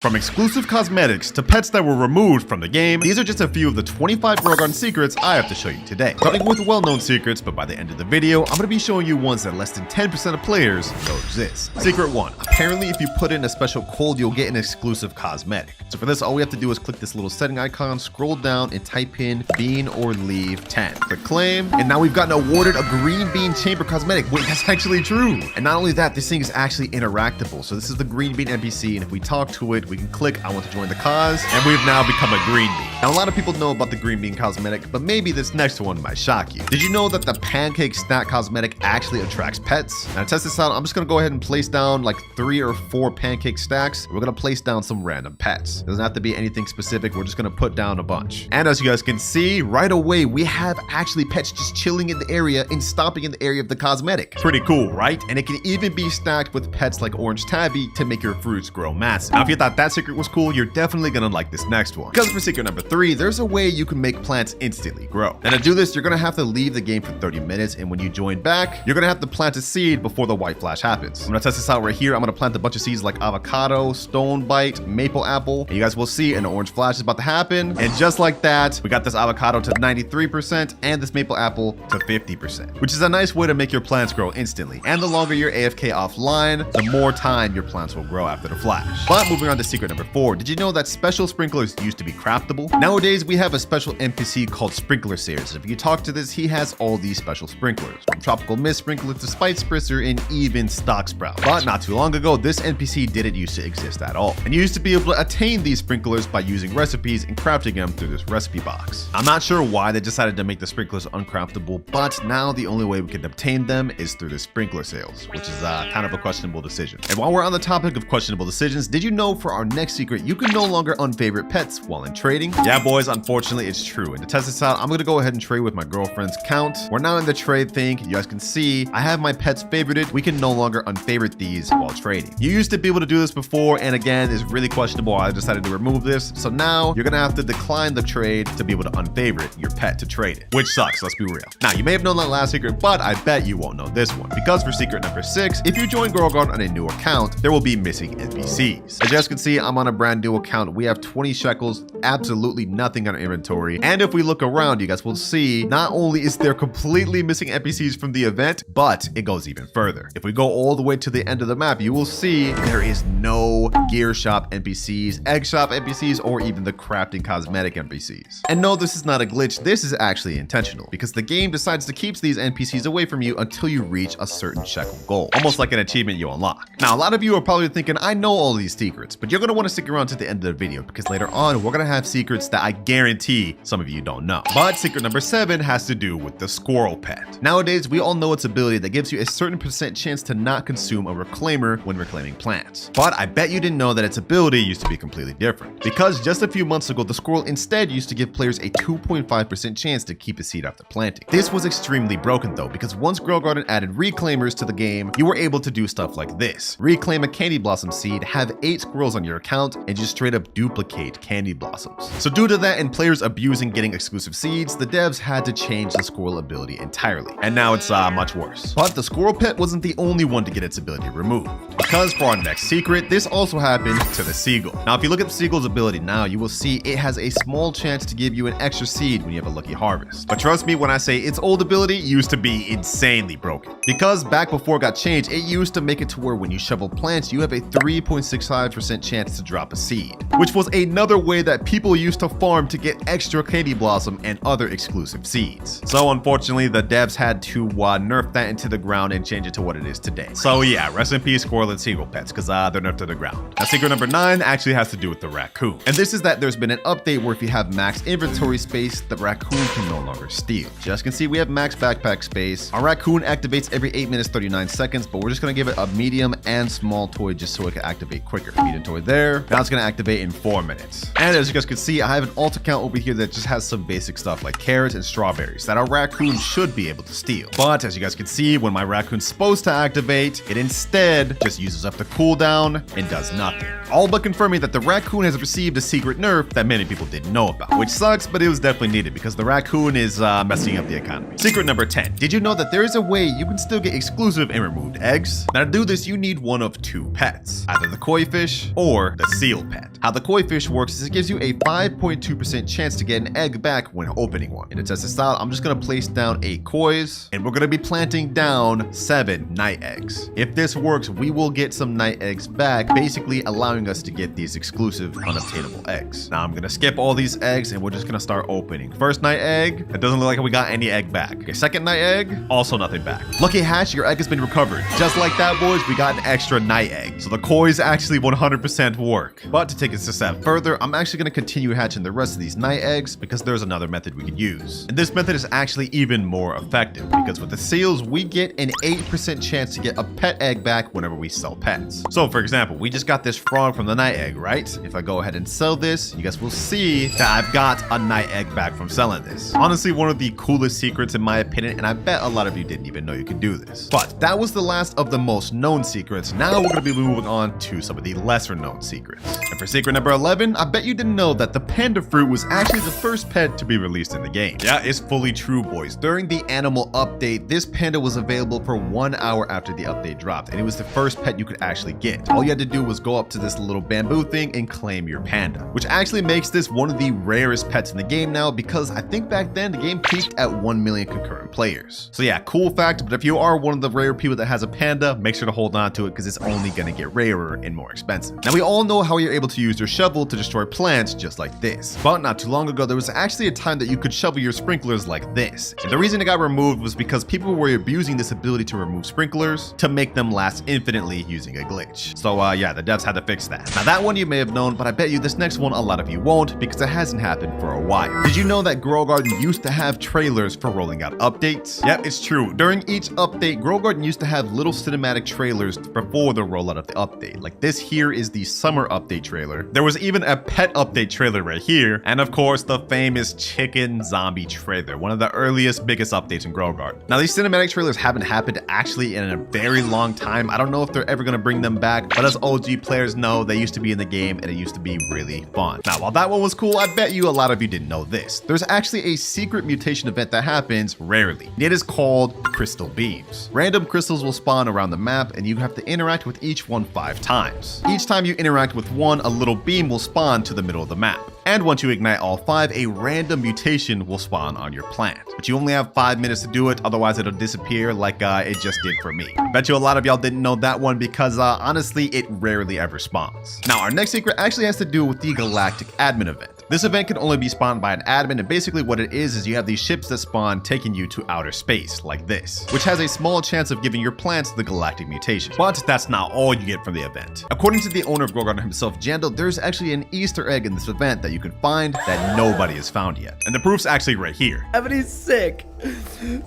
From exclusive cosmetics to pets that were removed from the game, these are just a few of the 25 Grogarden secrets I have to show you today. Starting with well-known secrets, but by the end of the video, I'm going to be showing you ones that less than 10% of players know exist. Secret 1. Apparently, if you put in a special code, you'll get an exclusive cosmetic. So for this, all we have to do is click this little setting icon, scroll down, and type in bean or leave 10. Click claim, and now we've gotten awarded a green bean chamber cosmetic. Wait, that's actually true. And not only that, this thing is actually interactable. So this is the green bean NPC, and if we talk to it, we can click I want to join the cause, and we've now become a green bean. Now, a lot of people know about the green bean cosmetic, but maybe this next one might shock you. Did you know that the pancake snack cosmetic actually attracts pets? Now, to test this out, I'm just gonna go ahead and place down like 3 or 4 pancake stacks. We're gonna place down some random pets. It doesn't have to be anything specific. We're just gonna put down a bunch. And as you guys can see, right away, we have actually pets just chilling in the area and stopping in the area of the cosmetic. Pretty cool, right? And it can even be stacked with pets like Orange Tabby to make your fruits grow massive. Now, if you thought that secret was cool, you're definitely gonna like this next one. Because for secret number 3, there's a way you can make plants instantly grow. And to do this, you're gonna have to leave the game for 30 minutes, and when you join back, you're gonna have to plant a seed before the white flash happens. I'm gonna test this out right here. I'm gonna plant a bunch of seeds like avocado, stone bite, maple apple, and you guys will see an orange flash is about to happen. And just like that, we got this avocado to 93% and this maple apple to 50%, which is a nice way to make your plants grow instantly. And the longer you're AFK offline, the more time your plants will grow after the flash. But moving on to secret number 4, did you know that special sprinklers used to be craftable? Nowadays, we have a special NPC called Sprinkler Series. If you talk to this, he has all these special sprinklers, from Tropical Mist Sprinkler to Spice Spritzer and even Stock Sprout. But not too long ago, this NPC didn't used to exist at all. And you used to be able to attain these sprinklers by using recipes and crafting them through this recipe box. I'm not sure why they decided to make the sprinklers uncraftable, but now the only way we can obtain them is through the sprinkler sales, which is kind of a questionable decision. And while we're on the topic of questionable decisions, did you know for our next secret, you can no longer unfavorite pets while in trading? Yeah, boys, unfortunately, it's true. And to test this out, I'm gonna go ahead and trade with my girlfriend's count. We're now in the trade thing. You guys can see I have my pets favorited. We can no longer unfavorite these while trading. You used to be able to do this before, and again, it's really questionable. I decided to remove this. So now you're gonna have to decline the trade to be able to unfavorite your pet to trade it, which sucks, let's be real. Now, you may have known that last secret, but I bet you won't know this one, because for secret number 6, if you join Grogarden on a new account, there will be missing NPCs. As you guys can see, I'm on a brand new account. We have 20 shekels, absolutely nothing on our inventory. And if we look around, you guys will see not only is there completely missing NPCs from the event, but it goes even further. If we go all the way to the end of the map, you will see there is no gear shop NPCs, egg shop NPCs, or even the crafting cosmetic NPCs. And no, this is not a glitch. This is actually intentional, because the game decides to keep these NPCs away from you until you reach a certain shekel goal, almost like an achievement you unlock. Now, a lot of you are probably thinking, I know all these secrets, but you're going to want to stick around to the end of the video, because later on, we're going to have secrets that I guarantee some of you don't know. But secret number 7 has to do with the squirrel pet. Nowadays, we all know its ability that gives you a certain % chance to not consume a reclaimer when reclaiming plants. But I bet you didn't know that its ability used to be completely different, because just a few months ago, the squirrel instead used to give players a 2.5% chance to keep a seed after planting. This was extremely broken though, because once Grogarden added reclaimers to the game, you were able to do stuff like this. Reclaim a candy blossom seed, have 8 squirrels on your account, and just straight up duplicate candy blossoms. So due to that and players abusing getting exclusive seeds, the devs had to change the squirrel ability entirely. And now it's much worse. But the squirrel pet wasn't the only one to get its ability removed, because for our next secret, this also happened to the seagull. Now, if you look at the seagull's ability now, you will see it has a small chance to give you an extra seed when you have a lucky harvest. But trust me when I say its old ability used to be insanely broken, because back before it got changed, it used to make it to where when you shovel plants, you have a 3.65% chance to drop a seed, which was another way that people used to farm to get extra candy blossom and other exclusive seeds. So unfortunately, the devs had to nerf that into the ground and change it to what it is today. So yeah, rest in peace squirrel and seagull pets, because they're nerfed to the ground. Now, secret number 9 actually has to do with the raccoon. And this is that there's been an update where if you have max inventory space, the raccoon can no longer steal. As you guys can see, we have max backpack space. Our raccoon activates every 8 minutes 39 seconds, but we're just gonna give it a medium and small toy just so it can activate quicker. Medium toy there. Now it's gonna activate in 4 minutes. And as you guys can see, I have an alt account over here that just has some basic stuff like carrots and strawberries that our raccoon should be able to steal. But as you guys can see, when my raccoon's supposed to activate, it instead just uses up the cooldown and does nothing. All but confirming that the raccoon has received a secret nerf that many people didn't know about, which sucks, but it was definitely needed because the raccoon is messing up the economy. Secret number 10. Did you know that there is a way you can still get exclusive and removed eggs? Now to do this, you need one of 2 pets, either the koi fish or or the seal pet. How the koi fish works is it gives you a 5.2% chance to get an egg back when opening one. And to test this out, I'm just gonna place down 8 kois, and we're gonna be planting down 7 night eggs. If this works, we will get some night eggs back, basically allowing us to get these exclusive unobtainable eggs. Now I'm gonna skip all these eggs and we're just gonna start opening. First night egg, it doesn't look like we got any egg back. Okay, second night egg, also nothing back. Lucky hatch, your egg has been recovered. Just like that, boys, we got an extra night egg. So the kois actually 100% work. But to take it a step further, I'm actually gonna continue hatching the rest of these night eggs because there's another method we could use. And this method is actually even more effective because with the seals, we get an 8% chance to get a pet egg back whenever we sell pets. So for example, we just got this frog from the night egg, right? If I go ahead and sell this, you guys will see that I've got a night egg back from selling this. Honestly, one of the coolest secrets in my opinion, and I bet a lot of you didn't even know you could do this. But that was the last of the most known secrets. Now we're gonna be moving on to some of the lesser known secrets. And for secret number 11, I bet you didn't know that the panda fruit was actually the first pet to be released in the game. Yeah, it's fully true, boys. During the animal update, this panda was available for 1 hour after the update dropped, and it was the first pet you could actually get. All you had to do was go up to this little bamboo thing and claim your panda, which actually makes this one of the rarest pets in the game now because I think back then the game peaked at 1 million concurrent players. So yeah, cool fact, but if you are one of the rare people that has a panda, make sure to hold on to it because it's only gonna get rarer and more expensive. Now we all know how you're able to use your shovel to destroy plants just like this, but not too long ago there was actually a time that you could shovel your sprinklers like this. And the reason it got removed was because people were abusing this ability to remove sprinklers to make them last infinitely using a glitch. So yeah, the devs had to fix that. Now that one you may have known, but I bet you this next one a lot of you won't because it hasn't happened for a while. Did you know that Grow Garden used to have trailers for rolling out updates? Yep, it's true. During each update, Grow Garden used to have little cinematic trailers before the rollout of the update. Like this here is the summer update trailer. There was even a pet update trailer right here. And of course, the famous chicken zombie trailer, one of the earliest, biggest updates in Grow Garden. Now these cinematic trailers haven't happened actually in a very long time. I don't know if they're ever gonna bring them back, but as OG players know, they used to be in the game and it used to be really fun. Now, while that one was cool, I bet you a lot of you didn't know this. There's actually a secret mutation event that happens rarely. It is called crystal beams. Random crystals will spawn around the map and you have to interact with each one 5 times. Each time you interact with one, a little beam will spawn to the middle of the map. And once you ignite all 5, a random mutation will spawn on your plant. But you only have 5 minutes to do it, otherwise it'll disappear like it just did for me. Bet you a lot of y'all didn't know that one because honestly, it rarely ever spawns. Now our next secret actually has to do with the Galactic Admin event. This event can only be spawned by an admin, and basically what it is you have these ships that spawn taking you to outer space, like this, which has a small chance of giving your plants the galactic mutation. But that's not all you get from the event. According to the owner of Grow Garden himself, Jandal, there's actually an Easter egg in this event that you can find that nobody has found yet. And the proof's actually right here. Everybody's sick.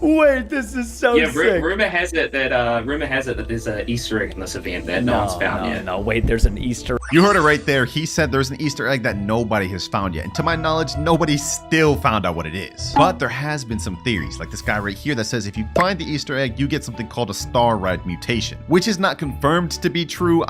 Wait, this is so sick. Rumor has it that there's an Easter egg in this event that no one's found yet. No, wait, there's an Easter. You heard it right there. He said there's an Easter egg that nobody has found yet. And to my knowledge, nobody still found out what it is. But there has been some theories, like this guy right here that says if you find the Easter egg, you get something called a star ride mutation, which is not confirmed to be true.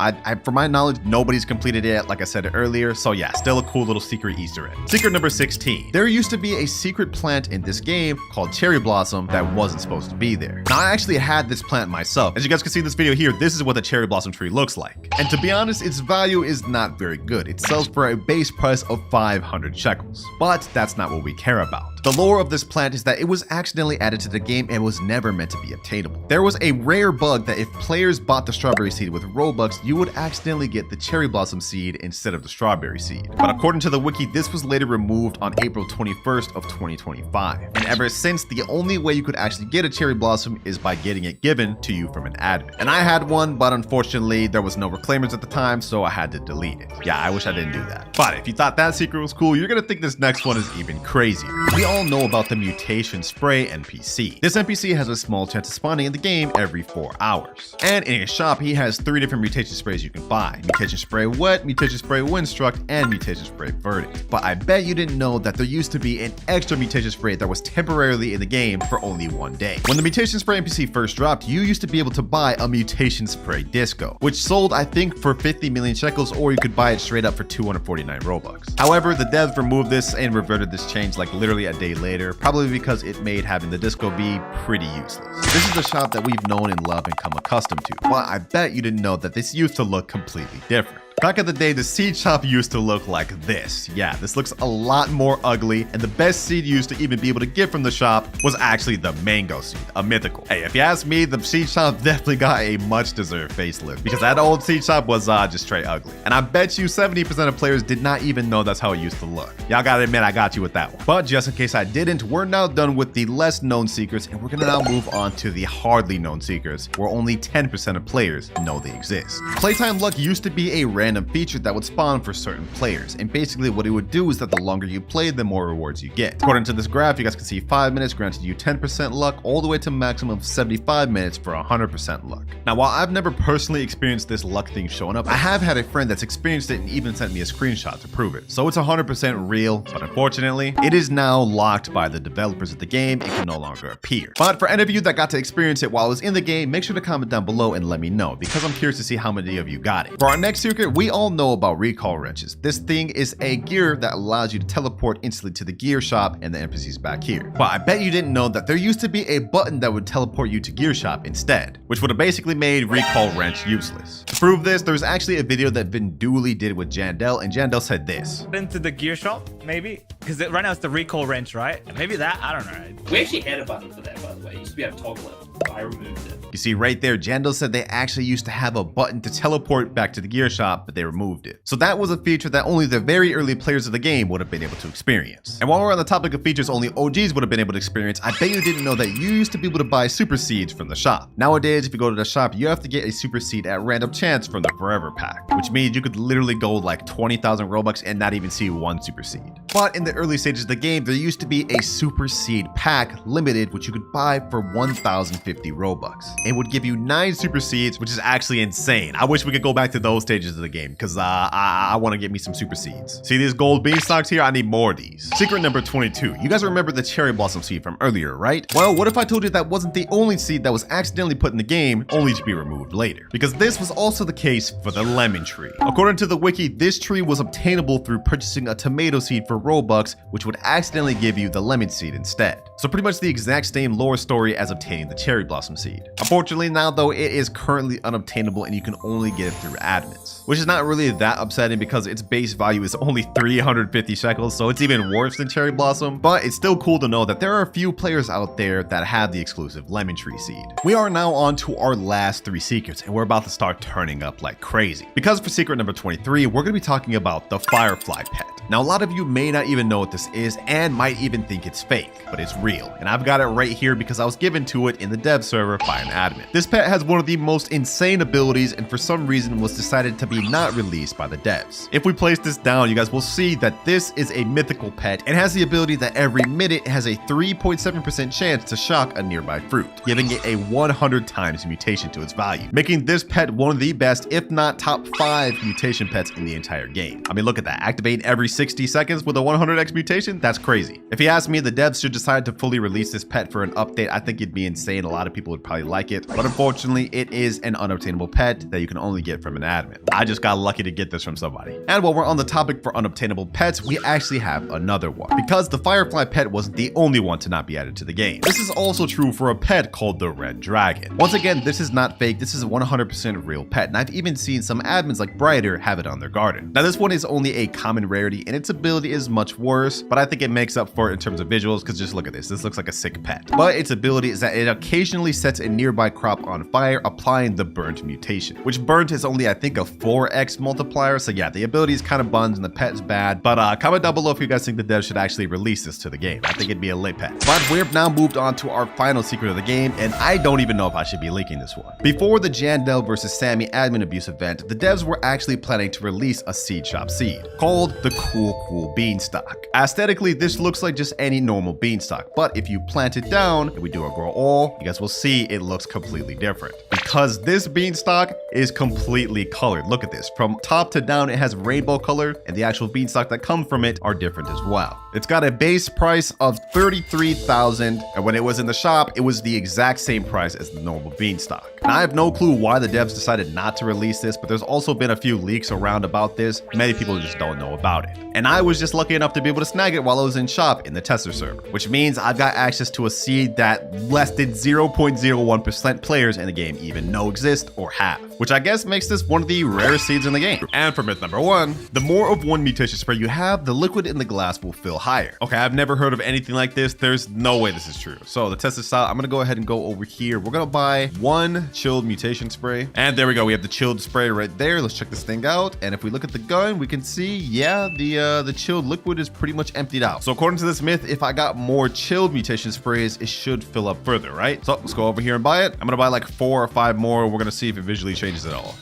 For my knowledge, nobody's completed it yet, like I said earlier. So yeah, still a cool little secret Easter egg. Secret number 16. There used to be a secret plant in this game called Cherry Blossom that wasn't supposed to be there. Now, I actually had this plant myself. As you guys can see in this video here, this is what the Cherry Blossom tree looks like. And to be honest, its value is not very good. It sells for a base price of 500 shekels. But that's not what we care about. The lore of this plant is that it was accidentally added to the game and was never meant to be obtainable. There was a rare bug that if players bought the strawberry seed with Robux, you would accidentally get the cherry blossom seed instead of the strawberry seed. But according to the wiki, this was later removed on April 21st of 2025. And ever since, the only way you could actually get a cherry blossom is by getting it given to you from an admin. And I had one, but unfortunately there was no reclaimers at the time, so I had to delete it. Yeah, I wish I didn't do that. But if you thought that secret was cool, you're gonna think this next one is even crazier. We all know about the mutation spray NPC. This NPC has a small chance of spawning in the game every 4 hours. And in his shop, he has 3 different mutation sprays you can buy. Mutation spray wet, mutation spray windstruck, and mutation spray verdict. But I bet you didn't know that there used to be an extra mutation spray that was temporarily in the game for only 1 day. When the mutation spray NPC first dropped, you used to be able to buy a mutation spray disco, which sold I think for 50 million shekels, or you could buy it straight up for 249 Robux. However, the devs removed this and reverted this change like literally a day later, probably because it made having the disco be pretty useless. This is the shop that we've known and loved and come accustomed to, but I bet you didn't know that this used to look completely different. Back in the day, the seed shop used to look like this. Yeah, this looks a lot more ugly, and the best seed used to even be able to get from the shop was actually the mango seed, a mythical. Hey, if you ask me, the seed shop definitely got a much deserved facelift because that old seed shop was just straight ugly. And I bet you 70% of players did not even know that's how it used to look. Y'all gotta admit, I got you with that one. But just in case I didn't, we're now done with the less known secrets, and we're gonna now move on to the hardly known secrets, where only 10% of players know they exist. Playtime luck used to be a random feature that would spawn for certain players, and basically what it would do is that the longer you play, the more rewards you get. According to this graph, you guys can see 5 minutes granted you 10% luck, all the way to maximum of 75 minutes for 100% luck. Now, while I've never personally experienced this luck thing showing up, I have had a friend that's experienced it and even sent me a screenshot to prove it. So it's 100% real, but unfortunately, it is now locked by the developers of the game. It can no longer appear. But for any of you that got to experience it while it was in the game, make sure to comment down below and let me know, because I'm curious to see how many of you got it. For our next secret, we all know about recall wrenches. This thing is a gear that allows you to teleport instantly to the gear shop and the NPCs back here. But I bet you didn't know that there used to be a button that would teleport you to gear shop instead, which would have basically made recall wrench useless. To prove this, there's actually a video that Vin Dooley did with Jandel, and Jandel said this. Into the gear shop, maybe? Because right now it's the recall wrench, right? Maybe that, I don't know. We actually had a button for that, by the way. You used to be able to toggle it. I removed it. You see right there, Jandel said they actually used to have a button to teleport back to the gear shop, but they removed it. So that was a feature that only the very early players of the game would have been able to experience. And while we're on the topic of features only OGs would have been able to experience, I bet you didn't know that you used to be able to buy super seeds from the shop. Nowadays, if you go to the shop, you have to get a super seed at random chance from the Forever Pack, which means you could literally go like 20,000 Robux and not even see one super seed. But in the early stages of the game, there used to be a super seed pack limited, which you could buy for 1,050 Robux. It would give you 9 super seeds, which is actually insane. I wish we could go back to those stages of the game because I want to get me some super seeds. See these gold beanstalks here? I need more of these. Secret number 22. You guys remember the cherry blossom seed from earlier, right? Well, what if I told you that wasn't the only seed that was accidentally put in the game, only to be removed later? Because this was also the case for the lemon tree. According to the wiki, this tree was obtainable through purchasing a tomato seed for Robux, which would accidentally give you the lemon seed instead. So pretty much the exact same lore story as obtaining the cherry blossom seed. Unfortunately now though, it is currently unobtainable and you can only get it through admins, which is not really that upsetting because its base value is only 350 shekels, so it's even worse than cherry blossom. But it's still cool to know that there are a few players out there that have the exclusive lemon tree seed. We are now on to our last 3 secrets, and we're about to start turning up like crazy, because for secret number 23, we're going to be talking about the firefly pet. Now, a lot of you may not even know what this is and might even think it's fake, but it's real. And I've got it right here because I was given to it in the dev server by an admin. This pet has one of the most insane abilities and for some reason was decided to be not released by the devs. If we place this down, you guys will see that this is a mythical pet and has the ability that every minute it has a 3.7% chance to shock a nearby fruit, giving it a 100 times mutation to its value, making this pet one of the best, if not top 5 mutation pets in the entire game. I mean, look at that. Activate every 60 seconds with a 100x mutation? That's crazy. If you ask me, the devs should decide to fully release this pet for an update. I think it'd be insane. A lot of people would probably like it, but unfortunately, it is an unobtainable pet that you can only get from an admin. I just got lucky to get this from somebody. And while we're on the topic for unobtainable pets, we actually have another one, because the firefly pet wasn't the only one to not be added to the game. This is also true for a pet called the red dragon. Once again, this is not fake. This is a 100% real pet, and I've even seen some admins like Brighter have it on their garden. Now, this one is only a common rarity, and its ability is much worse, but I think it makes up for it in terms of visuals, because just look at this. This looks like a sick pet. But its ability is that it occasionally sets a nearby crop on fire, applying the burnt mutation, which burnt is only, I think, a 4x multiplier. So yeah, the ability is kind of buns and the pet's bad, but comment down below if you guys think the devs should actually release this to the game. I think it'd be a lit pet. But we've now moved on to our final secret of the game, and I don't even know if I should be leaking this one. Before the Jandel versus Sammy admin abuse event, the devs were actually planning to release a seed shop seed called the Cool Beanstalk. Aesthetically, this looks like just any normal beanstalk, but if you plant it down and we do a grow all, you guys will see it looks completely different, because this beanstalk is completely colored. Look at this. From top to down, it has rainbow color, and the actual beanstalk that come from it are different as well. It's got a base price of 33,000, and when it was in the shop, it was the exact same price as the normal beanstalk. Now, I have no clue why the devs decided not to release this, but there's also been a few leaks around about this. Many people just don't know about it. And I was just lucky enough to be able to snag it while I was in shop in the tester server, which means I've got access to a seed that less than 0.01% players in the game even know exist or have, which I guess makes this one of the rarest seeds in the game. And for myth number 1, the more of one mutation spray you have, the liquid in the glass will fill higher. Okay, I've never heard of anything like this. There's no way this is true. So to test this out, I'm gonna go ahead and go over here. We're gonna buy 1 chilled mutation spray. And there we go. We have the chilled spray right there. Let's check this thing out. And if we look at the gun, we can see, yeah, the chilled liquid is pretty much emptied out. So according to this myth, if I got more chilled mutation sprays, it should fill up further, right? So let's go over here and buy it. I'm gonna buy like 4 or 5 more. We're gonna see if it visually changes at all.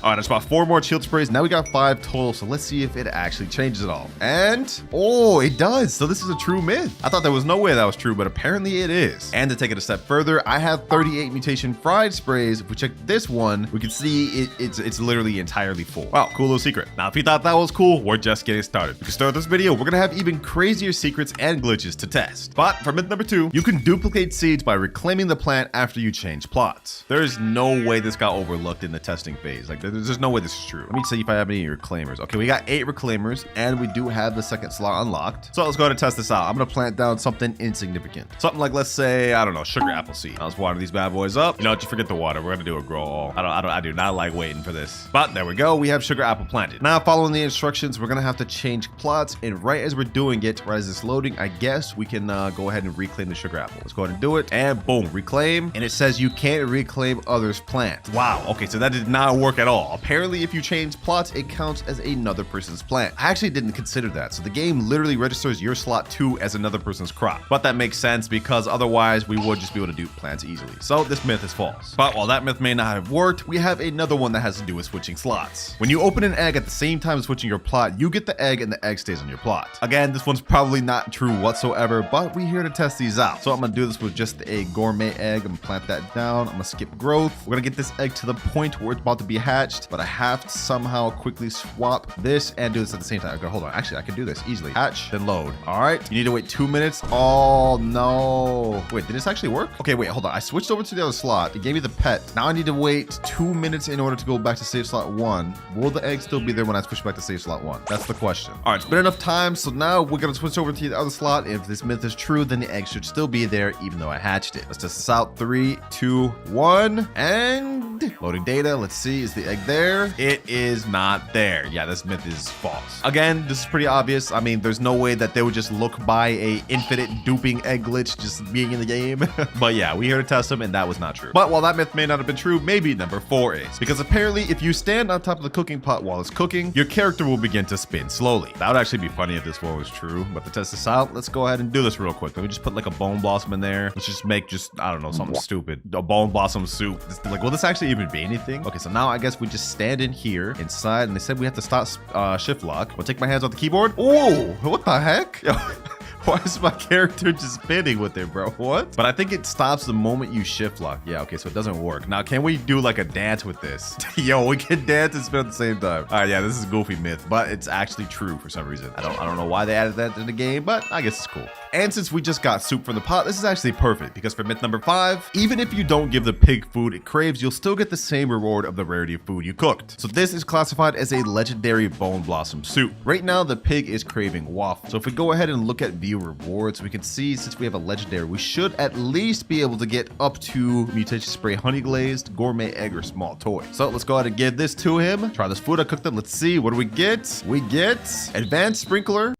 All right, that's about 4 more chilled sprays. Now we got 5 total, so let's see if it actually changes it all. And, oh, it does. So this is a true myth. I thought there was no way that was true, but apparently it is. And to take it a step further, I have 38 mutation fried sprays. If we check this one, we can see it's literally entirely full. Wow, cool little secret. Now, if you thought that was cool, we're just getting started. To start this video, we're gonna have even crazier secrets and glitches to test. But for myth number 2, you can duplicate seeds by reclaiming the plant after you change plots. There's no way this got overlooked in the testing phase. Like, there's no way this is true. Let me see if I have any reclaimers. Okay, we got 8 reclaimers, and we do have the second slot unlocked. So let's go ahead and test this out. I'm gonna plant down something insignificant. Something like, let's say, I don't know, sugar apple seed. I'll just water these bad boys up. You know what? Just forget the water. We're gonna do a grow all. I do not like waiting for this. But there we go. We have sugar apple planted. Now, following the instructions, we're gonna have to change plots. And right as we're doing it, right as it's loading, I guess we can go ahead and reclaim the sugar apple. Let's go ahead and do it. And boom, reclaim. And it says you can't reclaim others' plants. Wow. Okay, so that did not work at all. Apparently, if you change plots, it counts as another person's plant. I actually didn't consider that. So the game literally registers your slot 2 as another person's crop. But that makes sense because otherwise we would just be able to dupe plants easily. So this myth is false. But while that myth may not have worked, we have another one that has to do with switching slots. When you open an egg at the same time as switching your plot, you get the egg and the egg stays on your plot. Again, this one's probably not true whatsoever, but we're here to test these out. So I'm gonna do this with just a gourmet egg. I'm gonna plant that down. I'm gonna skip growth. We're gonna get this egg to the point where it's about to be hatched, but I have to somehow quickly swap this and do this at the same time. Okay, hold on. Actually, I can do this easily. Hatch, then load. All right. You need to wait 2 minutes. Oh, no. Wait, did this actually work? Okay, wait, hold on. I switched over to the other slot. It gave me the pet. Now I need to wait 2 minutes in order to go back to save slot 1. Will the egg still be there when I switch back to save slot 1? That's the question. All right, it's been enough time. So now we're going to switch over to the other slot. If this myth is true, then the egg should still be there even though I hatched it. Let's test this out. 3, 2, 1, and loading data. Let's see. Is the egg there? It is not there. Yeah, this myth is false. Again, this is pretty obvious. I mean, there's no way that they would just look by a infinite duping egg glitch just being in the game. But yeah, we're here to test them, and that was not true. But while that myth may not have been true, maybe number 4 is. Because apparently, if you stand on top of the cooking pot while it's cooking, your character will begin to spin slowly. That would actually be funny if this one was true. But to test this out, let's go ahead and do this real quick. Let me just put like a bone blossom in there. Let's just make I don't know, something stupid. A bone blossom soup. Like, will this actually even be anything? Okay, so now I guess we just stand in here inside, and they said we have to stop shift lock. I'll take my hands off the keyboard. Oh, what the heck? Why is my character just spinning with it, bro? What? But I think it stops the moment you shift lock. Yeah, okay, so it doesn't work. Now, can we do like a dance with this? Yo, we can dance and spin at the same time. All right, yeah, this is a goofy myth, but it's actually true for some reason. I don't know why they added that in the game, but I guess it's cool. And since we just got soup from the pot, this is actually perfect because for myth number 5, even if you don't give the pig food it craves, you'll still get the same reward of the rarity of food you cooked. So this is classified as a legendary bone blossom soup. Right now, the pig is craving waffle. So if we go ahead and look at view rewards, we can see since we have a legendary, we should at least be able to get up to mutation spray honey glazed, gourmet egg, or small toy. So let's go ahead and give this to him. Try this food. I cooked them. Let's see. What do we get? We get advanced sprinkler.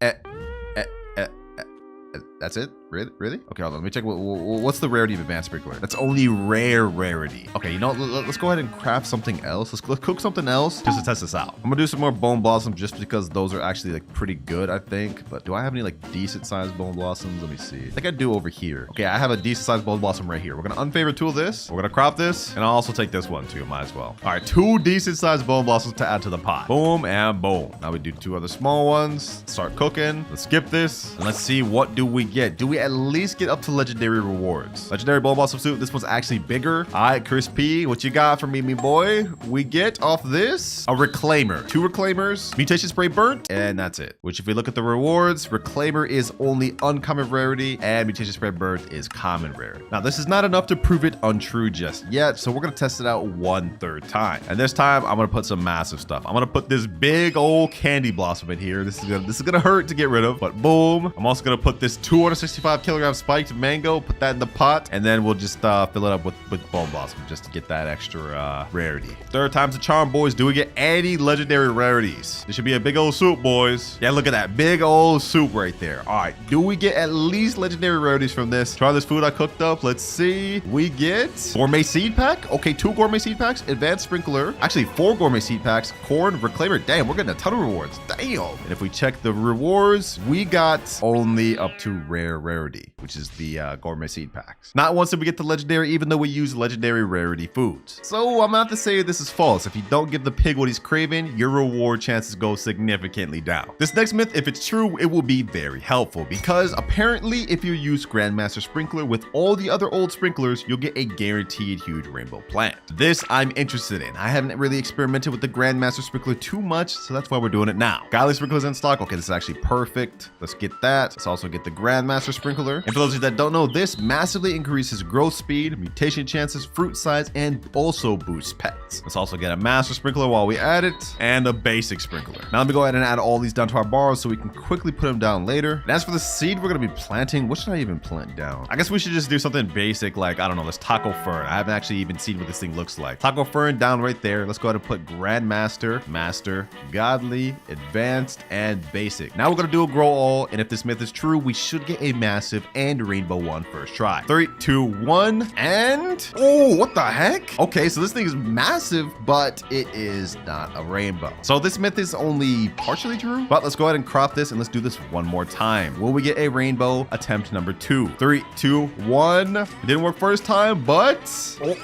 That's it? Really? Okay, hold on. Let me check. What's the rarity of advanced sprinkler? That's only rare rarity. Okay, you know, let's go ahead and craft something else. Let's cook something else just to test this out. I'm gonna do some more bone blossoms just because those are actually like pretty good, I think. But do I have any like decent sized bone blossoms? Let me see. I think I do over here. Okay, I have a decent sized bone blossom right here. We're gonna unfavorite tool this. We're gonna crop this, and I'll also take this one too. Might as well. All right, 2 decent sized bone blossoms to add to the pot. Boom and boom. Now we do 2 other small ones. Start cooking. Let's skip this, and let's see what do we get. Do we at least get up to legendary rewards. Legendary ball substitute. This one's actually bigger. All right, Crispy, what you got for me, me boy? We get off this a reclaimer, 2 reclaimers, mutation spray burnt, and that's it. Which if we look at the rewards, reclaimer is only uncommon rarity and mutation spray burnt is common rarity. Now this is not enough to prove it untrue just yet, so we're gonna test it out 1/3 time. And this time I'm gonna put some massive stuff. I'm gonna put this big old candy blossom in here. This is gonna hurt to get rid of, but boom. I'm also gonna put this 265 kilogram spiked mango, put that in the pot, and then we'll just fill it up with bone blossom just to get that extra rarity. 3rd time's the charm, boys. Do we get any legendary rarities? This should be a big old soup, boys. Yeah, look at that big old soup right there. All right, do we get at least legendary rarities from this? Try this food I cooked up. Let's see. We get gourmet seed pack. Okay, 2 gourmet seed packs, advanced sprinkler. Actually, 4 gourmet seed packs, corn, reclaimer. Damn, we're getting a ton of rewards. Damn. And if we check the rewards, we got only up to rare rarity, which is the gourmet seed packs. Not once did we get the legendary, even though we use legendary rarity foods. So I'm not to say this is false. If you don't give the pig what he's craving, your reward chances go significantly down. This next myth, if it's true, it will be very helpful because apparently if you use Grandmaster Sprinkler with all the other old sprinklers, you'll get a guaranteed huge rainbow plant. This I'm interested in. I haven't really experimented with the Grandmaster Sprinkler too much, so that's why we're doing it now. Godly Sprinklers in stock. Okay, this is actually perfect. Let's get that. Let's also get the Grandmaster Sprinkler. And for those of you that don't know, this massively increases growth speed, mutation chances, fruit size, and also boosts pets. Let's also get a Master Sprinkler while we add it, and a basic sprinkler. Now let me go ahead and add all these down to our bars so we can quickly put them down later. And as for the seed we're gonna be planting, what should I even plant down? I guess we should just do something basic like, I don't know, this taco fern. I haven't actually even seen what this thing looks like. Taco fern down right there. Let's go ahead and put Grandmaster, Master, Godly, Advanced, and Basic. Now we're gonna do a grow all, and if this myth is true, we should get a massive and rainbow one first try. 3, 2, 1, and oh, what the heck? Okay, so this thing is massive, but it is not a rainbow. So this myth is only partially true, but let's go ahead and crop this and let's do this one more time. Will we get a rainbow? Attempt number 2. 3, 2, 1. It didn't work first time, but oh,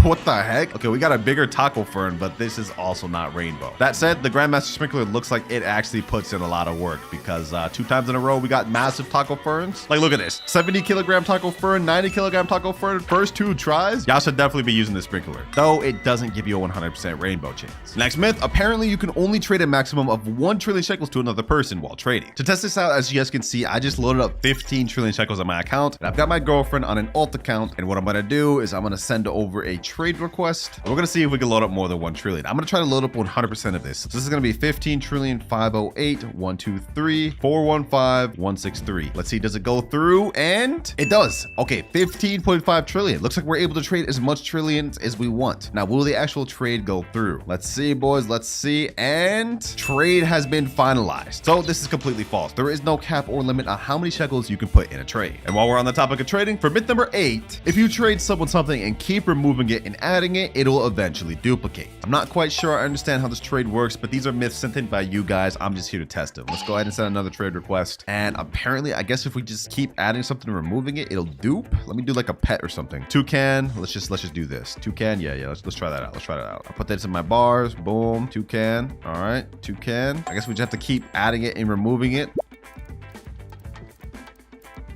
what the heck? Okay, we got a bigger taco fern, but this is also not rainbow. That said, the Grandmaster Sprinkler looks like it actually puts in a lot of work because 2 times in a row we got massive taco ferns. Like, look at this. 70 kilogram taco fern, 90 kilogram taco fern, first 2 tries. Y'all should definitely be using this sprinkler, though it doesn't give you a 100% rainbow chance. Next myth, apparently you can only trade a maximum of 1 trillion shekels to another person while trading. To test this out, as you guys can see, I just loaded up 15 trillion shekels on my account, and I've got my girlfriend on an alt account, and what I'm gonna do is I'm gonna send over a trade request, and we're gonna see if we can load up more than 1 trillion. I'm gonna try to load up 100% of this. So this is gonna be 15 trillion 508 123 415 163. Let's see, does it go through? And it does. Okay, 15.5 trillion. Looks like we're able to trade as much trillions as we want. Now, will the actual trade go through? Let's see, boys. Let's see. And trade has been finalized. So this is completely false. There is no cap or limit on how many shekels you can put in a trade. And while we're on the topic of trading, for myth number 8, if you trade someone something and keep removing it and adding it, it'll eventually duplicate. I'm not quite sure I understand how this trade works, but these are myths sent in by you guys. I'm just here to test them. Let's go ahead and send another trade request. And apparently, I guess if we just keep adding something and removing it, it'll dupe. Let me do like a pet or something. Toucan. Let's just do this. Toucan. Yeah. Let's try that out. Let's try that out. I'll put this in my bars. Boom. Toucan. All right. Toucan. I guess we just have to keep adding it and removing it.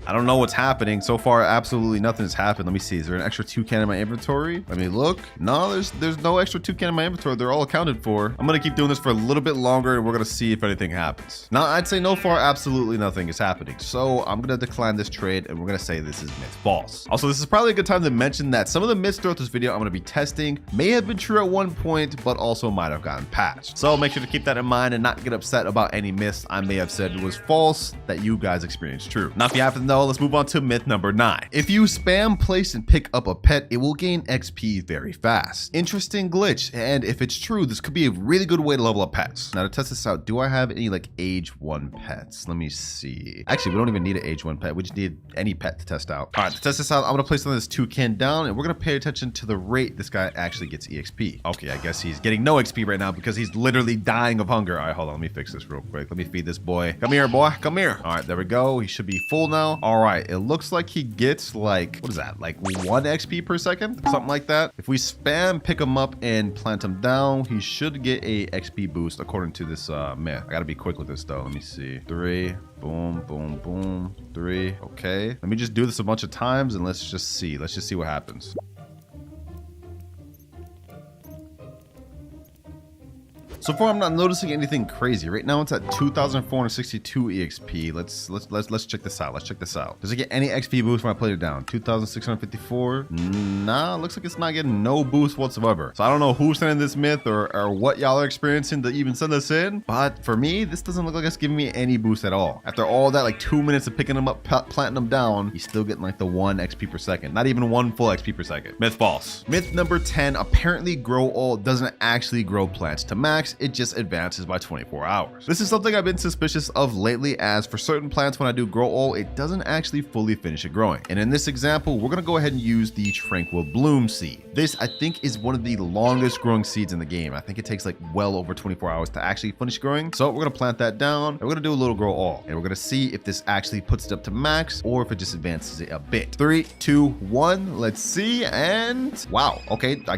I don't know what's happening. So far, absolutely nothing has happened. Let me see. Is there an extra toucan in my inventory? Let me look. No, there's no extra toucan in my inventory. They're all accounted for. I'm going to keep doing this for a little bit longer, and we're going to see if anything happens. Now, I'd say no far, absolutely nothing is happening. So I'm going to decline this trade, and we're going to say this is myth false. Also, this is probably a good time to mention that some of the myths throughout this video I'm going to be testing may have been true at one point, but also might have gotten patched. So make sure to keep that in mind and not get upset about any myths I may have said was false that you guys experienced true. Now, if you happen to know, let's move on to myth number 9. If you spam, place, and pick up a pet, it will gain XP very fast. Interesting glitch, and if it's true, this could be a really good way to level up pets. Now, to test this out, do I have any like age 1 pets? Let me see. Actually, we don't even need an age 1 pet. We just need any pet to test out. All right, to test this out, I'm gonna place some of this toucan down, and we're gonna pay attention to the rate this guy actually gets EXP. Okay, I guess he's getting no XP right now because he's literally dying of hunger. All right, hold on, let me fix this real quick. Let me feed this boy. Come here, boy, come here. All right, there we go. He should be full now. All right, it looks like he gets like, what is that? Like 1 XP per second? Something like that. If we spam pick him up and plant him down, he should get a XP boost according to this myth. I gotta be quick with this though. Let me see. 3, boom, boom, boom, 3. Okay. Let me just do this a bunch of times and let's just see. Let's just see what happens. So far, I'm not noticing anything crazy. Right now, it's at 2,462 EXP. Let's check this out. Let's check this out. Does it get any XP boost when I play it down? 2,654. Nah, looks like it's not getting no boost whatsoever. So I don't know who's sending this myth or what y'all are experiencing to even send this in. But for me, this doesn't look like it's giving me any boost at all. After all that, like 2 minutes of picking them up, planting them down, he's still getting like the 1 XP per second. Not even 1 full XP per second. Myth false. Myth number 10. Apparently, grow all doesn't actually grow plants to max. It just advances by 24 hours. This is something I've been suspicious of lately, as for certain plants when I do grow all, it doesn't actually fully finish it growing. And in this example, we're gonna go ahead and use the Tranquil Bloom seed. This, I think, is one of the longest growing seeds in the game. I think it takes like well over 24 hours to actually finish growing. So we're gonna plant that down and we're gonna do a little grow all. And we're gonna see if this actually puts it up to max or if it just advances it a bit. 3, 2, 1, let's see. And wow, okay, I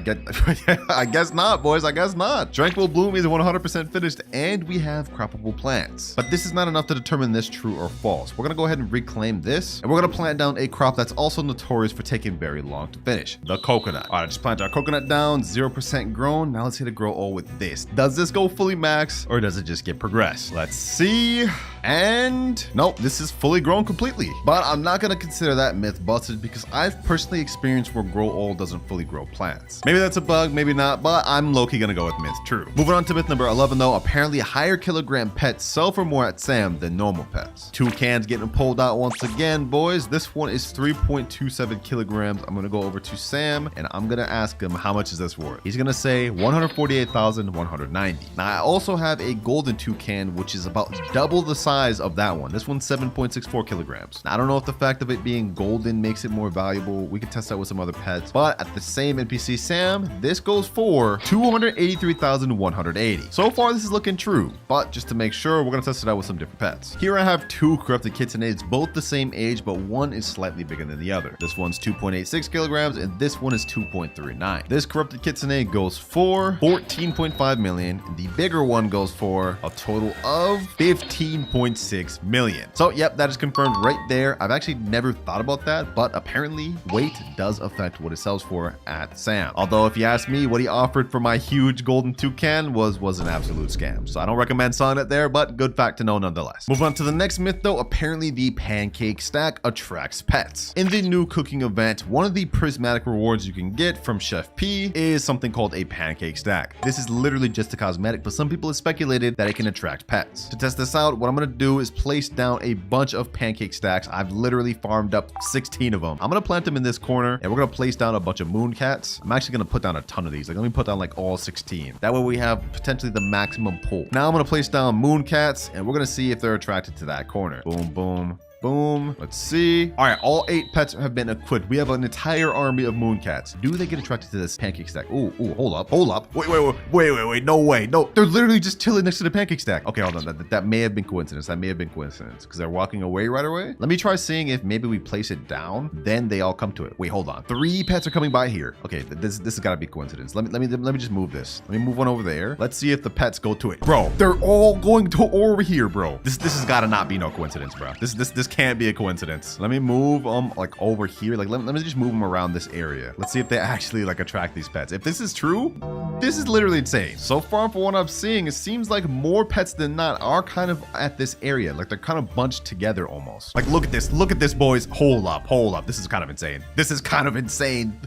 guess not, boys, I guess not. Tranquil Bloom is 100% finished and we have croppable plants. But this is not enough to determine this true or false. We're gonna go ahead and reclaim this and we're gonna plant down a crop that's also notorious for taking very long to finish, the coconut. All right, just plant our coconut down, 0% grown. Now let's hit a grow all with this. Does this go fully max or does it just get progressed? Let's see. And nope, this is fully grown completely. But I'm not gonna consider that myth busted because I've personally experienced where grow all doesn't fully grow plants. Maybe that's a bug, maybe not, but I'm low-key gonna go with myth true. Moving on to myth number 11 though, apparently higher kilogram pets sell for more at Sam than normal pets. Toucans getting pulled out once again, boys. This one is 3.27 kilograms. I'm gonna go over to Sam and I'm gonna ask him how much is this worth. He's gonna say 148,190. Now I also have a golden toucan, which is about double the size of that one. This one's 7.64 kilograms. Now, I don't know if the fact of it being golden makes it more valuable. We could test that with some other pets, but at the same NPC Sam, this goes for 283,180. So far, this is looking true, but just to make sure, we're gonna test it out with some different pets. Here I have 2 corrupted Kitsunes, both the same age, but one is slightly bigger than the other. This one's 2.86 kilograms, and this one is 2.39. This corrupted Kitsune goes for 14.5 million, and the bigger one goes for a total of 15.6 million. So yep, that is confirmed right there. I've actually never thought about that, but apparently weight does affect what it sells for at Sam. Although if you ask me, what he offered for my huge golden toucan was an absolute scam. So I don't recommend selling it there, but good fact to know nonetheless. Moving on to the next myth though, apparently the pancake stack attracts pets. In the new cooking event, one of the prismatic rewards you can get from Chef P is something called a pancake stack. This is literally just a cosmetic, but some people have speculated that it can attract pets. To test this out, what I'm gonna do is place down a bunch of pancake stacks. I've literally farmed up 16 of them. I'm gonna plant them in this corner and we're gonna place down a bunch of moon cats. I'm actually gonna put down a ton of these. Like, let me put down like all 16. That way we have potentially the maximum pull. Now I'm gonna place down moon cats and we're gonna see if they're attracted to that corner. Boom, boom. Boom. Let's see. All right, all 8 pets have been equipped. We have an entire army of moon cats. Do they get attracted to this pancake stack? Ooh, hold up. Wait. No way. No, they're literally just chilling next to the pancake stack. Okay, hold on. That may have been coincidence. Because they're walking away right away. Let me try seeing if maybe we place it down, then they all come to it. Wait, hold on. 3 pets are coming by here. Okay, this has got to be coincidence. Let me just move this. Let me move one over there. Let's see if the pets go to it. Bro, they're all going to over here, bro. This has got to not be no coincidence, bro. This can't be a coincidence. Let me move them like over here. Like let me just move them around this area. Let's see if they actually like attract these pets. If this is true, this is literally insane. So far from what I'm seeing, it seems like more pets than not are kind of at this area. Like they're kind of bunched together almost. Like look at this, boys. Hold up. This is kind of insane.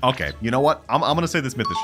Okay, you know what? I'm gonna say this myth is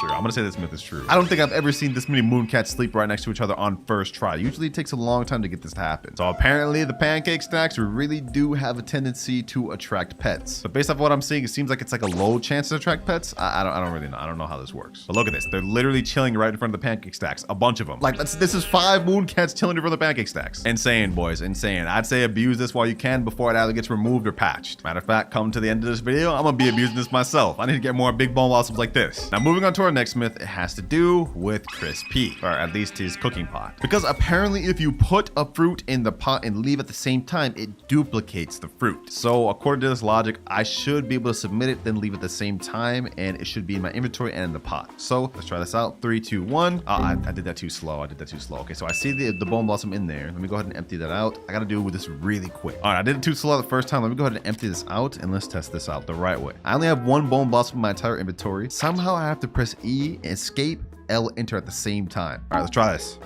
true. I don't think I've ever seen this many moon cats sleep right next to each other on first try. Usually it takes a long time to get this to happen. So apparently the pancake stacks really do have a tendency to attract pets. But based off what I'm seeing, it seems like it's like a low chance to attract pets. I don't really know. I don't know how this works. But look at this. They're literally chilling right in front of the pancake stacks. A bunch of them. Like this is 5 moon cats chilling in front of the pancake stacks. Insane, boys. Insane. I'd say abuse this while you can before it either gets removed or patched. Matter of fact, come to the end of this video, I'm gonna be abusing this myself. I need to get more big bone blossoms like this. Now moving on to our next myth, it has to do with Crispy, or at least his cooking pot. Because apparently if you put a fruit in the pot and leave at the same time, it duplicates duplicates the fruit. So according to this logic, I should be able to submit it, then leave it at the same time, and it should be in my inventory and in the pot. So let's try this out. 3, 2, 1. I did that too slow. Okay, so I see the bone blossom in there. Let me go ahead and empty that out. I gotta do this really quick. All right, I did it too slow the first time. Let me go ahead and empty this out, and let's test this out the right way. I only have 1 bone blossom in my entire inventory. Somehow I have to press E, escape, L, enter at the same time. All right, let's try this.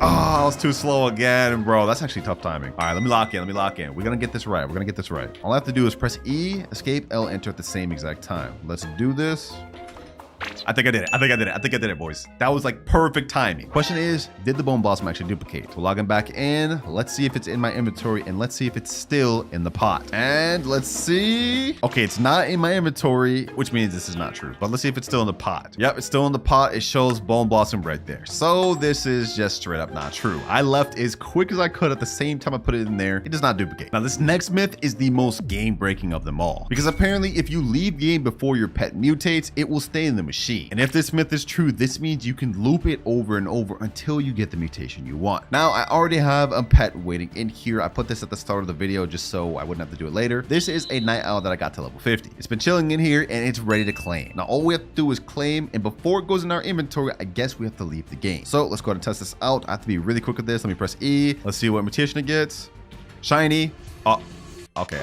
Oh, I was too slow again, bro. That's actually tough timing. All right, let me lock in. We're gonna get this right. All I have to do is press E, escape, L, enter at the same exact time. Let's do this. I think I did it, boys. That was like perfect timing. Question is, did the bone blossom actually duplicate? So logging back in, let's see if it's in my inventory, and let's see if it's still in the pot. And let's see. Okay, it's not in my inventory, which means this is not true. But let's see if it's still in the pot. Yep, it's still in the pot. It shows bone blossom right there. So this is just straight up not true. I left as quick as I could at the same time I put it in there. It does not duplicate. Now this next myth is the most game breaking of them all, because apparently if you leave game before your pet mutates, it will stay in the machine. And if this myth is true, this means you can loop it over and over until you get the mutation you want. Now, I already have a pet waiting in here. I put this at the start of the video just so I wouldn't have to do it later. This is a night owl that I got to level 50. It's been chilling in here and it's ready to claim. Now, all we have to do is claim, and before it goes in our inventory, I guess we have to leave the game. So let's go ahead and test this out. I have to be really quick with this. Let me press E. Let's see what mutation it gets. Shiny. Oh. Okay,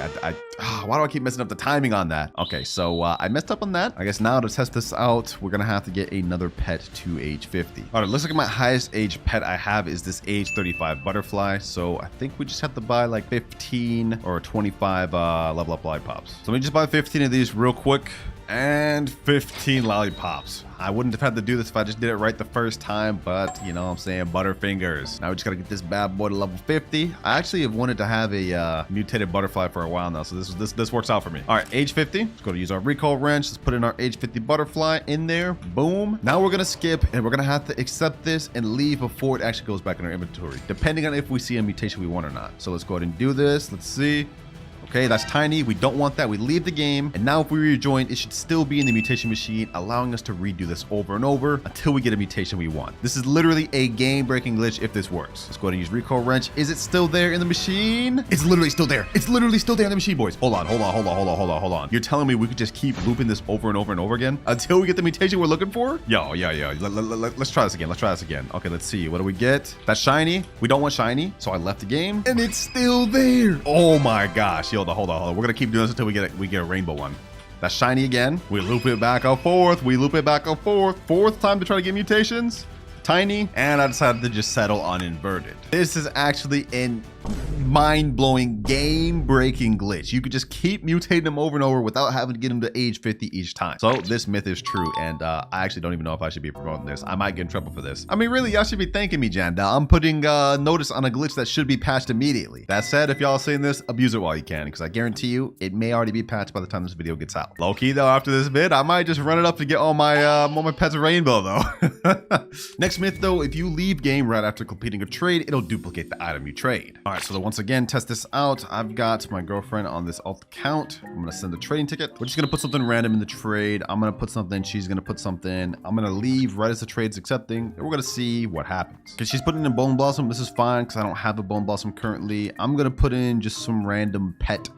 why do I keep messing up the timing on that? Okay, so I messed up on that. I guess now to test this out, we're gonna have to get another pet to age 50. All right, looks like my highest age pet I have is this age 35 butterfly. So I think we just have to buy like 15 or 25 level up lollipops. So let me just buy 15 of these real quick. And 15 lollipops. I wouldn't have had to do this if I just did it right the first time, but you know what I'm saying, butterfingers. Now we just gotta get this bad boy to level 50. I actually have wanted to have a mutated butterfly for a while now, so this works out for me. All right, age 50. Let's go to use our recall wrench. Let's put in our age 50 butterfly in there. Boom. Now we're gonna skip, and we're gonna have to accept this and leave before it actually goes back in our inventory, depending on if we see a mutation we want or not. So let's go ahead and do this. Let's see. Okay, that's tiny. We don't want that. We leave the game. And now if we rejoin, it should still be in the mutation machine, allowing us to redo this over and over until we get a mutation we want. This is literally a game-breaking glitch if this works. Let's go ahead and use recall wrench. Is it still there in the machine? It's literally still there. It's literally still there in the machine, boys. Hold on. You're telling me we could just keep looping this over and over and over again until we get the mutation we're looking for? Yo. Let's try this again. Okay, let's see. What do we get? That's shiny. We don't want shiny, so I left the game. And it's still there. Oh my gosh. Yo, hold on. We're gonna keep doing this until we get a rainbow one. That's shiny again. We loop it back and forth. Fourth time to try to get mutations. Tiny. And I decided to just settle on inverted. This is actually an mind-blowing, game-breaking glitch. You could just keep mutating them over and over without having to get them to age 50 each time. So this myth is true, and I actually don't even know if I should be promoting this. I might get in trouble for this. I mean, really, y'all should be thanking me, Jandal. I'm putting notice on a glitch that should be patched immediately. That said, if y'all are seeing this, abuse it while you can, because I guarantee you, it may already be patched by the time this video gets out. Low-key, though, after this vid, I might just run it up to get all my pets rainbow, though. Next myth, though, if you leave game right after completing a trade, it'll duplicate the item you trade. All right, so once again, test this out. I've got my girlfriend on this alt account. I'm gonna send a trading ticket. We're just gonna put something random in the trade. I'm gonna put something, she's gonna put something. I'm gonna leave right as the trade's accepting, and we're gonna see what happens. Okay, she's putting in bone blossom. This is fine because I don't have a bone blossom currently. I'm gonna put in just some random pet.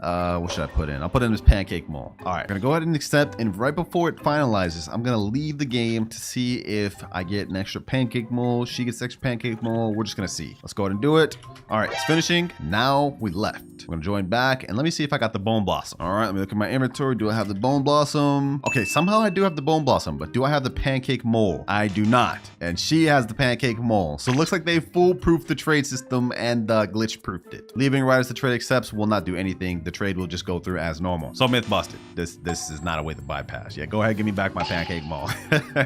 What should I put in? I'll put in this pancake mole. All right, I'm gonna go ahead and accept, and right before it finalizes, I'm gonna leave the game to see if I get an extra pancake mole. She gets extra pancake mole. We're just gonna see. Let's go ahead and do it. All right, it's finishing. Now we left. I'm gonna join back, and let me see if I got the bone blossom. All right, let me look at my inventory. Do I have the bone blossom? Okay, somehow I do have the bone blossom, but do I have the pancake mole? I do not, and she has the pancake mole. So it looks like they foolproofed the trade system and glitch proofed it. Leaving right as the trade accepts will not do anything. The trade will just go through as normal. So myth busted. This is not a way to bypass. Yeah, go ahead, give me back my pancake mole.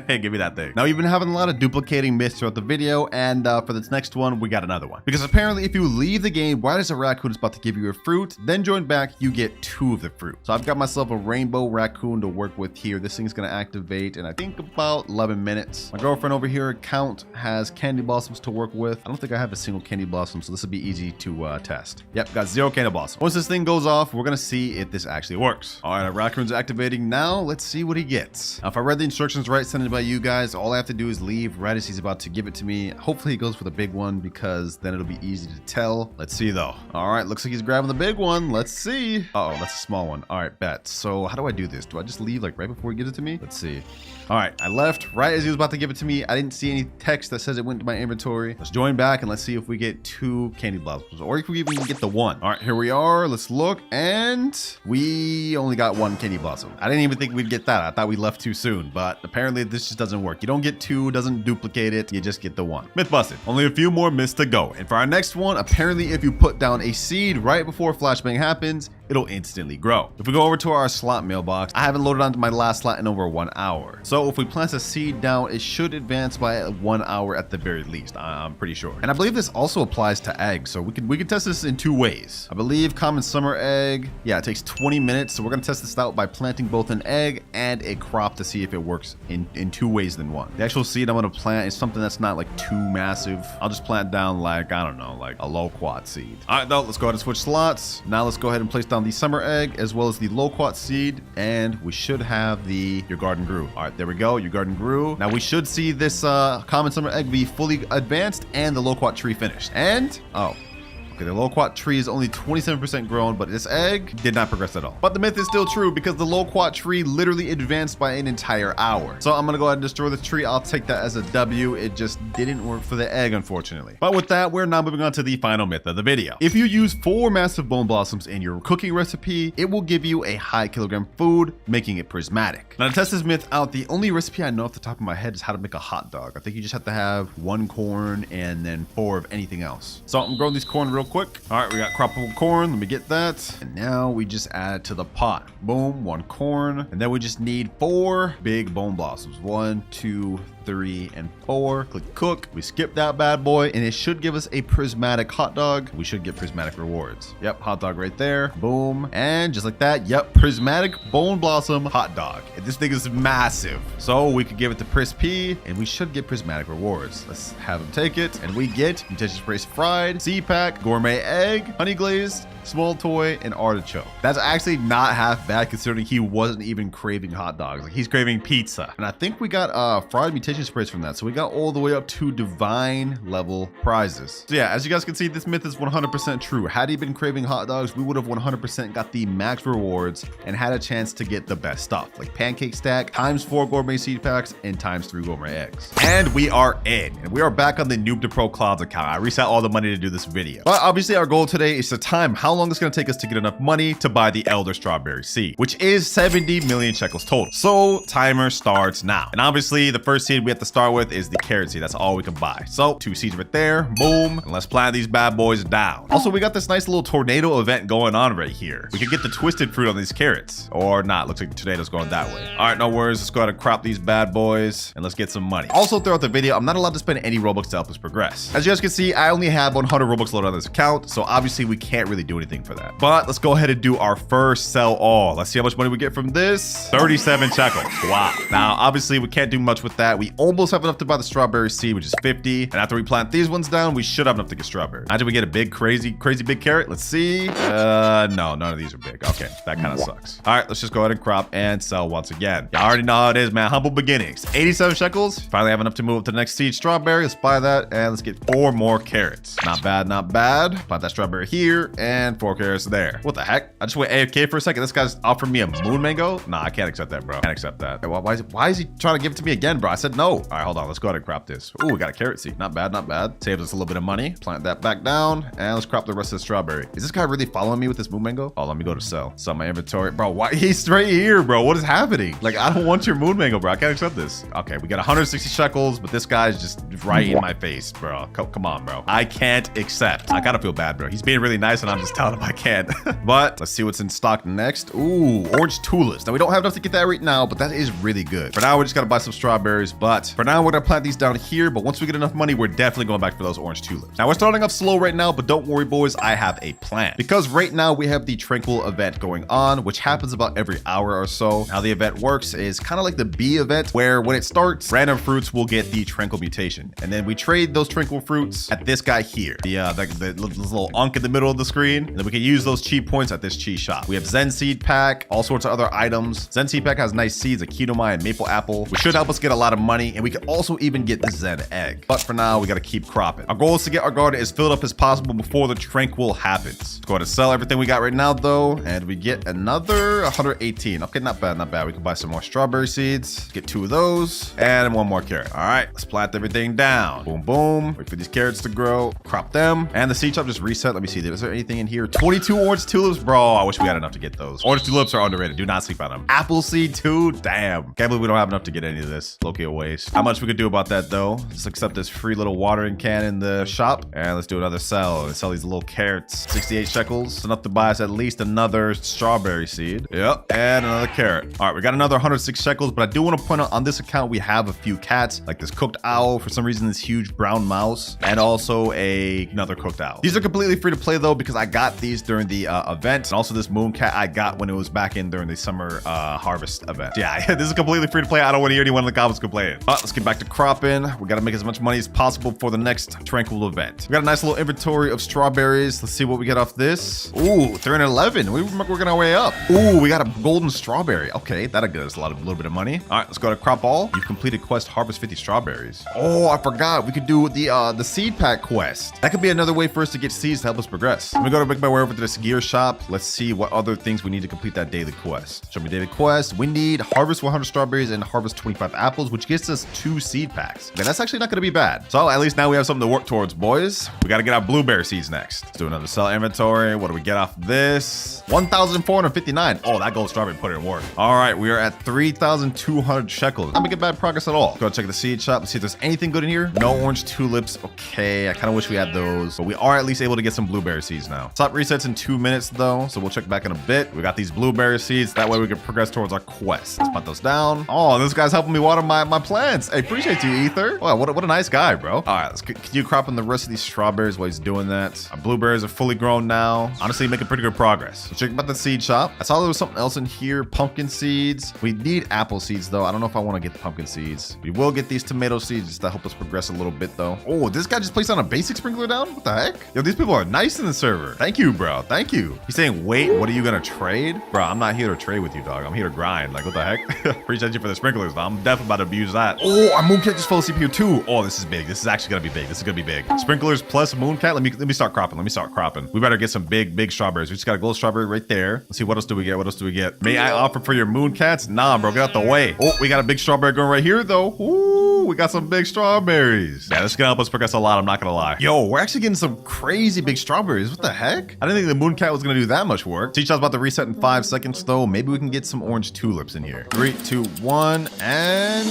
Hey, give me that thing. Now, we've been having a lot of duplicating myths throughout the video, and for this next one, we got another one. Because apparently, if you leave the game right as a raccoon is about to give you a fruit, then join back, you get 2 of the fruit. So I've got myself a rainbow raccoon to work with here. This thing's gonna activate in I think about 11 minutes. My girlfriend over here, Count, has candy blossoms to work with. I don't think I have a single candy blossom, so this will be easy to test. Yep, got 0 candy blossom. Once this thing goes goes off, we're gonna see if this actually works. All right, our raccoon's activating now. Let's see what he gets. Now, if I read the instructions right, sent it by you guys, all I have to do is leave right as he's about to give it to me. Hopefully he goes for the big one because then it'll be easy to tell. Let's see though. All right, looks like he's grabbing the big one. Let's see. Uh-oh, that's a small one. All right, bet. So how do I do this? Do I just leave like right before he gives it to me? Let's see. All right, I left right as he was about to give it to me. I didn't see any text that says it went to my inventory. Let's join back and let's see if we get 2 candy blossoms, or if we even get the 1. All right, here we are. Let's look, and we only got 1 candy blossom. I didn't even think we'd get that. I thought we left too soon, but apparently this just doesn't work. You don't get 2, doesn't duplicate it. You just get the 1. Myth busted. Only a few more myths to go. And for our next one, apparently if you put down a seed right before flashbang happens, it'll instantly grow. If we go over to our slot mailbox, I haven't loaded onto my last slot in over 1 hour. So if we plant a seed down, it should advance by 1 hour at the very least. I'm pretty sure. And I believe this also applies to eggs. So we can test this in 2 ways. I believe common summer egg. Yeah, it takes 20 minutes. So we're gonna test this out by planting both an egg and a crop to see if it works in 2 ways than 1. The actual seed I'm gonna plant is something that's not like too massive. I'll just plant down like, I don't know, like a low quad seed. All right, though, let's go ahead and switch slots. Now let's go ahead and place down the summer egg as well as the low quad seed, and we should have your garden grew. All right, there we go. Your garden grew. Now we should see this common summer egg be fully advanced and the loquat tree finished. And okay, the loquat tree is only 27% grown, but this egg did not progress at all. But the myth is still true because the loquat tree literally advanced by an entire hour. So I'm gonna go ahead and destroy the tree. I'll take that as a W. It just didn't work for the egg, unfortunately. But with that, we're now moving on to the final myth of the video. If you use 4 massive bone blossoms in your cooking recipe, it will give you a high kilogram food, making it prismatic. Now to test this myth out, the only recipe I know off the top of my head is how to make a hot dog. I think you just have to have 1 corn and then 4 of anything else. So I'm growing these corn real quick. All right, we got croppable corn. Let me get that. And now we just add it to the pot. Boom, 1 corn. And then we just need 4 big bone blossoms. 1, 2, 3, and 4. Click cook. We skip that bad boy, and it should give us a prismatic hot dog. We should get prismatic rewards. Yep, hot dog right there. Boom. And just like that, yep, prismatic bone blossom hot dog. And this thing is massive. So we could give it to Pris P, and we should get prismatic rewards. Let's have him take it. And we get mutation sprays fried, C-pack, gourmet egg, honey glazed, small toy, and artichoke. That's actually not half bad considering he wasn't even craving hot dogs. Like, he's craving pizza. And I think we got fried mutation sprays from that. So we got all the way up to divine level prizes. So yeah, as you guys can see, this myth is 100% true. Had he been craving hot dogs, we would have 100% got the max rewards and had a chance to get the best stuff, like pancake stack, ×4 gourmet seed packs, and ×3 gourmet eggs. And we are in. And we are back on the Noob to Pro Clouds account. I reset all the money to do this video. But obviously our goal today is to time how long it's going to take us to get enough money to buy the Elder Strawberry Seed, which is 70 million shekels total. So timer starts now. And obviously the first seed we have to start with is the carrot seed. That's all we can buy. So 2 seeds right there. Boom. And let's plant these bad boys down. Also, we got this nice little tornado event going on right here. We could get the twisted fruit on these carrots, or not. Looks like the tornado's going that way. All right, no worries. Let's go ahead and crop these bad boys and let's get some money. Also, throughout the video, I'm not allowed to spend any Robux to help us progress. As you guys can see, I only have 100 Robux loaded on this account, so obviously we can't really do anything for that. But let's go ahead and do our first sell all. Let's see how much money we get from this. 37 shekels. Wow. Now, obviously we can't do much with that. We almost have enough to buy the strawberry seed, which is 50. And after we plant these ones down, we should have enough to get strawberry. Imagine we get a big, crazy big carrot. Let's see. No, none of these are big. Okay, that kind of sucks. All right, let's just go ahead and crop and sell once again. You already know how it is, man. Humble beginnings. 87 shekels. Finally have enough to move up to the next seed. Strawberry. Let's buy that. And let's get 4 more carrots. Not bad, not bad. Plant that strawberry here and 4 carrots there. What the heck? I just went AFK for a second. This guy's offering me a moon mango. Nah, I can't accept that, bro. Can't accept that. Hey, well, why is he trying to give it to me again, bro? I said no. All right, hold on. Let's go ahead and crop this. Ooh, we got a carrot seed. Not bad, not bad. Saves us a little bit of money. Plant that back down and let's crop the rest of the strawberry. Is this guy really following me with this moon mango? Oh, let me go to sell. Sell my inventory. Bro, why? He's straight here, bro. What is happening? Like, I don't want your moon mango, bro. I can't accept this. Okay, we got 160 shekels, but this guy's just right in my face, bro. Come on, bro. I can't accept. I gotta feel bad, bro. He's being really nice and I'm just telling him I can't. But let's see what's in stock next. Ooh, orange tulips. Now, we don't have enough to get that right now, but that is really good. For now, we just gotta buy some strawberries, but for now, we're gonna plant these down here, but once we get enough money, we're definitely going back for those orange tulips. Now, we're starting off slow right now, but don't worry, boys. I have a plan. Because right now, we have the Tranquil event going on, which happens about every hour or so. How the event works is kind of like the bee event, where when it starts, random fruits will get the Tranquil mutation. And then we trade those Tranquil fruits at this guy here. The little unk in the middle of the screen. and then we can use those cheap points at this cheese shop. We have Zen Seed Pack, all sorts of other items. Zen Seed Pack has nice seeds, a Kidomai and Maple Apple, which should help us get a lot of money, and we can also even get the Zen Egg. But for now, we gotta keep cropping. Our goal is to get our garden as filled up as possible before the Tranquil happens. Let's go ahead and sell everything we got right now, though, and we get another 118. Okay, not bad, not bad. We can buy some more strawberry seeds, get 2 of those, and 1 more carrot. All right, let's plant everything down. Boom, boom. Wait for these carrots to grow, crop them, and the seed shop just reset. Let me see, is there anything in here? 22 orange tulips, bro. I wish we had enough to get those. Orange tulips are underrated. Do not sleep on them. Apple seed too, damn. Can't believe we don't have enough to get any of this. Low-key a waste. Not much we could do about that, though. Let's accept this free little watering can in the shop, and let's do another sell. Let's sell these little carrots. 68 shekels, enough to buy us at least another strawberry seed. Yep, and another carrot. All right, we got another 106 shekels, but I do want to point out on this account we have a few cats, like this cooked owl, for some reason this huge brown mouse, and also another cooked owl. These are completely free to play though, because I got these during the event, and also this moon cat I got when it was back in during the summer harvest event. Yeah, this is completely free to play. I don't want to hear anyone in the comments complain. But let's get back to cropping. We got to make as much money as possible for the next Tranquil event. We got a nice little inventory of strawberries. Let's see what we get off this. Ooh, 311. We're working our way up. Ooh, we got a golden strawberry. Okay, that'll get us a little bit of money. All right, let's go to crop all. You've completed quest harvest 50 strawberries. Oh, I forgot. We could do the seed pack quest. That could be another way for us to get seeds to help us progress. Let me go to make my way over to this gear shop. Let's see what other things we need to complete that daily quest. Show me daily quest. We need harvest 100 strawberries and harvest 25 apples, which gets us 2 seed packs. Okay, that's actually not going to be bad. So at least now we have something to work towards, boys. We got to get our blueberry seeds next. Let's do another sell inventory. What do we get off this? 1,459. Oh, that gold strawberry put it in work. All right, we are at 3,200 shekels. Not making bad progress at all. Go check the seed shop. Let's see if there's anything good in here. No orange tulips. Okay, I kind of wish we had those, but we are at least able to get some blueberry seeds now. Top resets in 2 minutes though, so we'll check back in a bit. We got these blueberry seeds. That way we can progress towards our quest. Let's put those down. Oh, this guy's helping me water my plants. I appreciate you, Ether. Wow, what a nice guy, bro. All right, let's continue cropping the rest of these strawberries while he's doing that. Our blueberries are fully grown now. Honestly, making pretty good progress. Let's check about the seed shop. I saw there was something else in here. Pumpkin seeds. We need apple seeds though. I don't know if I want to get the pumpkin seeds. We will get these tomato seeds just to help us progress a little bit though. Oh, this guy just placed on a basic sprinkler down? What the heck? Yo, these people are nice in the server. Thank you, bro. Thank you. He's saying, wait, what are you gonna trade? Bro, I'm not here to trade with you, dog. I'm here to grind. Like, what the heck? Appreciate you for the sprinklers, though. I'm definitely about to abuse that. Oh, our mooncat just fell asleep here too. Oh, this is big. This is actually gonna be big. This is gonna be big. Sprinklers plus mooncat. Let me start cropping. Let me start cropping. We better get some big strawberries. We just got a gold strawberry right there. Let's see, what else do we get? What else do we get? May I offer for your mooncats? Nah, bro, get out the way. Oh, we got a big strawberry going right here though. Ooh, we got some big strawberries. Yeah, this is gonna help us progress a lot. I'm not gonna lie. Yo, we're actually getting some crazy big strawberries. What the heck? I didn't think the mooncat was gonna do that much work. Teach us about to reset in 5 seconds though. Maybe we can get some orange tulips in here. 3, 2, 1, and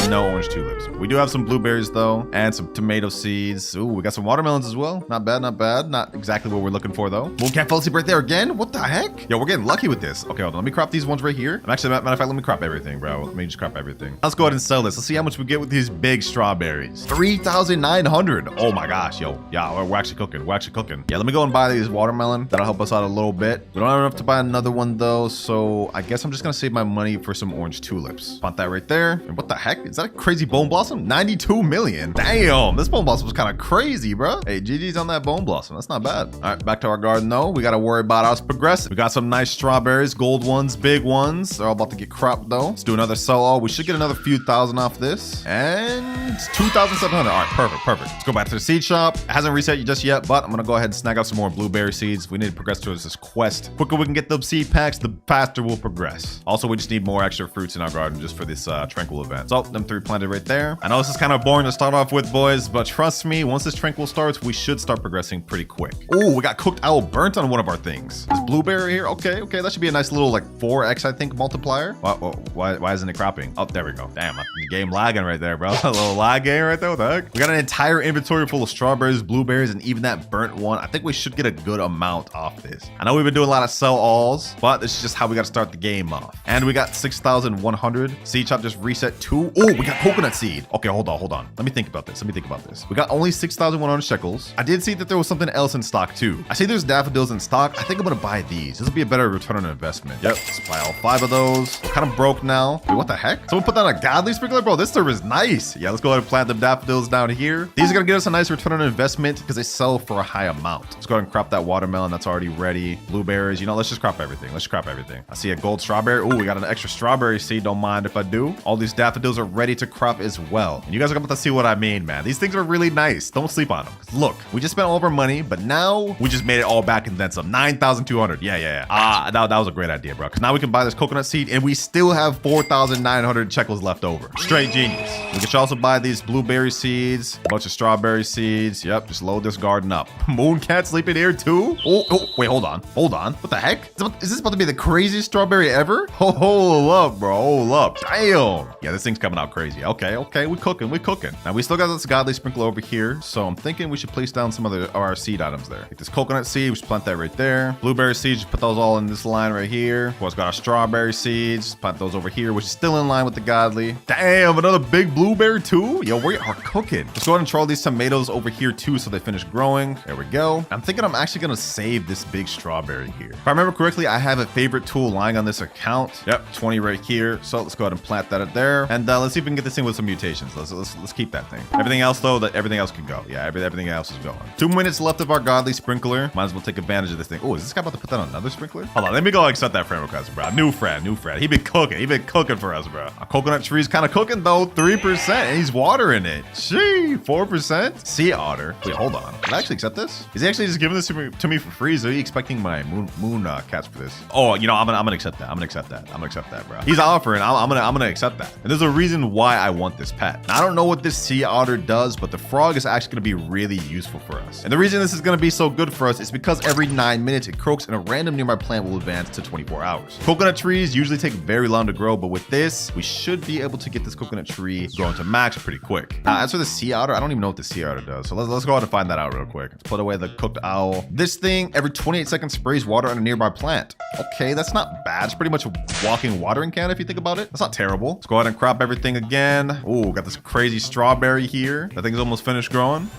no orange tulips. We do have some blueberries though, and some tomato seeds. Ooh, we got some watermelons as well. Not bad, not bad. Not exactly what we're looking for though. Mooncat fell asleep right there again. What the heck? Yo, we're getting lucky with this. Okay, hold on. Let me crop these ones right here. I'm actually, matter of fact, let me crop everything, bro. Let me just crop everything. Let's go ahead and sell this. Let's see how much we get with these big strawberries. 3,900. Oh my gosh, yo. Yeah, we're actually cooking. We're actually cooking. Yeah, let me go and buy these watermelon. That'll help us out a little bit. We don't have enough to buy another one though, so I guess I'm just gonna save my money for some orange tulips. Want that right there. And what the heck? Is that a crazy bone blossom? 92 million. Damn, this bone blossom was kind of crazy, bro. Hey, GG's on that bone blossom. That's not bad. All right, back to our garden though. We gotta worry about us progressing. We got some nice strawberries, gold ones, big ones. They're all about to get cropped though. Let's do another sell all. We should get another few thousand off this. And it's 2,700. All right, perfect. Let's go back to the seed shop. It hasn't reset just yet, but I'm gonna go ahead and snag out some more blueberry seeds. We need to progress towards this quest. The quicker we can get those seed packs, the faster we'll progress. Also, we just need more extra fruits in our garden just for this Tranquil event. So, them 3 planted right there. I know this is kind of boring to start off with, boys, but trust me, once this Tranquil starts, we should start progressing pretty quick. Oh, we got cooked owl burnt on one of our things. This blueberry here, okay, that should be a nice little like 4x, I think, multiplier. Why isn't it cropping? Oh, there we go. Damn, the game lagging right there, bro. A little lag game right there. What the heck? We got an entire inventory full of strawberries, blueberries, and even that burnt one. I think we should get a good amount off this. I know we've been doing a lot of sell alls, but this is just how we got to start the game off. And we got 6,100. Seed shop just reset 2. Oh, we got coconut seed. Okay, hold on. Let me think about this. We got only 6,100 shekels. I did see that there was something else in stock too. I see there's daffodils in stock. I think I'm gonna buy these. This will be a better return on investment. Yep, let's buy all 5 of those. We're kind of broke now. Wait, what the heck? Someone put down a godly sprinkler? Bro, this server is nice. Nice. Yeah, let's go ahead and plant the daffodils down here. These are gonna get us a nice return on investment because they sell for a high amount. Let's go ahead and crop that watermelon that's already ready. Blueberries, you know, let's just crop everything. Let's crop everything. I see a gold strawberry. Ooh, we got an extra strawberry seed. Don't mind if I do. All these daffodils are ready to crop as well. And you guys are about to see what I mean, man. These things are really nice. Don't sleep on them. Look, we just spent all of our money, but now we just made it all back and then some. 9,200. Yeah. That was a great idea, bro. Because now we can buy this coconut seed and we still have 4,900 shekels left over. Straight genius. We can also buy these blueberry seeds, a bunch of strawberry seeds. Yep, just load this garden up. Mooncat sleeping here too? Oh, wait, hold on. What the heck? Is this about to be the craziest strawberry ever? Hold up, bro. Hold up. Damn. Yeah, this thing's coming out crazy. Okay. We cooking. Now we still got this godly sprinkler over here. So I'm thinking we should place down some of our seed items there. Like this coconut seed, we should plant that right there. Blueberry seeds, just put those all in this line right here. Of course, got our strawberry seeds. Plant those over here, which is still in line with the godly. Damn, another big blueberry too? Yo, we are cooking. Let's go ahead and throw these tomatoes over here too so they finish growing. There we go. I'm thinking I'm actually gonna save this big strawberry here. If I remember correctly, I have a favorite tool lying on this account. Yep, 20 right here. So let's go ahead and plant that up there. And let's see if we can get this thing with some mutations. Let's keep that thing. Everything else though, everything else can go. Yeah, everything else is going. 2 minutes left of our godly sprinkler. Might as well take advantage of this thing. Oh, is this guy about to put that on another sprinkler? Hold on, let me go accept that friend request, bro. New friend. He been cooking for us, bro. Our coconut tree's kind of cooking though. 3%, and he's watering it. Gee, 4%. Sea otter. Wait, hold on. Did I actually accept this? Is he actually just giving this to me for free? Is he expecting my moon cats for this? Oh, you know, I'm gonna accept that. I'm gonna accept that, bro. He's offering. I'm gonna accept that. And there's a reason why I want this pet. Now, I don't know what this sea otter does, but the frog is actually gonna be really useful for us. And the reason this is gonna be so good for us is because every 9 minutes it croaks and a random nearby plant will advance to 24 hours. Coconut trees usually take very long to grow, but with this, we should be able to get this coconut tree growing to max pretty quick. Now, as for the sea otter, I don't even know what the sea otter does. So let's go ahead and find that out real quick. Let's put away the cooked owl. This thing every 28 seconds sprays water on a nearby plant. Okay, that's not bad. It's pretty much a walking watering can if you think about it. That's not terrible. Let's go ahead and crop everything again. Ooh, got this crazy strawberry here. That thing's almost finished growing.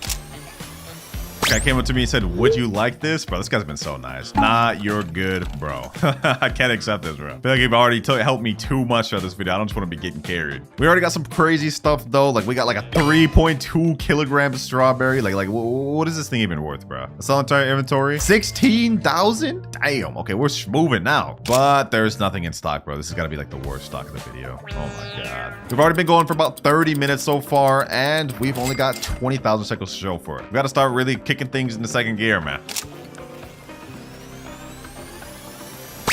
Guy came up to me and said, would you like this? Bro, this guy's been so nice. Nah, you're good, bro. I can't accept this, bro. I feel like you've already helped me too much throughout this video. I don't just want to be getting carried. We already got some crazy stuff though. Like we got like a 3.2 kilogram strawberry. Like what is this thing even worth, bro? That's all entire inventory. 16,000? Damn. Okay, we're moving now. But there's nothing in stock, bro. This is gotta be like the worst stock of the video. Oh my God. We've already been going for about 30 minutes so far, and we've only got 20,000 shekels to show for it. We gotta start really kicking things into second gear, man.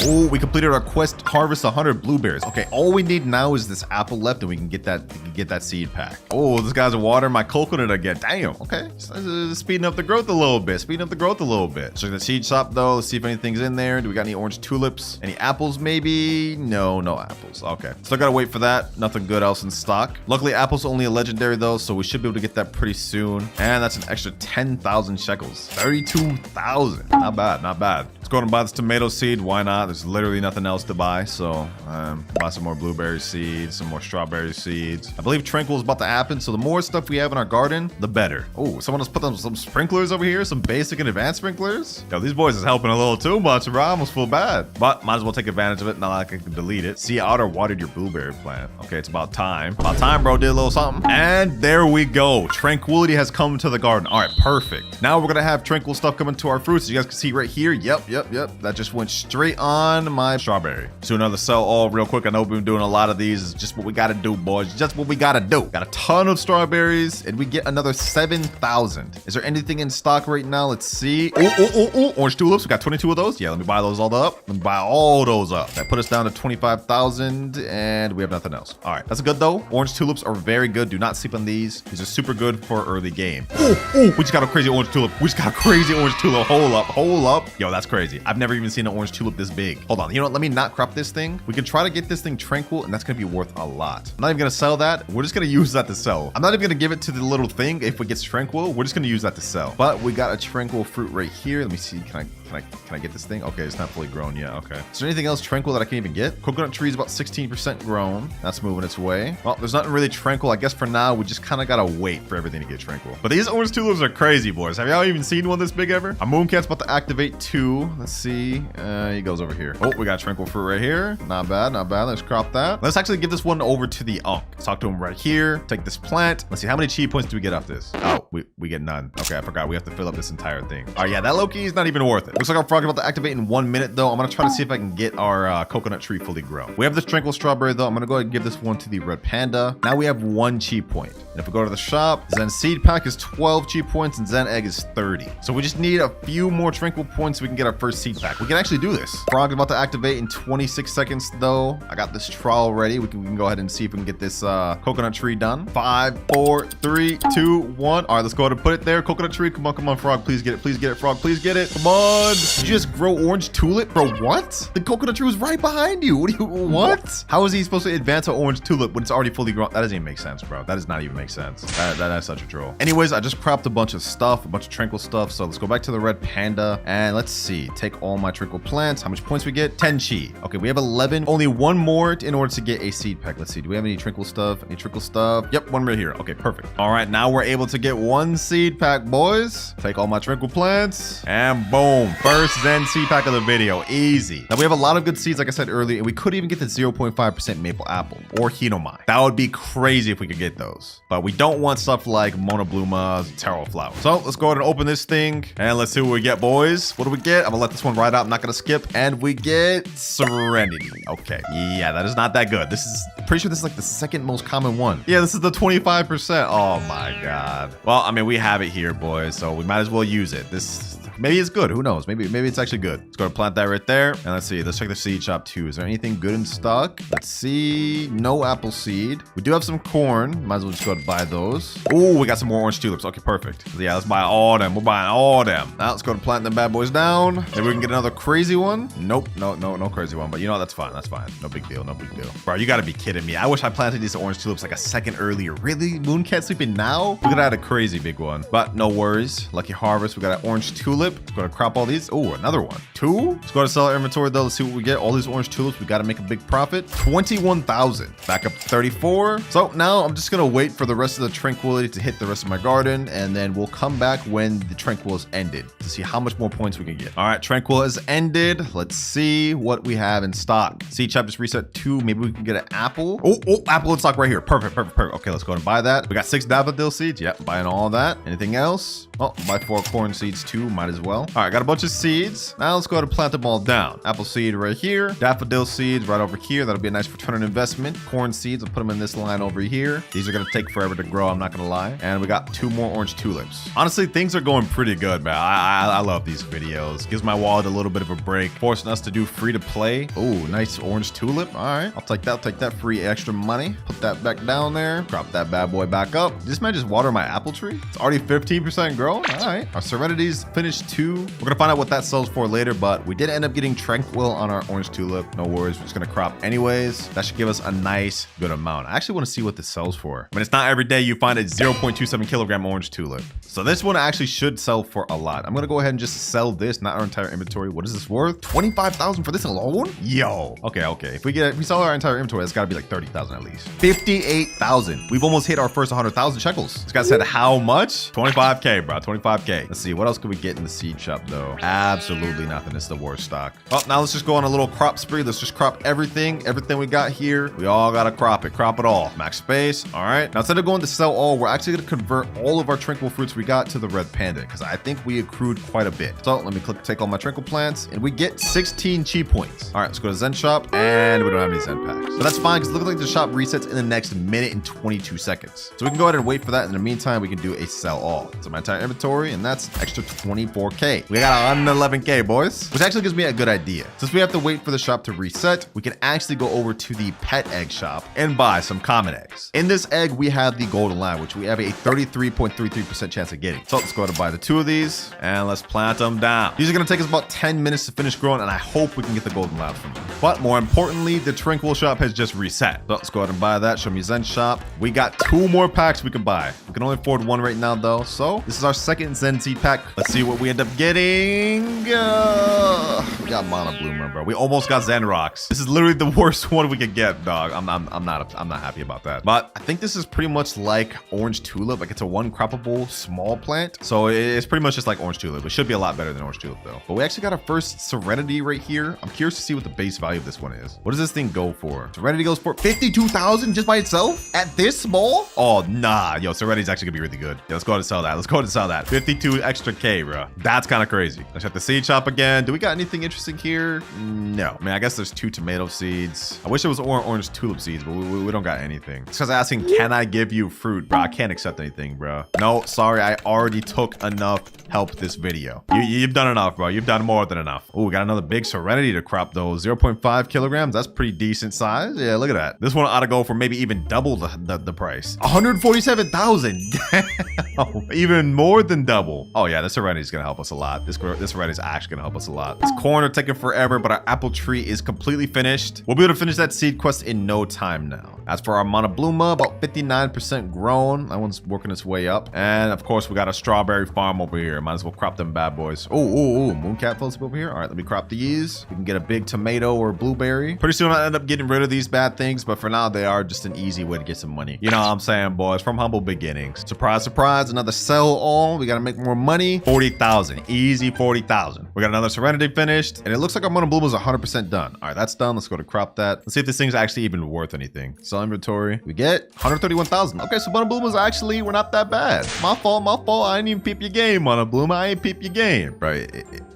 Oh, we completed our quest to harvest 100 blueberries. Okay, all we need now is this apple left and we can get that seed pack. Oh, this guy's watering my coconut again. Damn, okay. Speeding up the growth a little bit. So the seed shop though, let's see if anything's in there. Do we got any orange tulips? Any apples maybe? No apples. Okay, still gotta wait for that. Nothing good else in stock. Luckily, apples only a legendary though, so we should be able to get that pretty soon. And that's an extra 10,000 shekels. 32,000. Not bad. Let's go ahead and buy this tomato seed. Why not? There's literally nothing else to buy, so buy some more blueberry seeds, some more strawberry seeds. I believe Tranquil is about to happen, so the more stuff we have in our garden, the better. Oh, someone has put some sprinklers over here, some basic and advanced sprinklers. Yo, these boys is helping a little too much, bro. I almost feel bad, but might as well take advantage of it. Now I can delete it. See, otter watered your blueberry plant. Okay, it's about time. Bro. Did a little something, and there we go. Tranquility has come to the garden. All right, perfect. Now we're gonna have tranquil stuff coming to our fruits. As you guys can see right here. Yep. That just went straight on my strawberry. So another sell all real quick. I know we've been doing a lot of these. It's just what we gotta do, boys. Just what we gotta do. Got a ton of strawberries, and we get another 7,000. Is there anything in stock right now? Let's see. Oh, orange tulips. We got 22 of those. Yeah, let me buy those all up. Let me buy all those up. That put us down to 25,000, and we have nothing else. All right, that's good though. Orange tulips are very good. Do not sleep on these. These are super good for early game. Oh, we just got a crazy orange tulip. Hold up. Yo, that's crazy. I've never even seen an orange tulip this big. Hold on. You know what? Let me not crop this thing. We can try to get this thing tranquil, and that's gonna be worth a lot. I'm not even gonna sell that. We're just gonna use that to sell. I'm not even gonna give it to the little thing if it gets tranquil. We're just gonna use that to sell. But we got a tranquil fruit right here. Let me see. Can I Can I get this thing? Okay, it's not fully grown yet. Okay. Is there anything else tranquil that I can even get? Coconut tree is about 16% grown. That's moving its way. Well, there's nothing really tranquil. I guess for now, we just kind of gotta wait for everything to get tranquil. But these orange tulips are crazy, boys. Have y'all even seen one this big ever? Our mooncat's about to activate 2. Let's see. He goes over here. Oh, we got tranquil fruit right here. Not bad, not bad. Let's crop that. Let's actually give this one over to the Unk. Let's talk to him right here. Take this plant. Let's see, how many chi points do we get off this? Oh, we get none. Okay, I forgot. We have to fill up this entire thing. All right, yeah, that low-key is not even worth it. Looks like our frog is about to activate in 1 minute, though. I'm gonna try to see if I can get our coconut tree fully grown. We have this tranquil strawberry, though. I'm gonna go ahead and give this one to the red panda. Now we have 1 chi point. And if we go to the shop, Zen seed pack is 12 chi points and Zen egg is 30. So we just need a few more tranquil points so we can get our first seed pack. We can actually do this. Frog is about to activate in 26 seconds, though. I got this trial ready. We can go ahead and see if we can get this coconut tree done. 5, 4, 3, 2, 1. All right, let's go ahead and put it there. Coconut tree. Come on, frog. Please get it. Please get it, frog. Please get it. Come on. Did you just grow orange tulip? Bro, what? The coconut tree was right behind you. What? How is he supposed to advance an orange tulip when it's already fully grown? That doesn't even make sense, bro. That does not even make sense. That's such a troll. Anyways, I just cropped a bunch of stuff, a bunch of tranquil stuff. So let's go back to the red panda and let's see. Take all my tranquil plants. How much points we get? 10 chi. Okay, we have 11. Only 1 more in order to get a seed pack. Let's see. Do we have any tranquil stuff? Any tranquil stuff? Yep, 1 right here. Okay, perfect. All right, now we're able to get 1 seed pack, boys. Take all my tranquil plants and boom. First Zen seed pack of the video. Easy. Now we have a lot of good seeds, like I said earlier, and we could even get the 0.5% maple apple or hinomai. That would be crazy if we could get those. But we don't want stuff like monobluma, taro flower. So let's go ahead and open this thing and let's see what we get, boys. What do we get? I'm gonna let this one ride out. I'm not gonna skip. And we get Serenity. Okay. Yeah, that is not that good. This is pretty sure this is like the second most common one. Yeah, this is the 25%. Oh my God. Well, I mean, we have it here, boys, so we might as well use it. Maybe it's good. Who knows? Maybe it's actually good. Let's go and plant that right there. And let's see. Let's check the seed shop too. Is there anything good in stock? Let's see. No apple seed. We do have some corn. Might as well just go and buy those. Oh, we got some more orange tulips. Okay, perfect. So yeah, let's buy all them. We're buying all them. Now let's go and plant them bad boys down. Maybe we can get another crazy one. Nope. No crazy one. But you know what? That's fine. That's fine. No big deal. No big deal. Bro, you gotta be kidding me. I wish I planted these orange tulips like a second earlier. Really? Mooncat sleeping now? We could have had a crazy big one. But no worries. Lucky harvest. We got an orange tulip. Let's go to crop all these. Oh, another one. 2. Let's go to sell our inventory though. Let's see what we get. All these orange tulips. We got to make a big profit. 21,000. Back up to 34. So now I'm just going to wait for the rest of the tranquility to hit the rest of my garden. And then we'll come back when the tranquil is ended to see how much more points we can get. All right. Tranquil is ended. Let's see what we have in stock. Seed shop just reset 2. Maybe we can get an apple. Oh, apple in stock right here. Perfect. Okay, let's go ahead and buy that. We got 6 daffodil seeds. Yep, buying all that. Anything else? Oh, buy 4 corn seeds too. Might as well. All right, got a bunch of seeds. Now let's go ahead and plant them all down. Apple seed right here. Daffodil seeds right over here. That'll be a nice return on investment. Corn seeds, I'll put them in this line over here. These are gonna take forever to grow, I'm not gonna lie. And we got 2 more orange tulips. Honestly, things are going pretty good, man. I love these videos. Gives my wallet a little bit of a break, forcing us to do free to play. Oh, nice orange tulip. All right, I'll take that. I'll take that free extra money. Put that back down there. Crop that bad boy back up. This man just water my apple tree. It's already 15% grown. All right, our Serenity's finished 2. We're gonna find out what that sells for later, but we did end up getting Tranquil on our orange tulip. No worries, we're just gonna crop anyways. That should give us a nice good amount. I actually want to see what this sells for. I mean, it's not every day you find a 0.27 kilogram orange tulip. So this one actually should sell for a lot. I'm gonna go ahead and just sell this, not our entire inventory. What is this worth? 25,000 for this alone? Yo. Okay. If we sell our entire inventory, it's gotta be like 30,000 at least. 58,000. We've almost hit our first 100,000 shekels. This guy said how much? 25K, bro. 25K. Let's see. What else can we get in the seed shop though? Absolutely nothing. It's the worst stock. Well, now let's just go on a little crop spree. Let's just crop everything we got here. We all gotta crop it all. Max space. All right. Now instead of going to sell all, we're actually gonna convert all of our tranquil fruits we got to the red panda because I think we accrued quite a bit. So let me take all my tranquil plants and we get 16 chi points. All right, let's go to Zen shop and we don't have any Zen packs. But that's fine because it looks like the shop resets in the next minute and 22 seconds. So we can go ahead and wait for that. In the meantime, we can do a sell all. So my entire inventory and that's extra 24K. We got 111K, boys, which actually gives me a good idea. Since we have to wait for the shop to reset, we can actually go over to the pet egg shop and buy some common eggs. In this egg, we have the golden line, which we have a 33.33% chance of getting. So let's go ahead and buy the 2 of these and let's plant them down. These are going to take us about 10 minutes to finish growing and I hope we can get the golden line from them. But more importantly, the tranquil shop has just reset. So let's go ahead and buy that. Show me Zen shop. We got 2 more packs we can buy. We can only afford 1 right now though. So this is our second Zen seed pack. Let's see what we we end up getting? We got Mana Bloomer, bro. We almost got Xanrox. This is literally the worst one we could get, dog. I'm not happy about that. But I think this is pretty much like Orange Tulip. Like it's a one croppable small plant. So it's pretty much just like Orange Tulip. It should be a lot better than Orange Tulip though. But we actually got our first Serenity right here. I'm curious to see what the base value of this one is. What does this thing go for? Serenity goes for 52,000 just by itself at this small? Oh, nah. Yo, Serenity's actually gonna be really good. Yeah, let's go ahead and sell that. Let's go ahead and sell that. 52 extra K, bro. That's kind of crazy. Let's check the seed shop again. Do we got anything interesting here? No. I mean, I guess there's 2 tomato seeds. I wish it was orange tulip seeds, but we don't got anything. It's because asking, can I give you fruit? Bro, I can't accept anything, bro. No, sorry. I already took enough help this video. You've done enough, bro. You've done more than enough. Oh, we got another big Serenity to crop though. 0.5 kilograms. That's pretty decent size. Yeah, look at that. This one ought to go for maybe even double the price. 147,000. Damn. Even more than double. Oh yeah, this Serenity is gonna help us a lot. This Serenity is actually gonna help us a lot. This corn are taking forever, but our apple tree is completely finished. We'll be able to finish that seed quest in no time now. As for our Mana Bluma, about 59% grown. That one's working its way up. And of course, we got a strawberry farm over here. Might as well crop them bad boys. Oh, Mooncat falls over here. All right, let me crop these. We can get a big tomato or blueberry. Pretty soon I'll end up getting rid of these bad things, but for now they are just an easy way to get some money. You know what I'm saying, boys? From humble beginnings. Surprise, surprise, another sell all. We gotta make more money. 40,000, easy 40,000. We got another Serenity finished, and it looks like our Mana Bloom is 100% done. All right, that's done. Let's go to crop that. Let's see if this thing's actually even worth anything. Sell inventory. We get 131,000. Okay, so Mana Bloom is actually, we're not that bad. My fault. I didn't even peep your game, Mana Bloom. I ain't peep your game. Bro,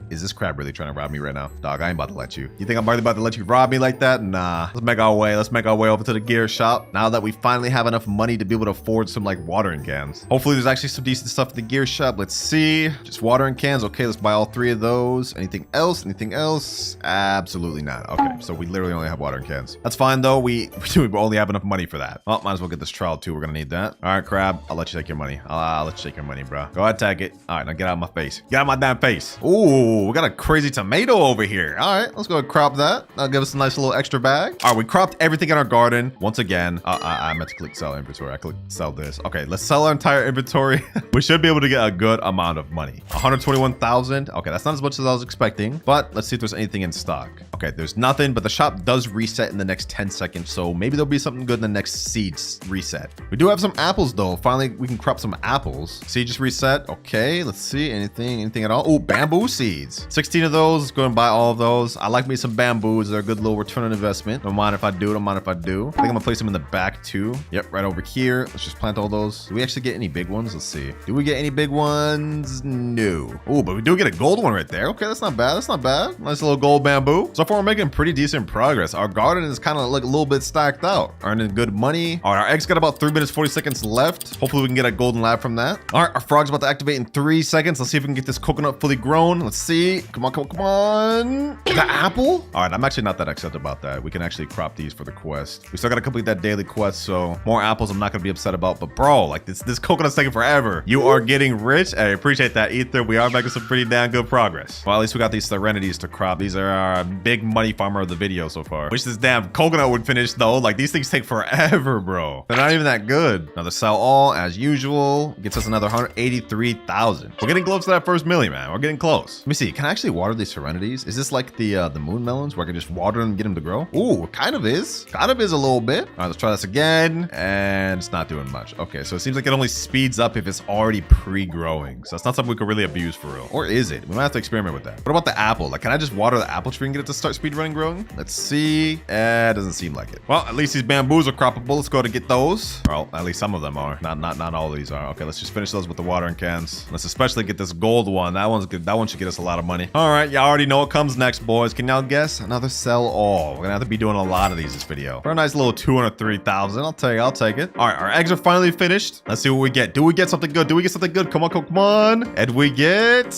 is this crab really trying to rob me right now? Dog, I ain't about to let you. You think I'm really about to let you rob me like that? Nah. Let's make our way. Let's make our way over to the gear shop. Now that we finally have enough money to be able to afford some like watering cans. Hopefully there's actually some decent stuff at the gear shop. Let's see. Just watering cans. Okay, let's buy all 3 of those. Anything else? Anything else? Absolutely not. Okay, so we literally only have watering cans. That's fine though. We only have enough money for that. Well, might as well get this trowel too. We're gonna need that. All right, crab. I'll let you take your money. I'll let you take your money, bro. Go ahead, take it. All right, now get out of my face. Get out of my damn face. Ooh, we got a crazy tomato over here. All right, let's go and crop that. That'll give us a nice little extra bag. All right, we cropped everything in our garden. Once again, I meant to click sell inventory. I clicked sell this. Okay, let's sell our entire inventory. We should be able to get a good amount of money. 121,000. Okay, that's not as much as I was expecting, but let's see if there's anything in stock. Okay, there's nothing, but the shop does reset in the next 10 seconds, so maybe there'll be something good in the next seeds reset. We do have some apples though. Finally, we can crop some apples. Seed just reset. Okay, let's see. Anything at all? Oh, bamboo seeds. 16 of those. Let's go and buy all of those. I like me some bamboos. They're a good little return on investment. Don't mind if I do. I think I'm gonna place them in the back too. Yep, right over here. Let's just plant all those. Do we actually get any big ones? Let's see. Do we get any big ones? No. Oh, but we do get a gold one right there. Okay, that's not bad. Nice little gold bamboo. So far, we're making pretty decent progress. Our garden is kind of like a little bit stacked out. Earning good money. All right, our eggs got about 3 minutes, 40 seconds left. Hopefully we can get a golden lab from that. All right, our frog's about to activate in 3 seconds. Let's see if we can get this coconut fully grown. Let's see. Come on. The apple? All right, I'm actually not that excited about that. We can actually crop these for the quest. We still got to complete that daily quest, so more apples I'm not going to be upset about. But bro, like this coconut's taking forever. You are getting rich. I appreciate that, Ether. We are making some pretty damn good progress. Well, at least we got these Serenities to crop. These are our big money farmer of the video so far. Wish this damn coconut would finish though. Like these things take forever, bro. They're not even that good. Another sell all as usual. Gets us another 183,000. We're getting close to that first million, man. We're getting close. Let me see. Can I actually water these Serenities? Is this like the moon melons where I can just water them and get them to grow? Ooh, kind of is. Kind of is a little bit. All right, let's try this again. And it's not doing much. Okay, so it seems like it only speeds up if it's already pre-growing. So it's not something we could really abuse for real. Or is it? We might have to experiment with that. What about the apple? Like, can I just water the apple tree and get it to start speed running growing? Let's see. It doesn't seem like it. Well, at least these bamboos are croppable. Let's go to get those. Well, at least some of them are. Not all of these are. Okay, let's just finish those with the watering cans. Let's especially get this gold one. That one's good. That one should get us a lot of money. All right, y'all already know what comes next, boys. Can y'all guess? Another sell all. We're gonna have to be doing a lot of these this video. For a nice little 203,000. I'll take it. All right, our eggs are finally finished. Let's see what we get. Do we get something good? Come on. And we get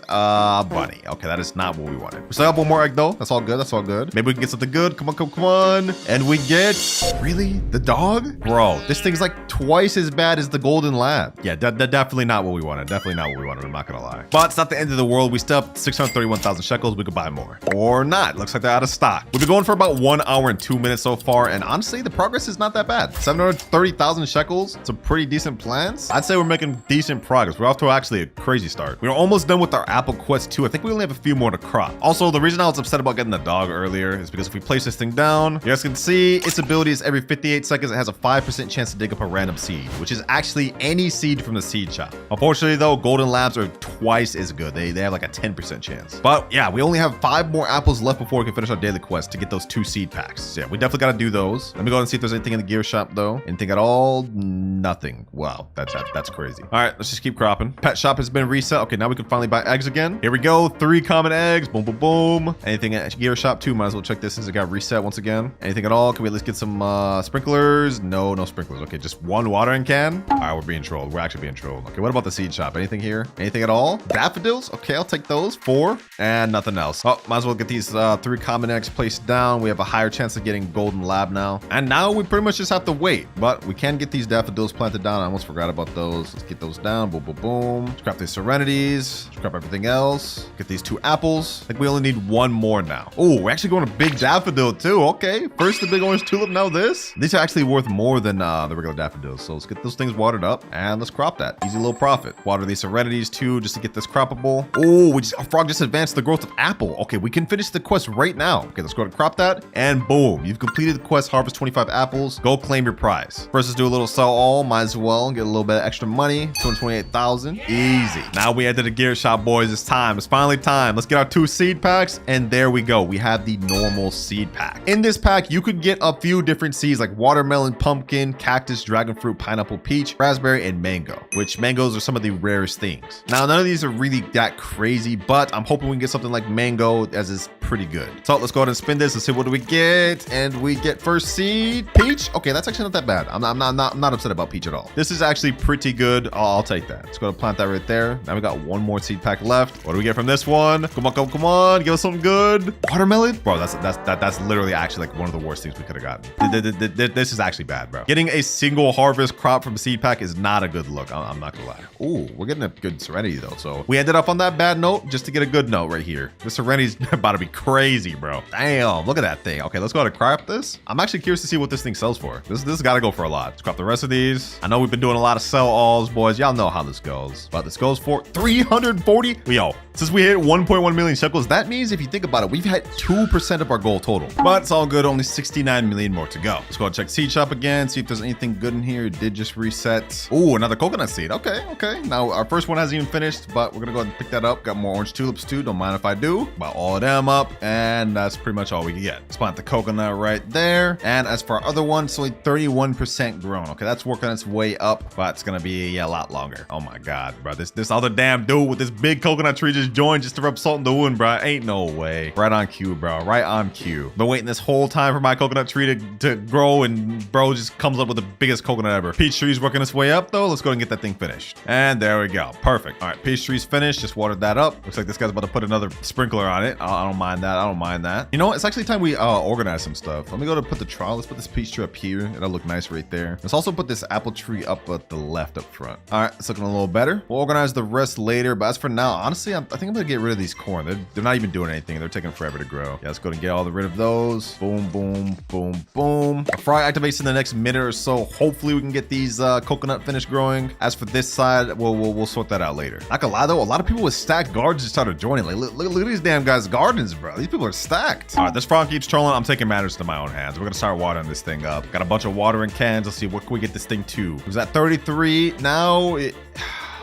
bunny. Okay, that is not what we wanted. We still have one more egg though. That's all good. That's all good. Maybe we can get something good. Come on, come on. And we get, really? The dog? Bro, this thing's like twice as bad as the golden lab. Yeah, definitely not what we wanted. Definitely not what we wanted. I'm not gonna lie. But it's not the end of the world. We still have 631,000 shekels. We could buy more. Or not. Looks like they're out of stock. We've been going for about 1 hour and 2 minutes so far. And honestly, the progress is not that bad. 730,000 shekels. Some pretty decent plans. I'd say we're making decent progress. We're off to actually a crazy start. We're almost done with our apple quest too. I think we only have a few more to crop. Also, the reason I was upset about getting the dog earlier is because if we place this thing down, you guys can see its abilities every 58 seconds. It has a 5% chance to dig up a random seed, which is actually any seed from the seed shop. Unfortunately though, golden labs are twice as good. They have like a 10% chance. But yeah, we only have 5 more apples left before we can finish our daily quest to get those 2 seed packs. So yeah, we definitely got to do those. Let me go and see if there's anything in the gear shop though. Anything at all? Nothing. Wow, that's crazy. All right, let's just keep cropping. Pet shop has been reset. Okay, now we can finally buy eggs again. Here we go. 3 common eggs. Boom, boom, boom. Anything at gear shop too? Might as well check this since it got reset once again. Anything at all? Can we at least get some sprinklers? No sprinklers. Okay, just 1 watering can. All right, we're being trolled. We're actually being trolled. Okay, what about the seed shop? Anything here? Anything at all? Daffodils? Okay, I'll take those. 4 and nothing else. Oh, might as well get these 3 common eggs placed down. We have a higher chance of getting golden lab now. And now we pretty much just have to wait, but we can get these daffodils planted down. I almost forgot about those. Let's get those down. Boom, boom, boom. Scrap these serenities. Scrap everything else. Get these 2 apples. I think we only need 1 more now. Oh, we're actually going to big daffodil too. Okay, first the big orange tulip, now this. These are actually worth more than the regular daffodils. So let's get those things watered up and let's crop that. Easy little profit. Water these serenities too, just to get this croppable. Oh, our frog just advanced the growth of apple. Okay, we can finish the quest right now. Okay, let's go to crop that and boom, you've completed the quest. Harvest 25 apples. Go claim your prize. First, let's do a little sell all. Might as well get a little bit of extra money. 228,000. Easy. Now we enter the gear shop, boys. It's time. It's finally time. Let's get our 2 seed packs. And there we go. We have the normal seed pack. In this pack, you could get a few different seeds like watermelon, pumpkin, cactus, dragon fruit, pineapple, peach, raspberry, and mango, which mangoes are some of the rarest things. Now, none of these are really that crazy, but I'm hoping we can get something like mango, as is pretty good. So let's go ahead and spin this and see what do we get. And we get first seed, peach. Okay, that's actually not that bad. I'm not upset about peach at all. This is actually pretty good. I'll take that. Let's go to plant that right there. Now we got 1 more seed pack left. What do we get from this one? Come on, come on. Give us something good. Watermelon? Bro, that's literally actually like one of the worst things we could have gotten. This is actually bad, bro. Getting a single harvest crop from a seed pack is not a good look. I'm not gonna lie. Ooh, we're getting a good serenity though. So we ended up on that bad note just to get a good note right here. The serenity's about to be crazy, bro. Damn, look at that thing. Okay, let's go ahead and crop this. I'm actually curious to see what this thing sells for. This gotta go for a lot. Let's crop the rest of these. I know we've been doing a lot of sell alls, boys. Y'all know how this goes. But this goes for 340. Yo, since we hit 1.1 million shekels, that means if you think about it, we've had 2% of our goal total. But it's all good. Only 69 million more to go. Let's go and check seed shop again. See if there's anything good in here. It did just reset. Ooh, another coconut seed. Okay. Now our first one hasn't even finished, but we're gonna go ahead and pick that up. Got more orange tulips too. Don't mind if I do. Buy all of them up, and that's pretty much all we can get. Let's plant the coconut right there. And as for our other one, it's only 31% grown. Okay, that's working its way up, but it's gonna be a lot longer. Oh my god, bro. This other damn dude with this big coconut tree just joined just to rub salt in the wound, bro. Ain't no way. Right on cue, bro. Right on cue. Been waiting this whole time for my coconut tree to grow, and bro just comes up with the biggest coconut ever. Peach tree's working its way up though. Let's go and get that thing finished. And there we go. Perfect. All right, peach tree's finished. Just watered that up. Looks like this guy's about to put another sprinkler on it. I don't mind that. I don't mind that. You know what? It's actually time we organize some stuff. Let me go to put the trial. Let's put this peach tree up here. It'll look nice right there. Let's also put this apple tree up at the left up front. All right, it's looking a little better. We'll organize the rest later, but as for now, honestly, I think I'm gonna get rid of these corn. They're not even doing anything. They're taking forever to grow. Yeah, let's go and get all rid of those. Boom, boom, boom, boom. A fry activates in the next minute or so. Hopefully we can get these coconut finished growing. As for this side, we'll sort that out later. Not gonna lie though, a lot of people with stacked gardens just started joining. Like, look at these damn guys' gardens, bro. These people are stacked. All right, this frog keeps trolling. I'm taking matters to my own hands. We're gonna start watering this thing up. Got a bunch of watering cans. Let's see, what can we get this thing to? It was at 33. Now it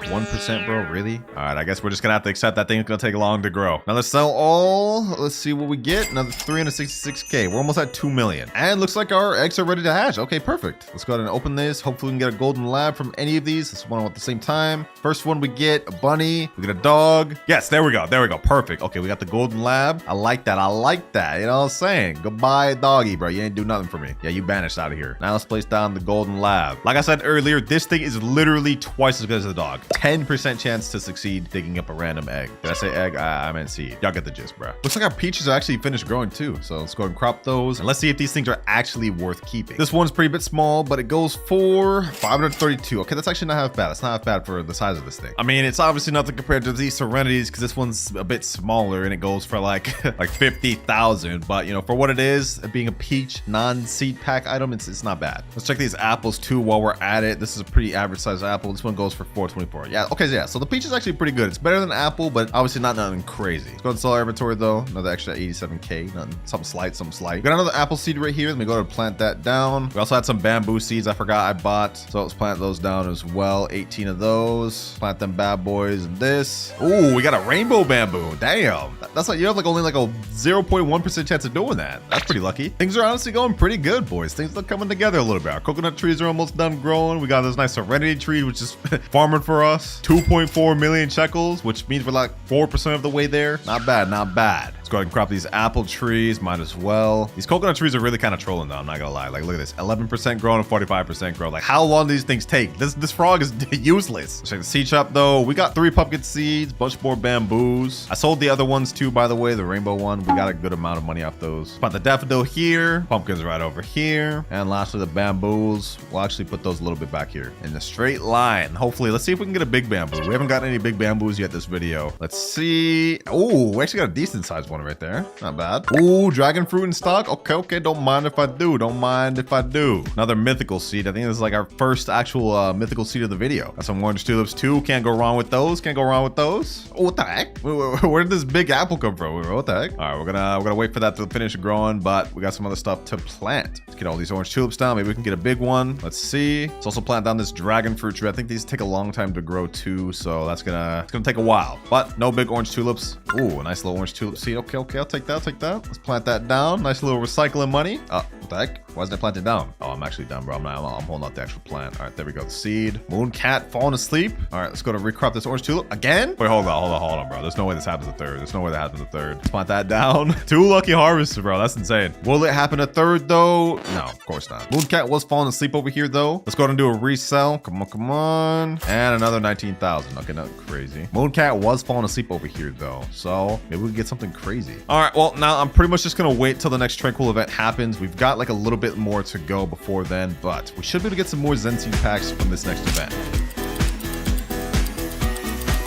1%, bro, really? All right, I guess we're just gonna have to accept that thing's gonna take long to grow. Now let's sell all. Let's see what we get. Another 366K. We're almost at 2 million. And looks like our eggs are ready to hatch. Okay, perfect. Let's go ahead and open this. Hopefully we can get a golden lab from any of these. Let's one at the same time. First one we get a bunny. We get a dog. Yes, there we go. There we go. Perfect. Okay, we got the golden lab. I like that. I like that. You know what I'm saying? Goodbye, doggy, bro. You ain't do nothing for me. Yeah, you banished out of here. Now let's place down the golden lab. Like I said earlier, this thing is literally twice as good as the dog. 10% chance to succeed digging up a random egg. Did I say egg? I meant seed. Y'all get the gist, bro. Looks like our peaches are actually finished growing too. So let's go ahead and crop those. And let's see if these things are actually worth keeping. This one's pretty bit small, but it goes for 532. Okay, that's actually not half bad. That's not half bad for the size of this thing. I mean, it's obviously nothing compared to these Serenities because this one's a bit smaller and it goes for like 50,000. But you know, for what it is, being a peach non-seed pack item, it's not bad. Let's check these apples too while we're at it. This is a pretty average size apple. This one goes for 424. Yeah, okay, so yeah. So the peach is actually pretty good. It's better than apple, but obviously not nothing crazy. Let's go ahead and sell our inventory though. Another extra 87k. Nothing, something slight, something slight. Got another apple seed right here. Let me go ahead and plant that down. We also had some bamboo seeds I forgot I bought. So let's plant those down as well. 18 of those. Plant them bad boys and this. Ooh, we got a rainbow bamboo. Damn. That's like, you have like only like a 0.1% chance of doing that. That's pretty lucky. Things are honestly going pretty good, boys. Things are coming together a little bit. Our coconut trees are almost done growing. We got this nice Serenity tree, which is farming for us. 2.4 million shekels, which means we're like 4% of the way there. Not bad, not bad. Let's go ahead and crop these apple trees. Might as well. These coconut trees are really kind of trolling though. I'm not gonna lie. Like, look at this. 11% growing and 45% grow. Like, how long do these things take? This frog is useless. Check the seed shop though. We got 3 pumpkin seeds, bunch more bamboos. I sold the other ones too, by the way. The rainbow one. We got a good amount of money off those. Plant the daffodil here. Pumpkins right over here. And lastly, the bamboos. We'll actually put those a little bit back here in a straight line. Hopefully, let's see if we can get a big bamboo. We haven't gotten any big bamboos yet this video. Let's see. Oh, we actually got a decent sized one right there. Not bad. Ooh, dragon fruit in stock. Okay. Don't mind if I do. Don't mind if I do. Another mythical seed. I think this is like our first actual mythical seed of the video. Got some orange tulips too. Can't go wrong with those. Can't go wrong with those. Oh, what the heck? Where did this big apple come from? What the heck? All right, we're gonna wait for that to finish growing, but we got some other stuff to plant. Let's get all these orange tulips down. Maybe we can get a big one. Let's see. Let's also plant down this dragon fruit tree. I think these take a long time to grow too, so it's gonna take a while. But no big orange tulips. Ooh, a nice little orange tulip seed. Okay, I'll take that. Let's plant that down. Nice little recycling money. What the heck? Why isn't it planted down? Oh, I'm actually done, bro. I'm holding out the actual plant. All right, there we go. The seed. Moon cat falling asleep. All right, let's go to recrop this orange tulip again. Wait, hold on, bro. There's no way this happens a third. There's no way that happens a third. Let's plant that down. 2 lucky harvests, bro. That's insane. Will it happen a third though? No, of course not. Moon cat was falling asleep over here though. Let's go ahead and do a resell. Come on. And another 19,000. Okay, nothing crazy. Moon cat was falling asleep over here though, so maybe we can get something crazy. All right, well now I'm pretty much just gonna wait till the next tranquil event happens. We've got like a little bit more to go before then, but we should be able to get some more Zen Seed packs from this next event.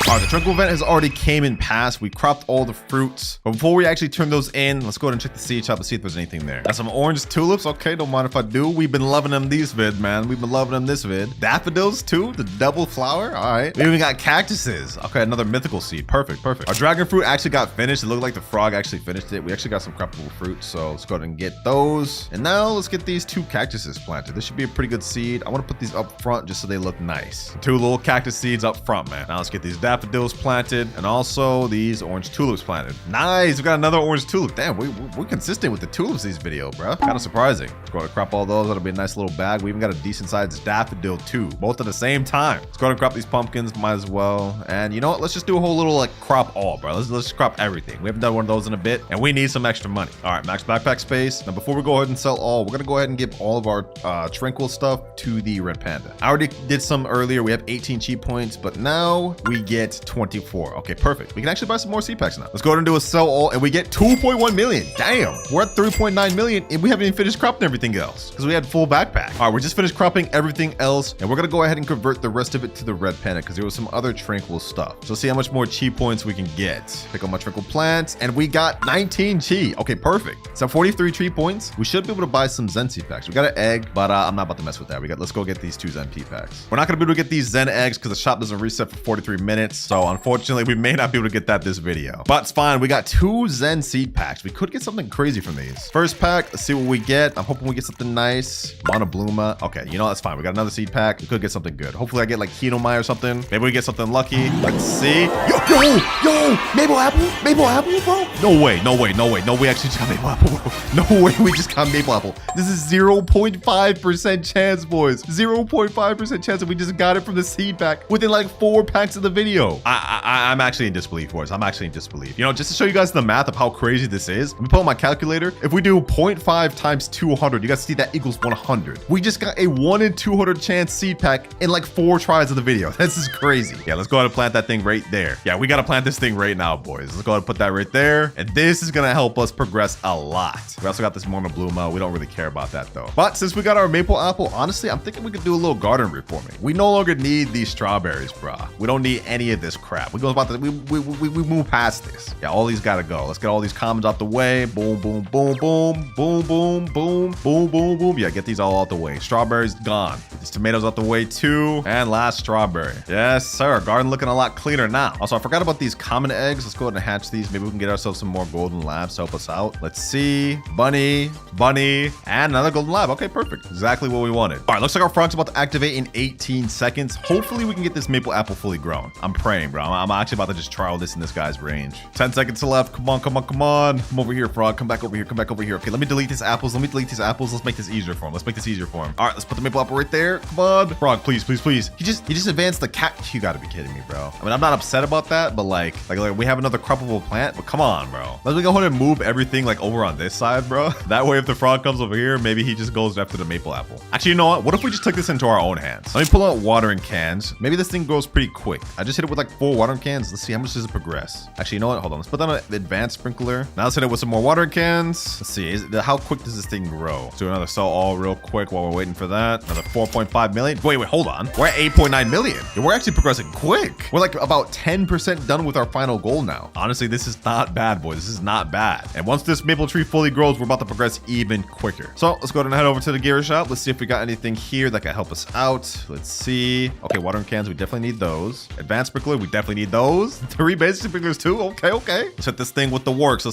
All right, the tranquil event has already came and passed. We cropped all the fruits, but before we actually turn those in, let's go ahead and check the seed shop to see if there's anything there. Got some orange tulips. Okay, don't mind if I do. We've been loving them these vid, man. We've been loving them this vid. Daffodils too, the double flower. All right, we even got cactuses. Okay, another mythical seed. Perfect. Our dragon fruit actually got finished. It looked like the frog actually finished it. We actually got some croppable fruits, so let's go ahead and get those. And now let's get these 2 cactuses planted. This should be a pretty good seed. I want to put these up front just so they look nice. 2 little cactus seeds up front, man. Now let's get these daffodils planted and also these orange tulips planted. Nice, we got another orange tulip. Damn, we're consistent with the tulips these video, bro. Kind of surprising. Let's go ahead and crop all those. That'll be a nice little bag. We even got a decent sized daffodil too, both at the same time. Let's go ahead and crop these pumpkins, might as well. And you know what? Let's just do a whole little like crop all, bro. Let's just crop everything. We haven't done one of those in a bit, and we need some extra money. All right, max backpack space. Now before we go ahead and sell all, we're gonna go ahead and give all of our tranquil stuff to the red panda. I already did some earlier. We have 18 cheat points, but now we get 24. Okay, perfect. We can actually buy some more seed packs now. Let's go ahead and do a sell all, and we get 2.1 million. Damn, we're at 3.9 million, and we haven't even finished cropping everything else because we had full backpack. All right, we just finished cropping everything else, and we're gonna go ahead and convert the rest of it to the red panda because there was some other tranquil stuff. So see how much more chi points we can get. Pick up my tranquil plants, and we got 19 chi. Okay, perfect. So 43 chi points. We should be able to buy some Zen seed packs. We got an egg, but I'm not about to mess with that. Let's go get these 2 Zen pea packs. We're not gonna be able to get these Zen eggs because the shop doesn't reset for 43 minutes. So unfortunately, we may not be able to get that this video, but it's fine. We got 2 Zen seed packs. We could get something crazy from these. First pack, let's see what we get. I'm hoping we get something nice. Monobluma. Okay, you know, that's fine. We got another seed pack. We could get something good. Hopefully I get like Kinomai or something. Maybe we get something lucky. Let's see. Yo, maple apple, bro. No way we actually just got maple apple, bro. No way we just got maple apple. This is 0.5% chance, boys. 0.5% chance that we just got it from the seed pack within like 4 packs of the video. video. I'm actually in disbelief, boys. I'm actually in disbelief. You know, just to show you guys the math of how crazy this is, let me pull up my calculator. If we do 0.5 times 200, you guys see that equals 100. We just got a 1 in 200 chance seed pack in like 4 tries of the video. This is crazy. Yeah, let's go ahead and plant that thing right there. Yeah, we got to plant this thing right now, boys. Let's go ahead and put that right there. And this is going to help us progress a lot. We also got this Mona Bloom out. We don't really care about that though. But since we got our maple apple, honestly, I'm thinking we could do a little garden reforming. We no longer need these strawberries, brah. We don't need any of this crap. We move past this. Yeah, all these got to go. Let's get all these commons out the way. Boom, boom, boom, boom, boom, boom, boom, boom, boom, boom. Yeah, get these all out the way. Strawberries gone. Get these tomatoes out the way too. And last strawberry. Yes, sir. Garden looking a lot cleaner now. Also, I forgot about these common eggs. Let's go ahead and hatch these. Maybe we can get ourselves some more golden labs to help us out. Let's see. Bunny, and another golden lab. Okay, perfect. Exactly what we wanted. All right, looks like our frog's about to activate in 18 seconds. Hopefully we can get this maple apple fully grown. I'm praying, bro. I'm actually about to just trial this in this guy's range. 10 seconds left. Come on, come on, come on. Come over here, frog. Come back over here. Come back over here. Okay, let me delete these apples. Let's make this easier for him. All right, let's put the maple apple right there. Come on. Frog, please, please, please. He just advanced the cat. You gotta be kidding me, bro. I mean, I'm not upset about that, but like we have another croppable plant, but come on, bro. Let's go ahead and move everything like over on this side, bro. That way, if the frog comes over here, maybe he just goes after the maple apple. Actually, you know what? What if we just took this into our own hands? Let me pull out watering cans. Maybe this thing grows pretty quick. I just hit it with like 4 watering cans. Let's see how much does it progress. Actually, you know what? Hold on. Let's put down an advanced sprinkler. Now let's hit it with some more watering cans. Let's see. How quick does this thing grow? Let's do another sell all real quick while we're waiting for that. Another 4.5 million. Wait, hold on. We're at 8.9 million. Yeah, we're actually progressing quick. We're like about 10% done with our final goal now. Honestly, this is not bad, boy. This is not bad. And once this maple tree fully grows, we're about to progress even quicker. So let's go ahead and head over to the gear shop. Let's see if we got anything here that can help us out. Let's see. Okay, watering cans, we definitely need those. Advanced sprinkler, we definitely need those. 3 basic sprinklers too. Okay. Let's hit this thing with the works.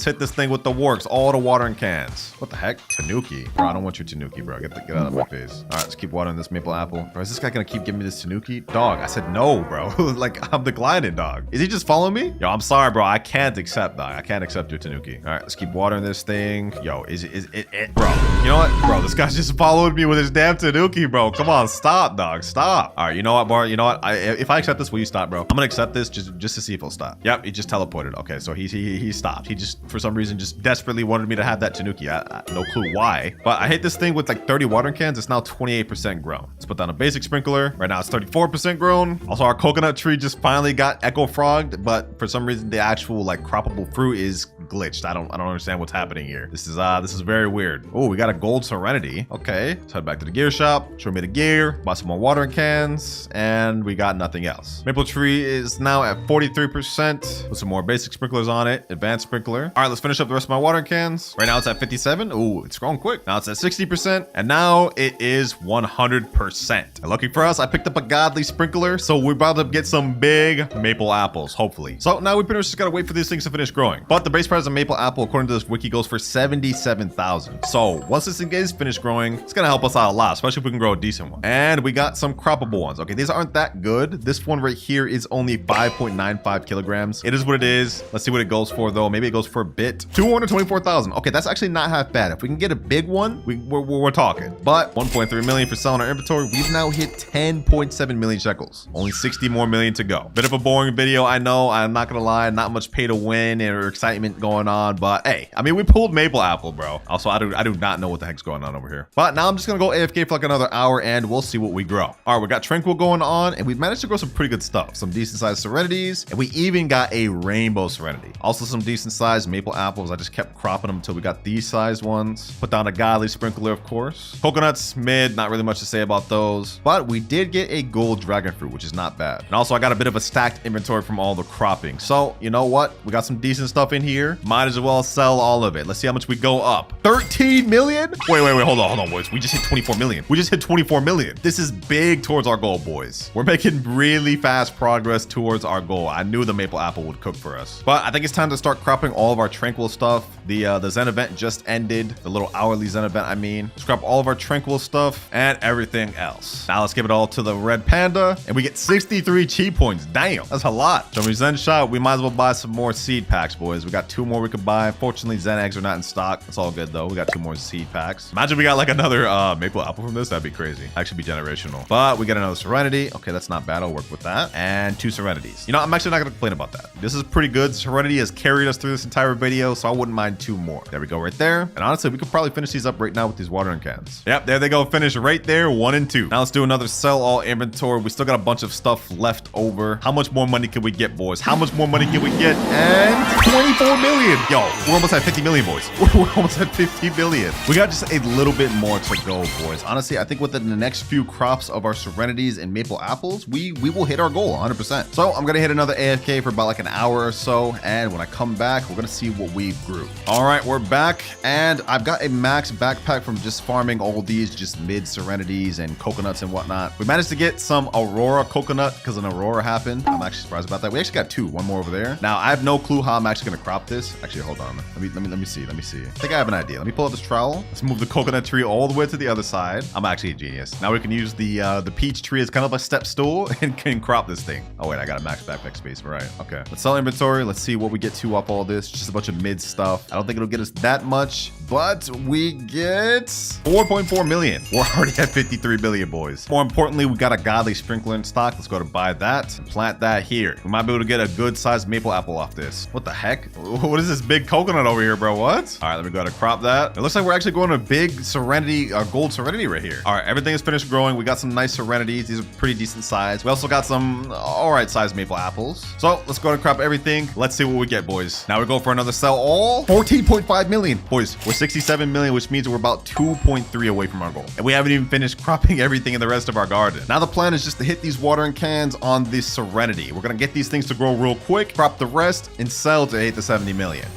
All the watering cans. What the heck? Tanuki. Bro, I don't want your Tanuki, bro. Get out of my face. All right, let's keep watering this maple apple. Bro, is this guy gonna keep giving me this Tanuki? Dog, I said no, bro. Like, I'm declining, dog. Is he just following me? Yo, I'm sorry, bro. I can't accept, dog. I can't accept your Tanuki. All right, let's keep watering this thing. Yo, is it, bro? You know what? Bro, this guy's just following me with his damn Tanuki, bro. Come on, stop, dog. Stop. All right, you know what, Bart? You know what? If I accept this, will you stop, bro? I'm gonna accept this just to see if he'll stop. Yep, he just teleported. Okay, so he stopped. He just, for some reason, just desperately wanted me to have that Tanuki. No clue why. But I hit this thing with like 30 watering cans. It's now 28% grown. Let's put down a basic sprinkler. Right now it's 34% grown. Also, our coconut tree just finally got echo frogged, but for some reason the actual like croppable fruit is glitched. I don't understand what's happening here. This is very weird. Oh, we got a gold serenity. Okay, let's head back to the gear shop. Show me the gear. Buy some more watering cans, and we got nothing else. Maple tree is now at 43%. Put some more basic sprinklers on it. Advanced sprinkler. All right, let's finish up the rest of my watering cans. Right now it's at 57. Ooh, it's growing quick. Now it's at 60%, and now it is 100%. And lucky for us, I picked up a godly sprinkler, so we're about to get some big maple apples, hopefully. So now we pretty much just gotta wait for these things to finish growing. But the base price of maple apple, according to this wiki, goes for 77,000. So once this thing is finished growing, it's gonna help us out a lot, especially if we can grow a decent one. And we got some croppable ones. Okay, these aren't that good. This one right here is only 5.95 kilograms. It is what it is. Let's see what it goes for though. Maybe it goes for a bit. 224,000. Okay, that's actually not half bad. If we can get a big one, we're talking. But 1.3 million for selling our inventory. We've now hit 10.7 million shekels. Only 60 more million to go. Bit of a boring video, I know. I'm not gonna lie. Not much pay to win or excitement going on. But hey, I mean, we pulled maple apple, bro. Also, I do not know what the heck's going on over here. But now I'm just gonna go AFK for like another hour and we'll see what we grow. All right, we got tranquil going on and we've managed to grow some pretty good stuff. Some decent sized serenities, and we even got a rainbow serenity. Also some decent sized maple apples. I just kept cropping them until we got these sized ones. Put down a godly sprinkler, of course. Coconuts, mid, not really much to say about those. But we did get a gold dragon fruit, which is not bad. And also I got a bit of a stacked inventory from all the cropping. So you know what? We got some decent stuff in here. Might as well sell all of it. Let's see how much we go up. 13 million? Wait, hold on, boys. We just hit 24 million. We just hit 24 million. This is big towards our goal, boys. We're making really fast progress towards our goal. I knew the maple apple would cook for us. But I think it's time to start cropping all of our tranquil stuff. The Zen event just ended. The little hourly Zen event, I mean. Scrap all of our tranquil stuff and everything else. Now let's give it all to the red panda, and we get 63 chi points. Damn, that's a lot. So we Zen shot, we might as well buy some more seed packs, boys. We got 2 more we could buy. Fortunately, Zen eggs are not in stock. That's all good though. We got 2 more seed packs. Imagine we got like another maple apple from this. That'd be crazy. Actually be generational. But we get another Serenity. Okay, that's not bad. I'll work with that. And 2 Serenities. You know, I'm actually not gonna complain about that. This is pretty good. Serenity has carried us through this entire video, so I wouldn't mind 2 more. There we go right there. And honestly, we could probably finish these up right now with these watering cans. Yep, there they go. Finish right there. 1 and 2. Now let's do another sell all inventory. We still got a bunch of stuff left over. How much more money can we get, boys? How much more money can we get? And 24 million. Yo, we're almost at 50 million, boys. We're almost at 50 million. We got just a little bit more to go, boys. Honestly, I think within the next few crops of our Serenities and maple apples, we will hit our goal 100%. So I'm gonna hit another AFK for about like an hour or so, and when I come back, we're gonna see what we grew. All right, we're back, and I've got a max backpack from just farming all these just mid Serenities and coconuts and whatnot. We managed to get some Aurora coconut because an Aurora happened. I'm actually surprised about that. We actually got 2, 1 more over there. Now I have no clue how I'm actually gonna crop this. Actually, hold on. Let me see. I think I have an idea. Let me pull up this trowel. Let's move the coconut tree all the way to the other side. I'm actually a genius. Now we can use the peach tree as kind of a step stool and can crop this thing. Oh wait, I got a max backpack space. Right. Okay. Let's sell inventory. Let's see what we get to off all this. Just a bunch of mid stuff. I don't think it'll get us that much, but we get 4.4 million. We're already at 53 million, boys. More importantly, we got a godly sprinkler in stock. Let's go to buy that and plant that here. We might be able to get a good sized maple apple off this. What the heck? What is this big coconut over here, bro? What? All right, let me go to crop that. It looks like we're actually going to a big Serenity, gold Serenity right here. All right, everything is finished growing. We got some nice Serenities. These are pretty decent size. We also got some all right sized maple apples. So let's go and crop everything. Let's see what we get, boys. Now we go for another sell all. 14.5 million. Boys, we're 67 million, which means we're about 2.3 away from our goal. And we haven't even finished cropping everything in the rest of our garden. Now the plan is just to hit these watering cans on this Serenity. We're gonna get these things to grow real quick, crop the rest, and sell to hit the 70 million.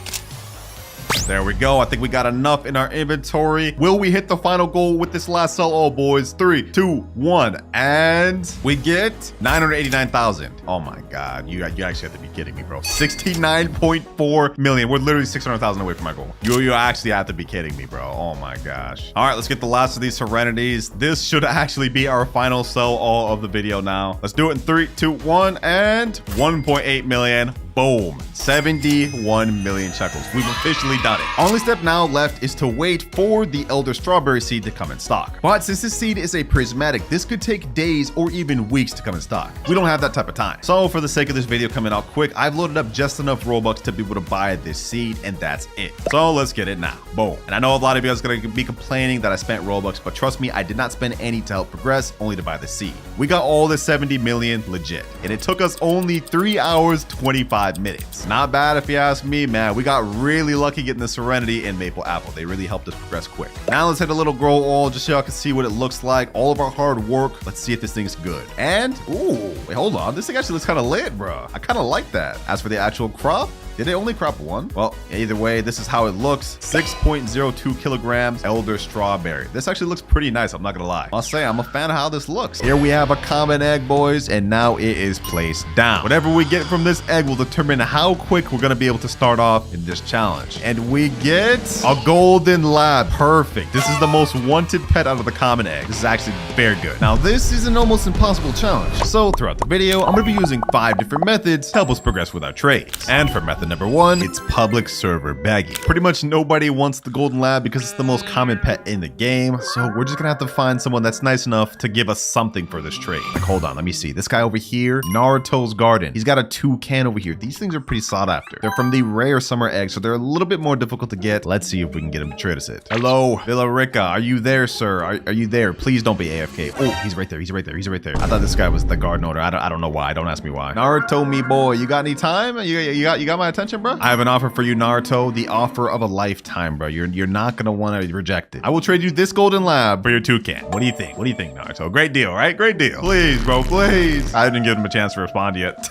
There we go. I think we got enough in our inventory. Will we hit the final goal with this last sell all, boys? 3, 2, 1. And we get 989,000. Oh my God. You actually have to be kidding me, bro. 69.4 million. We're literally 600,000 away from my goal. You actually have to be kidding me, bro. Oh my gosh. All right, let's get the last of these Serenities. This should actually be our final sell all of the video now. Let's do it in 3, 2, 1, and 1.8 million. Boom. 71 million shekels. We've officially done it. Only step now left is to wait for the Elder Strawberry seed to come in stock. But since this seed is a prismatic, this could take days or even weeks to come in stock. We don't have that type of time. So for the sake of this video coming out quick, I've loaded up just enough Robux to be able to buy this seed, and that's it. So let's get it now. Boom. And I know a lot of you guys are going to be complaining that I spent Robux, but trust me, I did not spend any to help progress, only to buy the seed. We got all the 70 million legit, and it took us only 3 hours, 25 minutes. Not bad if you ask me, man. We got really lucky getting the Serenity and Maple Apple. They really helped us progress quick. Now let's hit a little grow all just so y'all can see what it looks like. All of our hard work. Let's see if this thing's good. And, ooh, wait, hold on. This thing actually looks kind of lit, bro. I kind of like that. As for the actual crop, did they only crop 1? Well, either way, this is how it looks. 6.02 kilograms Elder Strawberry. This actually looks pretty nice, I'm not gonna lie. I'll say I'm a fan of how this looks. Here we have a common egg, boys, and now it is placed down. Whatever we get from this egg will determine how quick we're gonna be able to start off in this challenge. And we get a golden lab. Perfect. This is the most wanted pet out of the common egg. This is actually very good. Now, this is an almost impossible challenge. So throughout the video, I'm gonna be using 5 different methods to help us progress with our trades. And for method number 1, it's public server begging. Pretty much nobody wants the golden lab because it's the most common pet in the game. So we're just gonna have to find someone that's nice enough to give us something for this trade. Like, hold on, let me see. This guy over here, Naruto's Garden. He's got a toucan over here. These things are pretty sought after. They're from the rare summer egg, so they're a little bit more difficult to get. Let's see if we can get him to trade us it. Hello, Villarica. Are you there, sir? Are you there? Please don't be AFK. Oh, he's right there. He's right there. He's right there. I thought this guy was the garden owner. I don't know why. Don't ask me why. Naruto, me boy, you got any time? You got my attention, bro? I have an offer for you, Naruto. The offer of a lifetime, bro. You're not gonna want to reject it. I will trade you this golden lab for your toucan. What do you think? What do you think, Naruto? Great deal, right? Great deal. Please, bro, please. I didn't give him a chance to respond yet.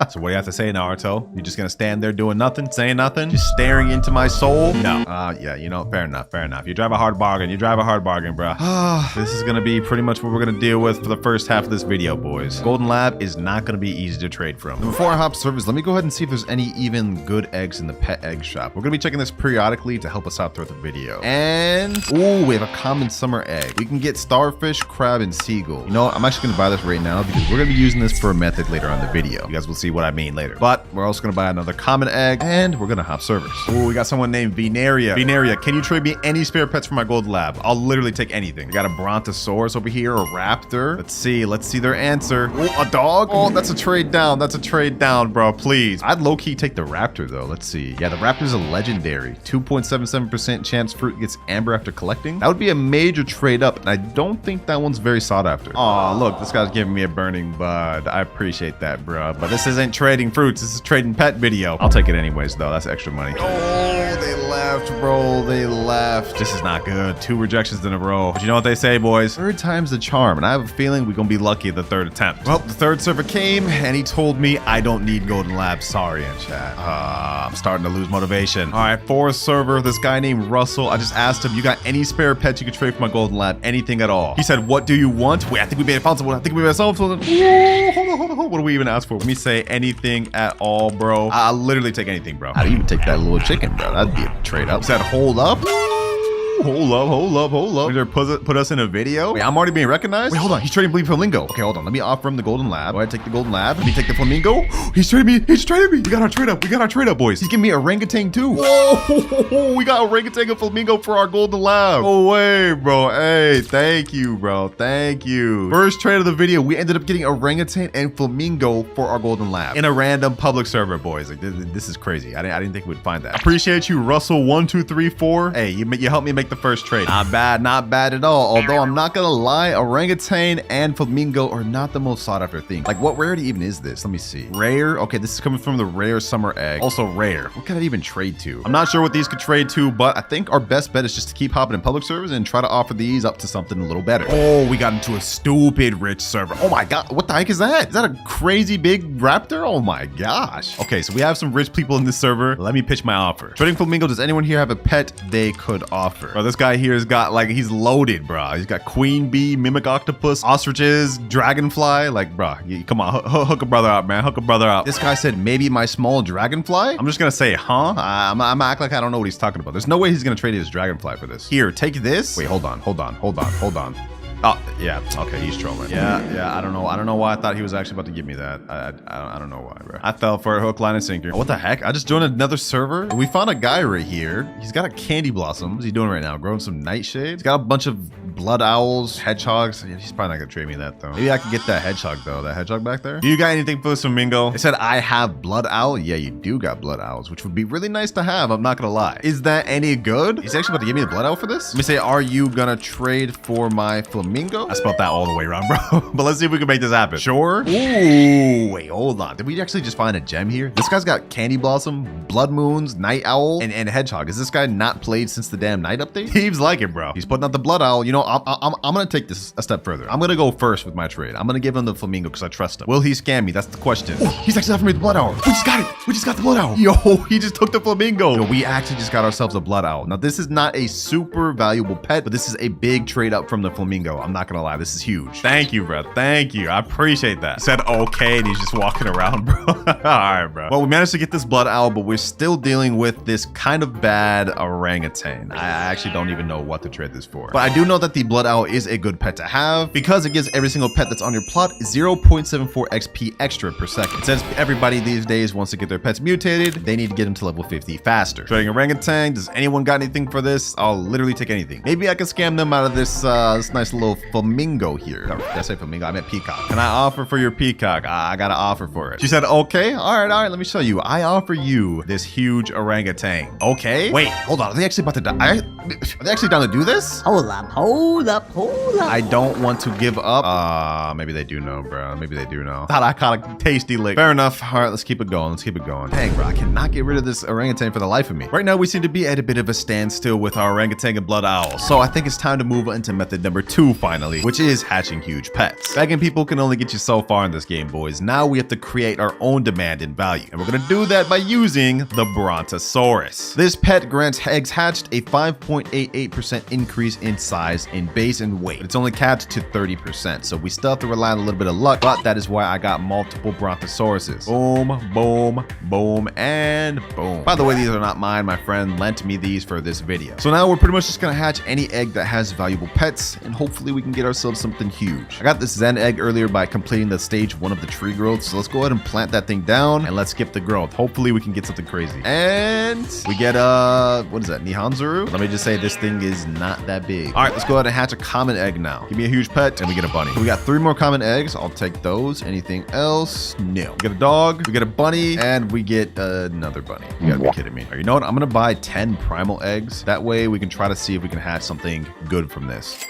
So what do you have to say, Naruto? You're just gonna stand there doing nothing, saying nothing, just staring into my soul? No. Yeah, you know, fair enough, fair enough. You drive a hard bargain. You drive a hard bargain, bro. This is gonna be pretty much what we're gonna deal with for the first half of this video, boys. Golden lab is not gonna be easy to trade from. Before I hop servers, let me go ahead and see if there's any even even good eggs in the pet egg shop. We're gonna be checking this periodically to help us out throughout the video. And ooh, we have a common summer egg. We can get starfish, crab, and seagull. You know what? I'm actually gonna buy this right now because we're gonna be using this for a method later on in the video. You guys will see what I mean later. But we're also gonna buy another common egg, and we're gonna hop servers. Ooh, we got someone named Veneria. Veneria, can you trade me any spare pets for my gold lab? I'll literally take anything. We got a brontosaurus over here, a raptor. Let's see their answer. Oh, a dog. Oh, that's a trade down. That's a trade down, bro. Please. I'd low-key take the raptor though. Let's see. Yeah, the raptor's a legendary. 2.77% chance fruit gets amber after collecting. That would be a major trade up, and I don't think that one's very sought after. Oh, look, this guy's giving me a burning bud. I appreciate that, bro. But this isn't trading fruits. This is trading pet video. I'll take it anyways, though. That's extra money. Oh, they left, bro. They left. This is not good. 2 rejections in a row. But you know what they say, boys? Third time's the charm, and I have a feeling we're gonna be lucky at the 3rd attempt. Well, the 3rd server came, and he told me I don't need golden labs. Sorry in chat. I'm starting to lose motivation. All right, 4th server. This guy named Russell. I just asked him, you got any spare pets you could trade for my golden lab? Anything at all? He said, what do you want? Wait, I think we may have found someone. I think we may have found someone. Hold on. What do we even ask for? Let me say anything at all, bro. I'll literally take anything, bro. I'd even take that little chicken, bro. That'd be a trade up. He said, hold up. Hold up. Did put us in a video? Wait, I'm already being recognized? Wait, hold on. He's trading me flamingo. Okay, hold on. Let me offer him the golden lab. Go ahead, take the golden lab. Let me take the flamingo. He's trading me. We got our trade up. Boys. He's giving me orangutan too. Whoa, we got orangutan and flamingo for our golden lab. Oh, way, bro. Hey, thank you, bro. Thank you. First trade of the video, we ended up getting orangutan and flamingo for our golden lab in a random public server, boys. Like, this is crazy. I didn't think we'd find that. Appreciate you, Russell1234. Hey, you helped me make the first trade. Not bad at all. Although I'm not gonna lie, orangutan and flamingo are not the most sought after thing. Like, what rarity even is this? Let me see. Rare. Okay, this is coming from the rare summer egg. Also rare. What can I even trade to? I'm not sure what these could trade to, but I think our best bet is just to keep hopping in public servers and try to offer these up to something a little better. Oh, we got into a stupid rich server. Oh my god, what the heck is that? Is that a crazy big raptor? Oh my gosh. Okay, so we have some rich people in this server. Let me pitch my offer. Trading flamingo, does anyone here have a pet they could offer? Bro, this guy here has got, like, he's loaded, bro. He's got queen bee, mimic octopus, ostriches, dragonfly. Like, bro, come on, hook a brother up, man. Hook a brother up. This guy said maybe my small dragonfly. I'm just gonna say, huh? I'm gonna act like I don't know what he's talking about. There's no way he's gonna trade his dragonfly for this. Here, take this. Wait, hold on. Oh, yeah. Okay, he's trolling. Yeah. I don't know why I thought he was actually about to give me that. I don't know why, bro. I fell for a hook, line, and sinker. Oh, what the heck? I just joined another server. We found a guy right here. He's got a candy blossom. What's he doing right now? Growing some nightshades. He's got a bunch of blood owls, hedgehogs. Yeah, he's probably not gonna trade me that though. Maybe I can get that hedgehog though. That hedgehog back there. Do you got anything for this flamingo? It said I have blood owl. Yeah, you do got blood owls, which would be really nice to have. I'm not gonna lie. Is that any good? He's actually about to give me the blood owl for this. Let me say, are you gonna trade for my flamingo? I spelled that all the way around, bro. But let's see if we can make this happen. Sure. Ooh, wait, hold on. Did we actually just find a gem here? This guy's got candy blossom, blood moons, night owl, and hedgehog. Is this guy not played since the damn night update? He's like it, bro. He's putting out the blood owl. You know, I'm gonna take this a step further. I'm gonna go first with my trade. I'm gonna give him the flamingo because I trust him. Will he scam me? That's the question. Oh, he's actually offering me the blood owl. We just got it. We just got the blood owl. Yo, he just took the flamingo. Yo, we actually just got ourselves a blood owl. Now, this is not a super valuable pet, but this is a big trade up from the flamingo. I'm not gonna lie. This is huge. Thank you, bro. Thank you. I appreciate that. He said okay, and he's just walking around, bro. All right, bro. Well, we managed to get this blood owl, but we're still dealing with this kind of bad orangutan. I actually don't even know what to trade this for. But I do know that the blood owl is a good pet to have because it gives every single pet that's on your plot 0.74 XP extra per second. Since everybody these days wants to get their pets mutated, they need to get them to level 50 faster. Trading orangutan, does anyone got anything for this? I'll literally take anything. Maybe I can scam them out of this this nice little flamingo here. Did I say flamingo? I meant peacock. Can I offer for your peacock? I got to offer for it. She said, okay. All right. Let me show you. I offer you this huge orangutan. Okay. Wait, hold on. Are they actually about to die? Are they actually down to do this? Hold up. I don't want to give up. Maybe they do know, bro. Maybe they do know. Thought I caught a tasty lick. Fair enough. All right, let's keep it going. Dang, bro. I cannot get rid of this orangutan for the life of me. Right now, we seem to be at a bit of a standstill with our orangutan and blood owl. So I think it's time to move into method number 2 finally, which is hatching huge pets. Begging people can only get you so far in this game, boys. Now we have to create our own demand and value. And we're gonna do that by using the Brontosaurus. This pet grants eggs hatched a 5.88% increase in size points in base and weight. It's only capped to 30%, so we still have to rely on a little bit of luck, but that is why I got multiple brontosauruses. Boom, boom, boom, and boom. By the way, these are not mine. My friend lent me these for this video. So now we're pretty much just gonna hatch any egg that has valuable pets, and hopefully we can get ourselves something huge. I got this Zen egg earlier by completing the stage 1 of the tree growth, so let's go ahead and plant that thing down, and let's skip the growth. Hopefully we can get something crazy. And we get what is that, Nihonzuru? Let me just say this thing is not that big. All right, let's go ahead and hatch a common egg now. Give me a huge pet, and we get a bunny. So we got 3 more common eggs. I'll take those. Anything else? No. We get a dog, we get a bunny, and we get another bunny. You gotta be kidding me. All right, you know what? I'm gonna buy 10 primal eggs. That way we can try to see if we can hatch something good from this.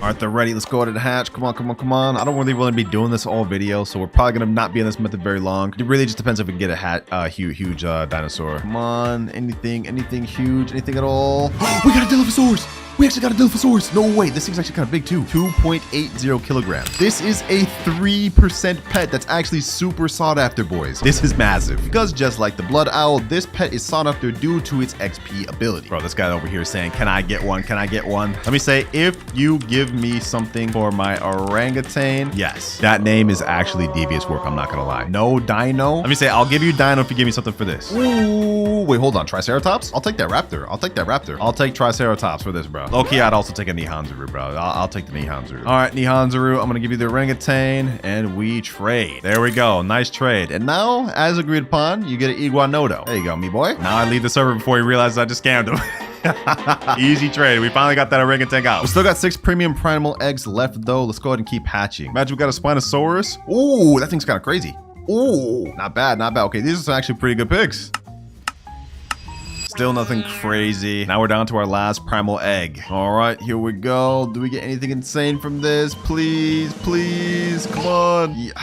All right, they're ready. Let's go ahead and hatch. Come on, come on, come on. I don't really want to be doing this all video, so we're probably going to not be in this method very long. It really just depends if we can get a huge dinosaur. Come on, anything huge, anything at all. We got a Dilophosaurus. We actually got a Dilophosaurus. No way. This thing's actually kind of big too. 2.80 kilograms. This is a 3% pet that's actually super sought after, boys. This is massive. Because just like the blood owl, this pet is sought after due to its XP ability. Bro, this guy over here is saying, can I get one? Can I get one? Let me say, if you give me something for my orangutan, yes. That name is actually devious work. I'm not going to lie. No dino. Let me say, I'll give you dino if you give me something for this. Ooh, wait, hold on. Triceratops? I'll take that raptor. I'll take that raptor. I'll take Triceratops for this, bro. Okay, I'd also take a Nihonzuru, bro. I'll take the Nihonzuru. All right, Nihonzuru, I'm gonna give you the orangutan, and we trade. There we go, nice trade. And now, as agreed upon, you get an Iguanodo. There you go, me boy. Now I leave the server before he realizes I just scammed him. Easy trade. We finally got that orangutan out. We still got 6 premium primal eggs left, though. Let's go ahead and keep hatching. Imagine we got a Spinosaurus. Ooh, that thing's kind of crazy. Ooh, not bad, not bad. Okay, these are actually pretty good picks. Still nothing crazy. Now we're down to our last primal egg. All right, here we go. Do we get anything insane from this? Please, please, come on. Yeah.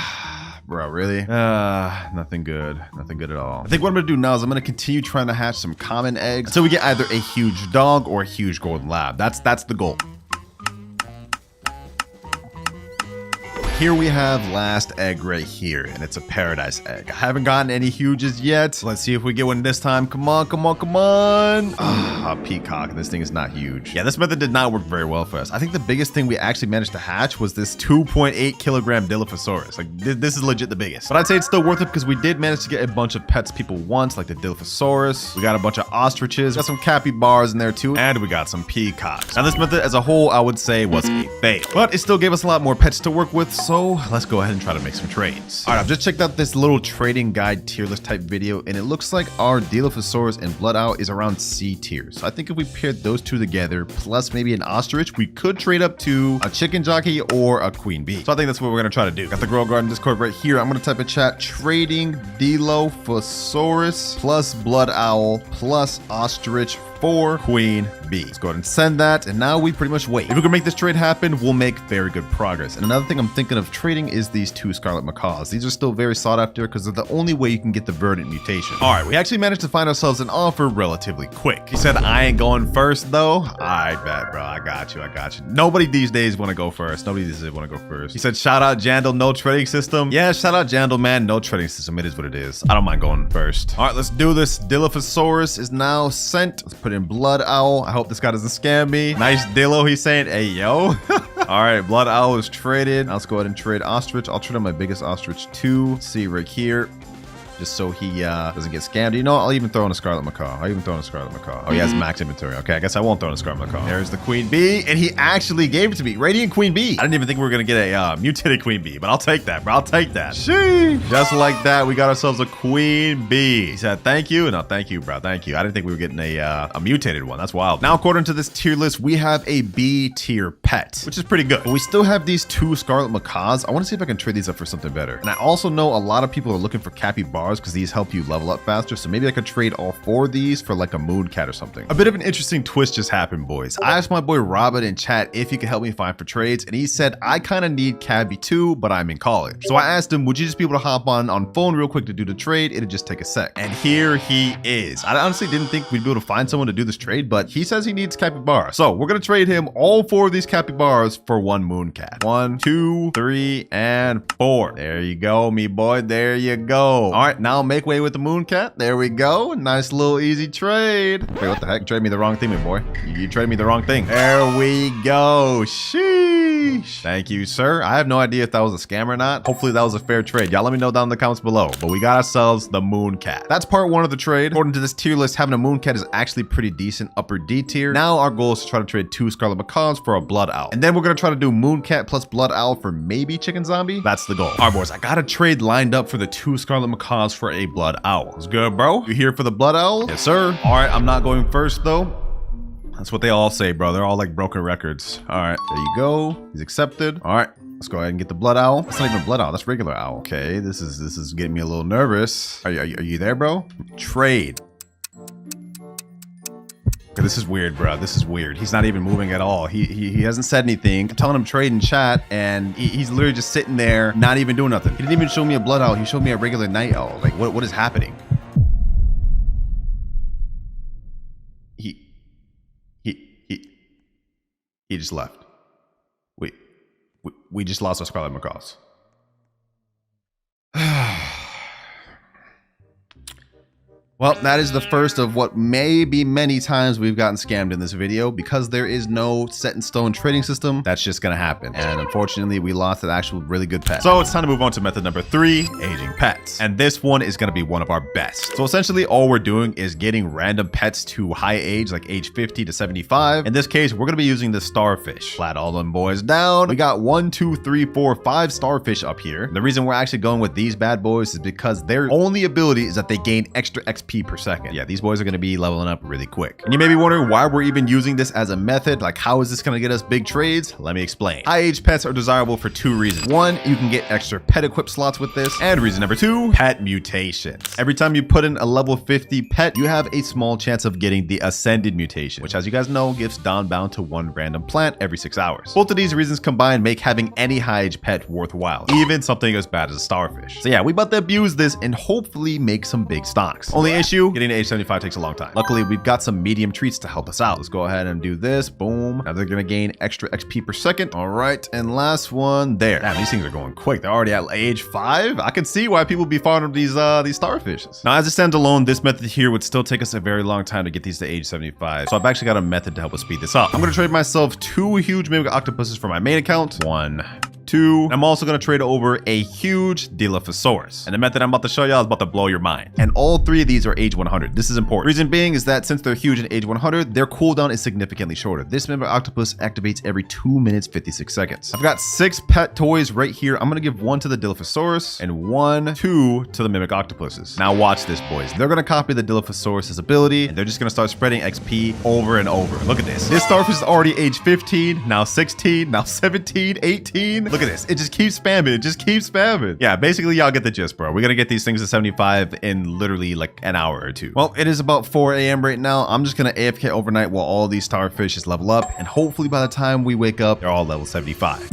Bro, really? Nothing good. Nothing good at all. I think what I'm gonna do now is I'm gonna continue trying to hatch some common eggs until we get either a huge dog or a huge golden lab. That's the goal. Here we have last egg right here, and it's a paradise egg. I haven't gotten any huges yet. Let's see if we get one this time. Come on, come on, come on. Ah, peacock. This thing is not huge. Yeah, this method did not work very well for us. I think the biggest thing we actually managed to hatch was this 2.8 kilogram Dilophosaurus. Like, this is legit the biggest. But I'd say it's still worth it because we did manage to get a bunch of pets people want, like the Dilophosaurus. We got a bunch of ostriches. Got some capybaras in there too, and we got some peacocks. Now, this method as a whole, I would say was a fail, but it still gave us a lot more pets to work with. So let's go ahead and try to make some trades. All right, I've just checked out this little trading guide tier list type video, and it looks like our Dilophosaurus and Blood Owl is around C tier. So I think if we paired those two together, plus maybe an ostrich, we could trade up to a chicken jockey or a queen bee. So I think that's what we're gonna try to do. Got the Grow Garden Discord right here. I'm gonna type in chat, trading Dilophosaurus plus Blood Owl plus ostrich for queen bee. Let's go ahead and send that, and now we pretty much wait. If we can make this trade happen, we'll make very good progress. And another thing I'm thinking of trading is these 2 scarlet macaws. These are still very sought after because they're the only way you can get the verdant mutation. All right, we actually managed to find ourselves an offer relatively quick. He said, I ain't going first though. I bet, bro, I got you, I got you. Nobody these days want to go first. Nobody these days want to go first. He said, shout out Jandal, no trading system. Yeah, shout out Jandal, man, no trading system. It is what it is. I don't mind going first. All right, let's do this. Dilophosaurus is now sent. Let's put in Blood Owl. I hope this guy doesn't scam me. Nice Dillo, he's saying, hey, yo. All right, Blood Owl is traded. Now let's go ahead and trade ostrich. I'll trade on my biggest ostrich too. See right here. Just so he doesn't get scammed. You know, I'll even throw in a scarlet macaw. Oh, he has max inventory. Okay, I guess I won't throw in a scarlet macaw. There's the queen bee, and he actually gave it to me. Radiant queen bee. I didn't even think we were gonna get a mutated queen bee, but I'll take that, bro. I'll take that. Sheesh. Just like that, we got ourselves a queen bee. He said, thank you. No, thank you, bro. Thank you. I didn't think we were getting a mutated one. That's wild. Now, according to this tier list, we have a B tier pet, which is pretty good. But we still have these 2 scarlet macaws. I want to see if I can trade these up for something better. And I also know a lot of people are looking for capybaras because these help you level up faster. So maybe I could trade all 4 of these for like a moon cat or something. A bit of an interesting twist just happened, boys. I asked my boy Robert in chat if he could help me find for trades, and he said, I kind of need Cabby too, but I'm in college. So I asked him, would you just be able to hop on phone real quick to do the trade? It'd just take a sec. And here he is. I honestly didn't think we'd be able to find someone to do this trade, but he says he needs capybara. So we're gonna trade him all 4 of these capybaras for 1 moon cat. 1, 2, 3, and 4. There you go, me boy. There you go. All right, right, now make way with the moon cat. There we go. Nice little easy trade. Wait, what the heck? You traded me the wrong thing, my boy. You traded me the wrong thing. There we go. Sheesh. Thank you, sir. I have no idea if that was a scam or not. Hopefully that was a fair trade. Y'all let me know down in the comments below. But we got ourselves the moon cat. That's part one of the trade. According to this tier list, having a moon cat is actually pretty decent, upper D tier. Now our goal is to try to trade 2 scarlet macaws for a blood owl. And then we're going to try to do moon cat plus blood owl for maybe chicken zombie. That's the goal. All right, boys, I got a trade lined up for the 2 scarlet macaws for a blood owl. What's good, bro? You here for the blood owl? Yes, sir. All right, I'm not going first though. That's what they all say, bro. They're all like broken records. All right, there you go. He's accepted. All right, let's go ahead and get the blood owl. That's not even a blood owl. That's regular owl. Okay, this is getting me a little nervous. Are you there, bro? Trade. Okay, this is weird, bro. This is weird. He's not even moving at all. He hasn't said anything. I'm telling him trade in chat, and he's literally just sitting there, not even doing nothing. He didn't even show me a blood owl. He showed me a regular night owl. Like, what is happening? He just left. We just lost our scarlet macaws. Well, that is the first of what may be many times we've gotten scammed in this video. Because there is no set in stone trading system, that's just gonna happen. And unfortunately, we lost an actual really good pet. So it's time to move on to method number 3, aging pets. And this one is gonna be one of our best. So essentially all we're doing is getting random pets to high age, like age 50 to 75. In this case, we're gonna be using the starfish. Flat all them boys down. We got 1, 2, 3, 4, 5 starfish up here. The reason we're actually going with these bad boys is because their only ability is that they gain extra XP per second. Yeah, these boys are going to be leveling up really quick. And you may be wondering why we're even using this as a method. Like, how is this going to get us big trades? Let me explain. High age pets are desirable for 2 reasons. 1, you can get extra pet equip slots with this. And reason number 2, pet mutations. Every time you put in a level 50 pet, you have a small chance of getting the ascended mutation, which, as you guys know, gives downbound to 1 random plant every 6 hours. Both of these reasons combined make having any high age pet worthwhile, even something as bad as a starfish. So yeah, we about to abuse this and hopefully make some big stocks. Only issue, getting to age 75 takes a long time. Luckily, we've got some medium treats to help us out. Let's go ahead and do this. Boom. Now they're gonna gain extra XP per second. All right, and last one there. Damn, these things are going quick. They're already at age 5. I can see why people be farming these starfishes. Now, as it stands alone, this method here would still take us a very long time to get these to age 75. So I've actually got a method to help us speed this up. I'm gonna trade myself 2 huge mimic octopuses for my main account. 1, 2. I'm also going to trade over a huge Dilophosaurus. And the method I'm about to show y'all is about to blow your mind. And all 3 of these are age 100. This is important. Reason being is that since they're huge in age 100, their cooldown is significantly shorter. This mimic octopus activates every 2 minutes 56 seconds. I've got 6 pet toys right here. I'm going to give 1 to the Dilophosaurus and 1, 2 to the mimic octopuses. Now watch this, boys. They're going to copy the Dilophosaurus' ability, and they're just going to start spreading XP over and over. Look at this. This starfish is already age 15, now 16, now 17, 18. Look at this. It just keeps spamming. It just keeps spamming. Yeah, basically, y'all get the gist, bro. We're gonna get these things to 75 in literally like an hour or 2. Well, it is about 4 a.m. right now. I'm just gonna AFK overnight while all these starfish just level up. And hopefully by the time we wake up, they're all level 75.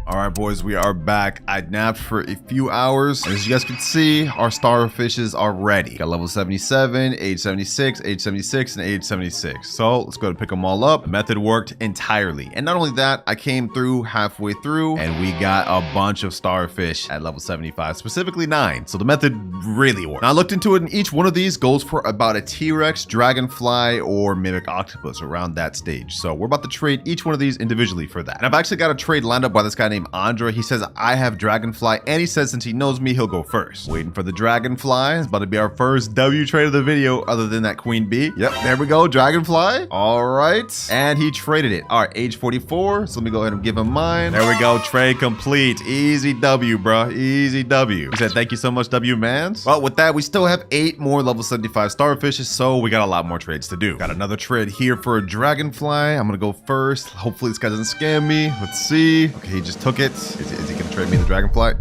All right, boys, we are back. I napped for a few hours. As you guys can see, our starfishes are ready. Got level 77, age 76, age 76, and age 76. So let's go to pick them all up. The method worked entirely. And not only that, I came through halfway through and we got a bunch of starfish at level 75, specifically 9. So the method really worked. Now I looked into it, and each one of these goes for about a T-Rex, dragonfly, or mimic octopus around that stage. So we're about to trade each one of these individually for that. And I've actually got a trade lined up by this guy named Andre. He says I have dragonfly, and he says since he knows me, he'll go first. Waiting for the dragonfly. It's about to be our first W trade of the video, other than that queen bee. Yep, there we go, dragonfly. All right, and he traded it. All right, age 44. So let me go ahead and give him mine. There we go, trade complete. Easy W, bro. Easy W. He said thank you so much, W mans. Well, with that, we still have 8 more level 75 starfishes, so we got a lot more trades to do. Got another trade here for a dragonfly. I'm gonna go first. Hopefully this guy doesn't scam me. Let's see. Okay, he just took it. Is he gonna trade me the dragonfly?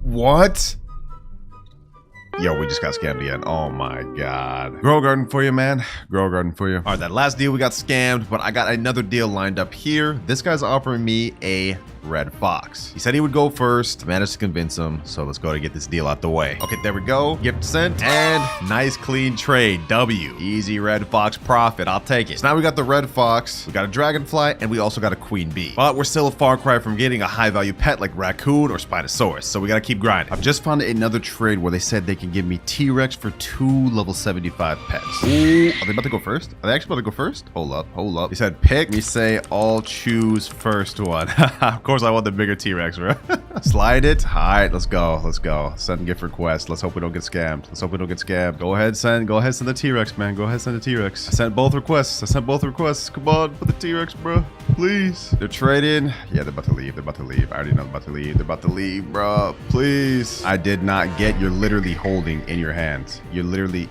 What? Yo, we just got scammed again. Oh my god. Grow garden for you, man. Grow garden for you. All right, that last deal we got scammed, but I got another deal lined up here. This guy's offering me a red fox. He said he would go first. I managed to convince him, so let's go to get this deal out the way. Okay, there we go. Gift sent, and nice clean trade. W. Easy red fox profit. I'll take it. So now we got the red fox, we got a dragonfly, and we also got a queen bee. But we're still a far cry from getting a high value pet like raccoon or spinosaurus, so we gotta keep grinding. I've just found another trade where they said they can give me T-Rex for 2 level 75 pets. Ooh, are they about to go first? Are they actually about to go first? Hold up, hold up. He said pick. Me say I'll choose first one. Of course I want the bigger T-Rex, bro. Slide it. All right, let's go. Let's go. Send gift request. Let's hope we don't get scammed. Let's hope we don't get scammed. Go ahead, send the T-Rex, man. Go ahead, send the T-Rex. I sent both requests. Come on, put the T-Rex, bro. Please. They're trading. Yeah, they're about to leave. They're about to leave. I already know they're about to leave. They're about to leave, bro. Please. I did not get. You're literally holding in your hands. You're literally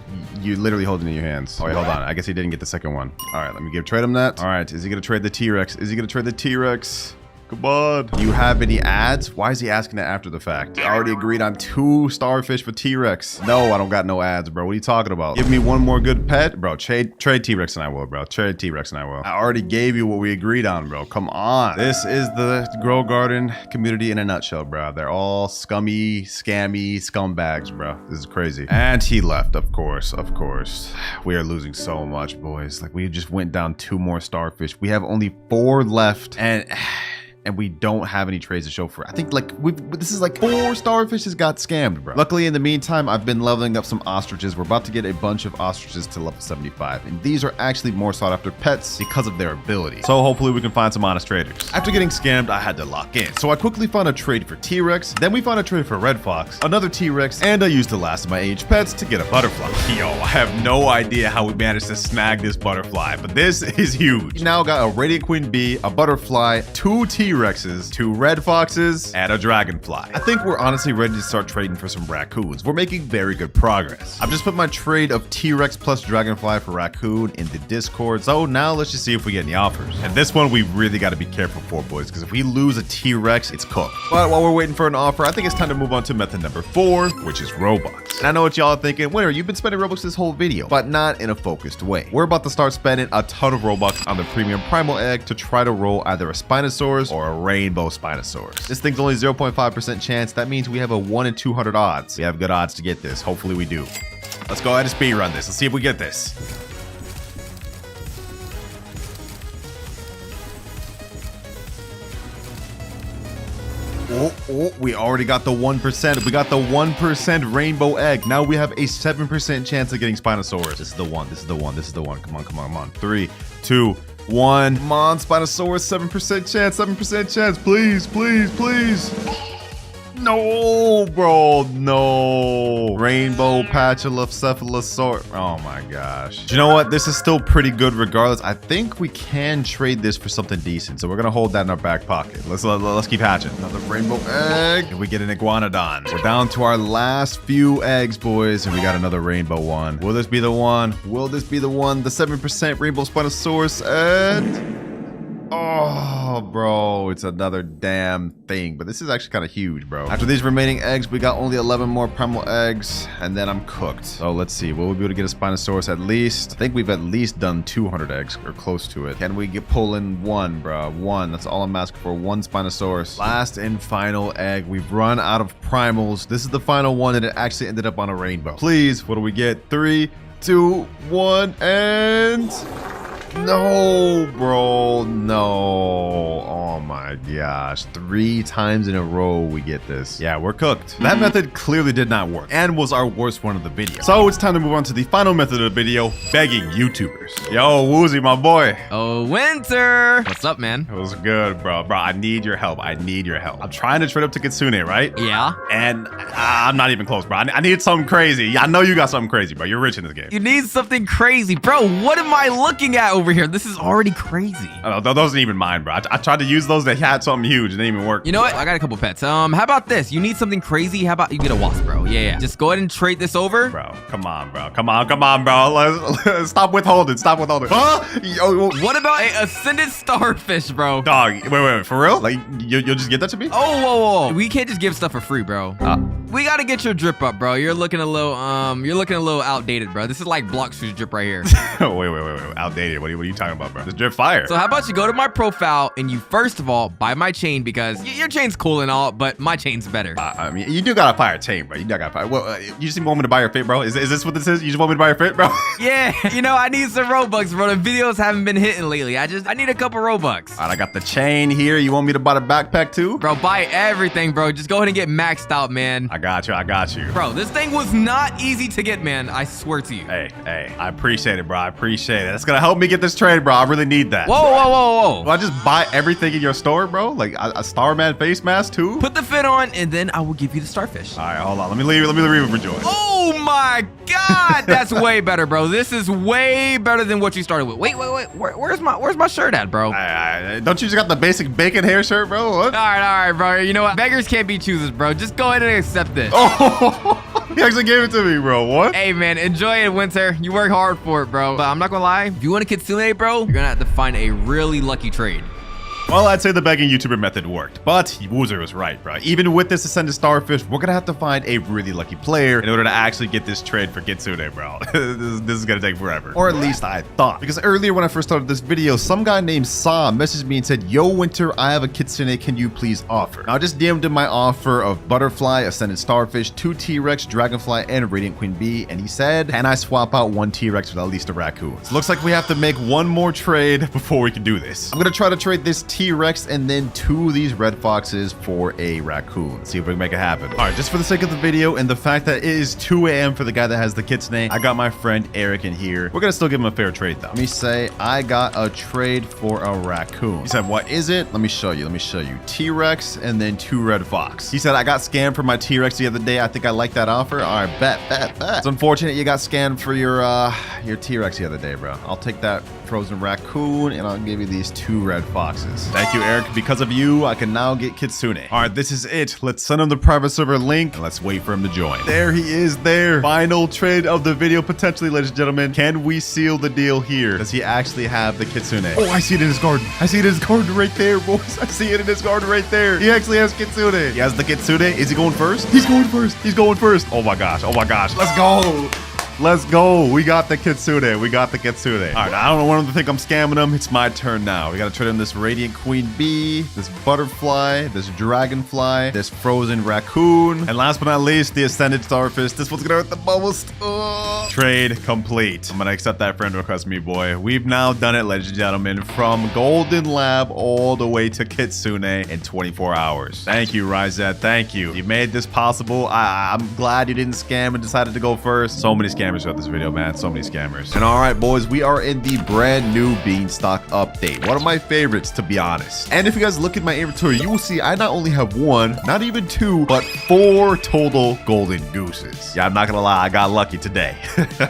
holding in your hands. Oh, wait, hold on. I guess he didn't get the second one. All right, let me trade him that. All right, is he gonna trade the T-Rex? Is he gonna trade the T-Rex? Come on. Do you have any ads? Why is he asking that after the fact? I already agreed on 2 starfish for T-Rex. No, I don't got no ads, bro. What are you talking about? Give me one more good pet? Bro, trade T-Rex and I will, bro. Trade T-Rex and I will. I already gave you what we agreed on, bro. Come on. This is the Grow Garden community in a nutshell, bro. They're all scummy, scammy scumbags, bro. This is crazy. And he left, of course, of course. We are losing so much, boys. Like, we just went down 2 more starfish. We have only 4 left, and we don't have any trades to show for it. I think like this is like 4 starfishes got scammed, bro. Luckily, in the meantime, I've been leveling up some ostriches. We're about to get a bunch of ostriches to level 75, and these are actually more sought after pets because of their ability. So hopefully we can find some honest traders. After getting scammed, I had to lock in. So I quickly found a trade for T-Rex, then we found a trade for Red Fox, another T-Rex, and I used the last of my age pets to get a butterfly. Yo, I have no idea how we managed to snag this butterfly, but this is huge. We now got a Radiant Queen Bee, a butterfly, 2 T-Rexes, 2 red foxes, and a dragonfly. I think we're honestly ready to start trading for some raccoons. We're making very good progress. I've just put my trade of T-Rex plus dragonfly for raccoon in the Discord, so now let's just see if we get any offers. And this one we really got to be careful for, boys, because if we lose a T-Rex, it's cooked. But while we're waiting for an offer, I think it's time to move on to method number 4, which is Robux. And I know what y'all are thinking, Winter, you've been spending Robux this whole video, but not in a focused way. We're about to start spending a ton of Robux on the premium primal egg to try to roll either a Spinosaurus or a rainbow Spinosaurus. This thing's only 0.5% chance. That means we have a 1 in 200 odds. We have good odds to get this. Hopefully we do. Let's go ahead and speed run this. Let's see if we get this. Oh, we already got the 1%. We got the 1% rainbow egg. Now we have a 7% chance of getting Spinosaurus. This is the one. This is the one. This is the one. Come on, come on, come on. 3, 2, 1. Come on, Spinosaurus. 7% chance. 7% chance. Please, please, please. No, bro, no. Rainbow Pachycephalosaurus. Oh my gosh. Do you know what? This is still pretty good regardless. I think we can trade this for something decent. So we're gonna hold that in our back pocket. Let's keep hatching. Another rainbow egg. And we get an iguanodon. We're down to our last few eggs, boys. And we got another rainbow one. Will this be the one? Will this be the one? The 7% rainbow Spinosaurus and... oh, bro, it's another damn thing. But this is actually kind of huge, bro. After these remaining eggs, we got only 11 more primal eggs, and then I'm cooked. So let's see. Will we be able to get a Spinosaurus at least? I think we've at least done 200 eggs, or close to it. Can we pull in 1, bro? 1. That's all I'm asking for. 1 Spinosaurus. Last and final egg. We've run out of primals. This is the final one, and it actually ended up on a rainbow. Please, what do we get? 3, 2, 1, and... no, bro, no. Oh my gosh. 3 times in a row we get this. Yeah, we're cooked. That method clearly did not work and was our worst one of the video. So it's time to move on to the final method of the video, begging YouTubers. Yo, Woozy, my boy. Oh, Winter. What's up, man? It was good, bro. Bro, I need your help. I need your help. I'm trying to trade up to Kitsune, right? Yeah. And I'm not even close, bro. I need something crazy. I know you got something crazy, bro. You're rich in this game. You need something crazy. Bro, what am I looking at over over here. This is already crazy. Oh, those wasn't even mine, bro. I tried to use those that had something huge. It didn't even work. You know what? I got a couple pets. How about this? You need something crazy? How about you get a wasp, bro? Yeah. Just go ahead and trade this over. Bro, come on, bro. Come on, bro. Let's stop withholding. Stop withholding. Huh? Yo, What about a ascended starfish, bro? dog, wait. For real? Like, you'll just get that to me? Oh, whoa. We can't just give stuff for free, bro. We gotta get your drip up, bro. You're looking a little outdated, bro. This is like block shoes drip right here. Wait. Outdated. What are you talking about, bro? This drip fire. So how about you go to my profile and you first of all buy my chain because your chain's cool and all, but my chain's better. I mean, you do got a fire chain, bro. You do got a fire. Well, you just want me to buy your fit, bro? Is this what this is? You just want me to buy your fit, bro? Yeah, I need some Robux, bro. The videos haven't been hitting lately. I need a couple Robux. All right, I got the chain here. You want me to buy the backpack too? Bro, buy everything, bro. Just go ahead and get maxed out, man. I got you. Bro, this thing was not easy to get, man. I swear to you. Hey, I appreciate it, bro. I appreciate it. That's gonna help me get this trade, bro. I really need that. Whoa. Do I just buy everything in your store, bro? Like a Starman face mask too? Put the fit on, and then I will give you the starfish. All right, hold on. Let me leave it for Joy. Oh my God, that's way better, bro. This is way better than what you started with. Wait. Where's my shirt at, bro? Don't you just got the basic bacon hair shirt, bro? What? All right, bro. You know what? Beggars can't be choosers, bro. Just go ahead and accept it. Oh, he actually gave it to me, bro. What? Hey, man, enjoy it, Winter. You work hard for it, bro. But I'm not gonna lie. If you want a Kitsune, bro, you're gonna have to find a really lucky trade. Well, I'd say the begging YouTuber method worked, but Woozer was right, bro. Even with this Ascended Starfish, we're gonna have to find a really lucky player in order to actually get this trade for Kitsune, bro. this is gonna take forever. Or at least I thought. Because earlier when I first started this video, some guy named Sa messaged me and said, "Yo, Winter, I have a Kitsune, can you please offer?" Now, I just DM'd him my offer of Butterfly, Ascended Starfish, 2 T-Rex, Dragonfly, and Radiant Queen Bee, and he said, "Can I swap out 1 T-Rex with at least a raccoon?" So looks like we have to make one more trade before we can do this. I'm gonna try to trade this T-Rex and then 2 of these red foxes for a raccoon. See if we can make it happen. All right, just for the sake of the video and the fact that it is 2 a.m. for the guy that has the Kitsune, I got my friend Eric in here. We're gonna still give him a fair trade though. Let me say I got a trade for a raccoon. He said, "What is it?" Let me show you. T-Rex and then 2 red fox. He said, "I got scammed for my T-Rex the other day. I think I like that offer." All right, bet. It's unfortunate you got scammed for your T-Rex the other day, bro. I'll take that frozen raccoon and I'll give you these 2 red foxes. Thank you, Eric. Because of you, I can now get Kitsune. All right, this is it. Let's send him the private server link and let's wait for him to join. There he is there. Final trade of the video, potentially, ladies and gentlemen. Can we seal the deal here? Does he actually have the Kitsune? Oh, I see it in his garden. Right there, boys. I see it in his garden right there. He actually has Kitsune. He has the Kitsune. Is he going first? He's going first. Oh my gosh. Let's go. We got the Kitsune. All right, I don't want him to think I'm scamming him. It's my turn now. We got to trade him this Radiant Queen Bee, this Butterfly, this Dragonfly, this Frozen Raccoon, and last but not least, the Ascended Starfish. This one's gonna hurt the most. Trade complete. I'm gonna accept that friend request, me boy. We've now done it, ladies and gentlemen, from Golden Lab all the way to Kitsune in 24 hours. Thank you, Ryzet. Thank you. You made this possible. I'm glad you didn't scam and decided to go first. So many scammers throughout this video, man. So many scammers. And all right, boys, we are in the brand new Beanstalk update. One of my favorites, to be honest. And if you guys look at my inventory, you will see I not only have 1, not even 2, but 4 total golden gooses. Yeah, I'm not gonna lie, I got lucky today.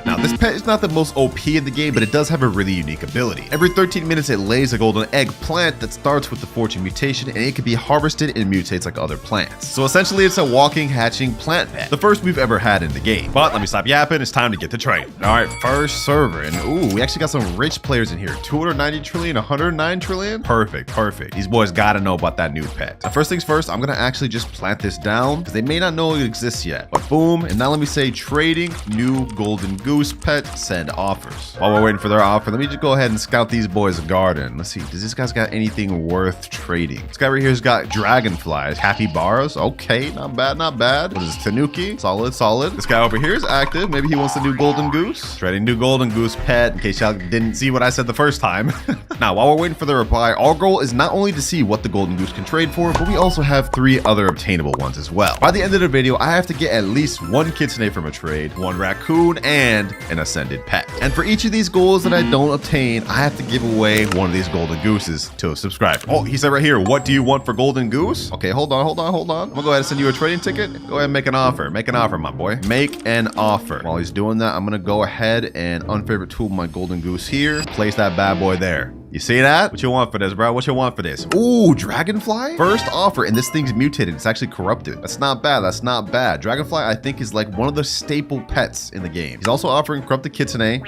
Now, this pet is not the most OP in the game, but it does have a really unique ability. Every 13 minutes, it lays a golden egg plant that starts with the fortune mutation, and it can be harvested and mutates like other plants. So essentially, it's a walking, hatching plant pet. The first we've ever had in the game. But let me stop yapping. It's time to get to trade. All right, first server. And ooh, we actually got some rich players in here. 290 trillion, 109 trillion. Perfect. These boys gotta know about that new pet. Now, first things first, I'm gonna actually just plant this down because they may not know it exists yet. But boom, and now let me say trading new golden goose pet, send offers. While we're waiting for their offer, let me just go ahead and scout these boys' garden. Let's see, does this guy's got anything worth trading? This guy right here's got dragonflies, capybaras. Okay, not bad. What is this, tanuki? Solid. This guy over here is active. Maybe he wants a new golden goose. Trading new golden goose pet, in case y'all didn't see what I said the first time. Now, while we're waiting for the reply, our goal is not only to see what the golden goose can trade for, but we also have 3 other obtainable ones as well. By the end of the video, I have to get at least 1 Kitsune from a trade, 1 raccoon, and an ascended pet. And for each of these goals that I don't obtain, I have to give away 1 of these golden gooses to a subscriber. Oh, he said right here, what do you want for golden goose? Okay, hold on. I'm gonna go ahead and send you a trading ticket. Go ahead and make an offer. Make an offer, my boy. Make an offer. While he's doing doing that, I'm gonna go ahead and unfavorite tool my golden goose here. Place that bad boy there. You see that? What you want for this, bro? What you want for this? Ooh, dragonfly? First offer, and this thing's mutated. It's actually corrupted. That's not bad. That's not bad. Dragonfly, I think, is like one of the staple pets in the game. He's also offering corrupted Kitsune.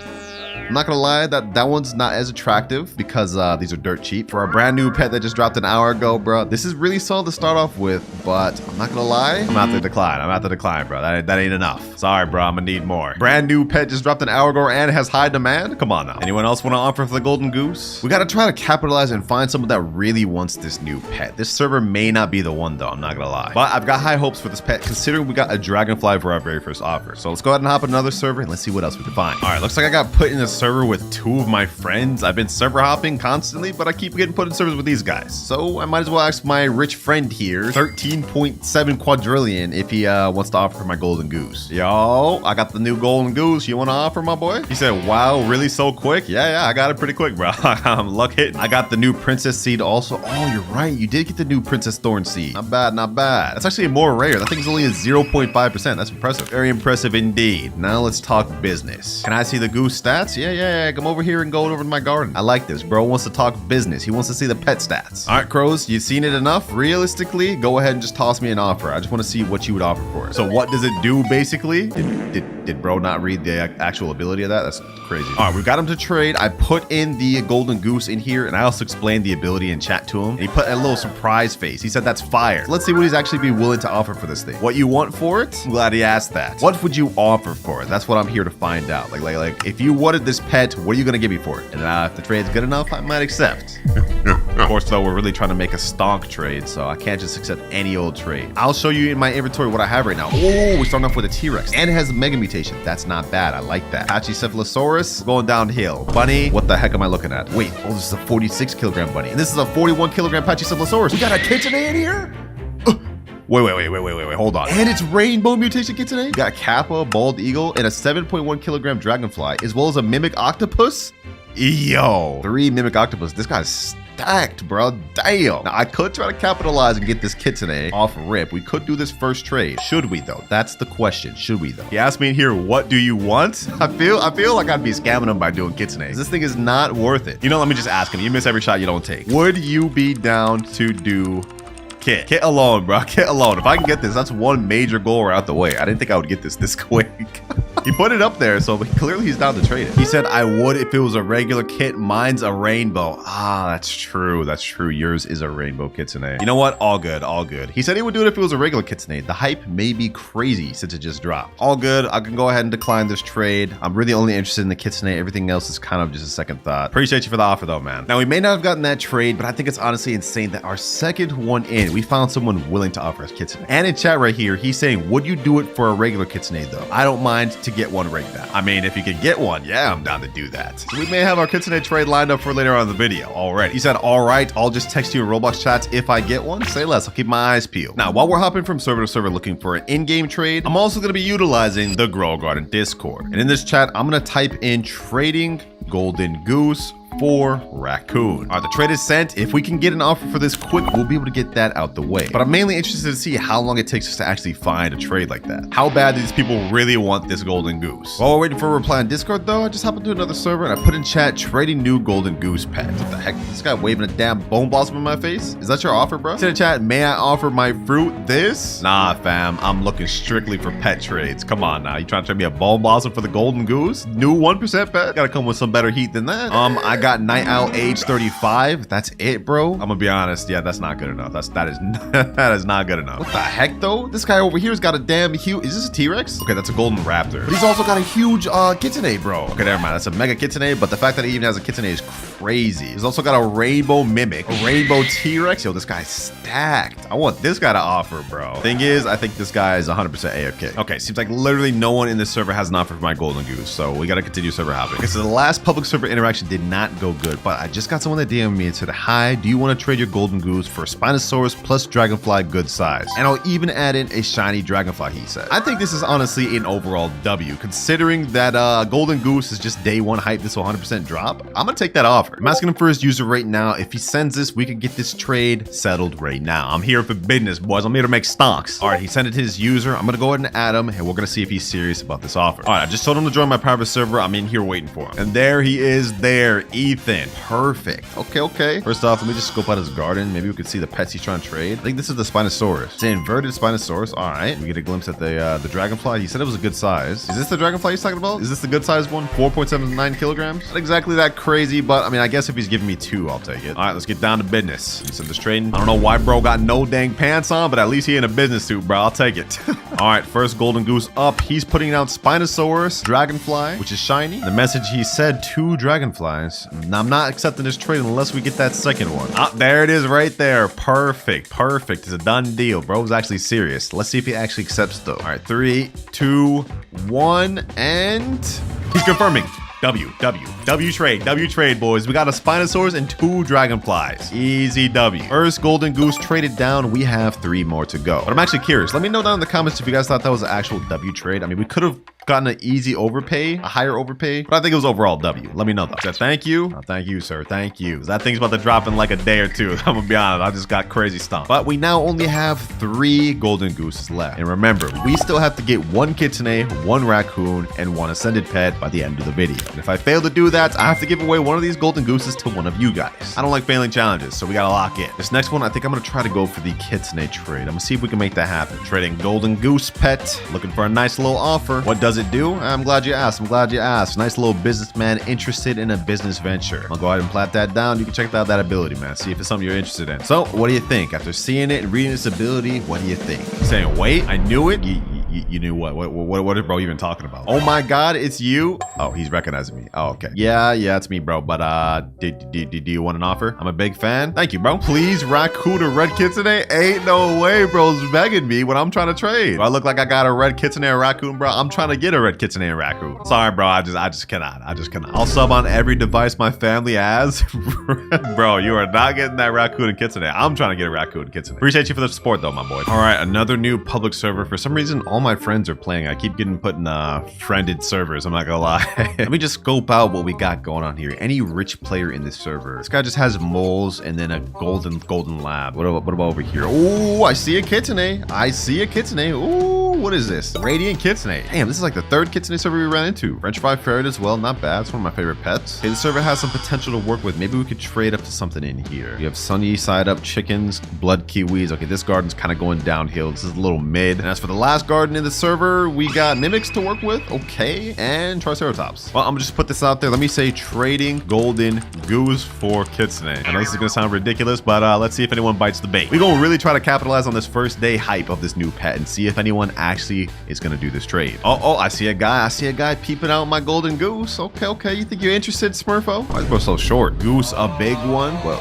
I'm not gonna lie, that one's not as attractive because these are dirt cheap. For a brand new pet that just dropped an hour ago, bro, this is really solid to start off with, but I'm not gonna lie, I'm at the decline. I'm at the decline, bro. That ain't enough. Sorry, bro, I'm gonna need more. Brand new pet just dropped an hour ago and has high demand? Come on now. Anyone else wanna offer for the golden goose? We gotta try to capitalize and find someone that really wants this new pet. This server may not be the one though, I'm not gonna lie. But I've got high hopes for this pet considering we got a dragonfly for our very first offer. So let's go ahead and hop on another server and let's see what else we can find. All right, looks like I got put in a server with two of my friends. I've been server hopping constantly, but I keep getting put in servers with these guys. So I might as well ask my rich friend here, 13.7 quadrillion, if he wants to offer my golden goose. Yo, I got the new golden goose. You want to offer, my boy? He said, wow, really so quick? Yeah, I got it pretty quick, bro. I'm luck hitting. I got the new princess seed also. Oh, you're right. You did get the new princess thorn seed. Not bad, not bad. That's actually more rare. That thing's only a 0.5%. That's impressive. Very impressive indeed. Now let's talk business. Can I see the goose stats? Yeah. Come over here and go over to my garden. I like this. Bro wants to talk business. He wants to see the pet stats. All right, crows, you've seen it enough. Realistically, go ahead and just toss me an offer. I just want to see what you would offer for it. So what does it do basically? Did bro not read the actual ability of that? That's crazy. All right, we got him to trade. I put in the golden goose in here and I also explained the ability in chat to him. And he put a little surprise face. He said that's fire. So let's see what he's actually be willing to offer for this thing. What you want for it? I'm glad he asked that. What would you offer for it? That's what I'm here to find out. Like if you wanted this pet, what are you gonna give me for it? And if the trade's good enough, I might accept. Of course, though, we're really trying to make a stonk trade, so I can't just accept any old trade. I'll show you in my inventory what I have right now. Oh, we're starting off with a T-Rex, and it has a mega mutation. That's not bad. I like that. Pachycephalosaurus, going downhill. Bunny, what the heck am I looking at? Wait, oh, this is a 46 kilogram bunny, and this is a 41 kilogram Pachycephalosaurus. We got a Kitsune in here? Wait, hold on. And it's rainbow mutation Kitsune? We got a Kappa, bald eagle, and a 7.1 kilogram dragonfly, as well as a mimic octopus. Yo, 3 mimic octopus. This guy's stacked, bro. Damn. Now, I could try to capitalize and get this Kitsune off rip. We could do this first trade. Should we, though? That's the question. Should we, though? He asked me in here, what do you want? I feel like I'd be scamming him by doing Kitsune. This thing is not worth it. You know, let me just ask him. You miss every shot you don't take. Would you be down to do Kit? Kit alone, bro. Kit alone. If I can get this, that's one major goal right out the way. I didn't think I would get this quick. He put it up there, so clearly he's down to trade it. He said, I would if it was a regular kit. Mine's a rainbow. Ah, that's true. That's true. Yours is a rainbow Kitsune. You know what? All good. All good. He said he would do it if it was a regular Kitsune. The hype may be crazy since it just dropped. All good. I can go ahead and decline this trade. I'm really only interested in the Kitsune. Everything else is kind of just a second thought. Appreciate you for the offer, though, man. Now, we may not have gotten that trade, but I think it's honestly insane that our second one in, we found someone willing to offer us Kitsune. And in chat right here, he's saying, would you do it for a regular Kitsune, though? I don't mind to get one right now. I mean, if you could get one, yeah, I'm down to do that. So we may have our Kitsune trade lined up for later on in the video already. He said, all right, I'll just text you in Roblox chats if I get one. Say less, I'll keep my eyes peeled. Now, while we're hopping from server to server looking for an in-game trade, I'm also going to be utilizing the Grow Garden Discord. And in this chat, I'm going to type in trading golden goose for raccoon. All right, the trade is sent. If we can get an offer for this quick, we'll be able to get that out the way. But I'm mainly interested to see how long it takes us to actually find a trade like that. How bad do these people really want this golden goose? While we're waiting for a reply on Discord, though, I just happened to another server and I put in chat trading new golden goose pet. What the heck? This guy waving a damn bone blossom in my face? Is that your offer, bro? Say in chat, may I offer my fruit this? Nah, fam. I'm looking strictly for pet trades. Come on now. You trying to trade me a bone blossom for the golden goose? New 1% pet? Gotta come with some better heat than that. I got Night Owl age 35. That's it, bro. I'm gonna be honest. Yeah, that's not good enough. That is not good enough. What the heck, though? This guy over here's got a damn huge. Is this a T-Rex? Okay, that's a golden raptor. But he's also got a huge Kitsune, bro. Okay, never mind. That's a mega Kitsune. But the fact that he even has a Kitsune is crazy. He's also got a rainbow mimic, a rainbow T-Rex. Yo, this guy's stacked. I want this guy to offer, bro. Thing is, I think this guy is 100% AFK. Okay, seems like literally no one in this server has an offer for my golden goose. So we gotta continue server hopping. Okay, so the last public server interaction did not not go good, but I just got someone that DM'd me and said, hi, do you want to trade your golden goose for a Spinosaurus plus dragonfly good size? And I'll even add in a shiny dragonfly, he said. I think this is honestly an overall W, considering that golden goose is just day one hype. This will 100% drop. I'm gonna take that offer. I'm asking him for his user right now. If he sends this, we can get this trade settled right now. I'm here for business, boys. I'm here to make stocks. All right, he sent it to his user. I'm gonna go ahead and add him, and we're gonna see if he's serious about this offer. All right, I just told him to join my private server. I'm in here waiting for him. And there he is there, Ethan. Perfect. Okay. First off, let me just scope out his garden. Maybe we could see the pets he's trying to trade. I think this is the Spinosaurus. It's an inverted Spinosaurus. All right, we get a glimpse at the dragonfly. He said it was a good size. Is this the dragonfly he's talking about? Is this the good size one? 4.79 kilograms? Not exactly that crazy, but I mean, I guess if he's giving me 2, I'll take it. All right, let's get down to business. He said this trading. I don't know why bro got no dang pants on, but at least he in a business suit, bro. I'll take it. All right, first golden goose up. He's putting out Spinosaurus, dragonfly, which is shiny. The message, he said 2 dragonflies. Now, I'm not accepting this trade unless we get that second one. Ah, there it is right there. Perfect. It's a done deal. Bro's actually serious. Let's see if he actually accepts though. All right, 3, 2, 1, and he's confirming. W trade, boys. We got a Spinosaurus and 2 dragonflies. Easy W. First golden goose traded down. We have 3 more to go. But I'm actually curious. Let me know down in the comments if you guys thought that was an actual W trade. I mean, we could have gotten an easy overpay, a higher overpay, but I think it was overall W. Let me know though. Said thank you. Oh, thank you, sir. Thank you. That thing's about to drop in like a day or 2. I'm gonna be honest. I just got crazy stumped. But we now only have 3 golden gooses left. And remember, we still have to get 1 kitsune, 1 raccoon, and 1 ascended pet by the end of the video. And if I fail to do that, I have to give away one of these golden gooses to one of you guys. I don't like failing challenges, so we gotta lock in. This next one, I think I'm gonna try to go for the kitsune trade. I'm gonna see if we can make that happen. Trading golden goose pet, looking for a nice little offer. What does it do? I'm glad you asked. Nice little businessman interested in a business venture. I'll go ahead and plat that down. You can check out that ability, man. See if it's something you're interested in. So, what do you think? After seeing it and reading this ability, what do you think? Saying, wait, I knew it? You knew what? What is bro even talking about? Oh my God, it's you? Oh, he's recognizing me. Oh, okay. Yeah, it's me, bro. But do you want an offer? I'm a big fan. Thank you, bro. Please raccoon a red kitsune. Ain't no way, bro's begging me when I'm trying to trade. Do I look like I got a red kitsune and raccoon, bro? I'm trying to get a red kitsune and raccoon. Sorry, bro. I just cannot. I'll sub on every device my family has. Bro, you are not getting that raccoon and kitsune. I'm trying to get a raccoon and kitsune. Appreciate you for the support though, my boy. All right, another new public server. For some reason, all my friends are playing. I keep getting put in friended servers. I'm not gonna lie. Let me just scope out what we got going on here. Any rich player in this server? This guy just has moles and then a golden lab. What about over here? Oh, I see a kitsune. Ooh, what is this? Radiant kitsune. Damn, this is like the 3rd kitsune server we ran into. French fry ferret as well. Not bad. It's one of my favorite pets. Okay, the server has some potential to work with. Maybe we could trade up to something in here. We have sunny side up chickens, blood kiwis. Okay, this garden's kind of going downhill. This is a little mid. And as for the last garden in the server, we got mimics to work with. Okay, and triceratops. Well, I'm gonna just put this out there. Let me say trading golden goose for kitsune. I know this is gonna sound ridiculous, but let's see if anyone bites the bait. We're gonna really try to capitalize on this first day hype of this new pet and see if anyone actually is gonna do this trade. Oh, I see a guy peeping out my golden goose. Okay. You think you're interested, Smurfo? Why is bro so short? Goose, a big one? Well,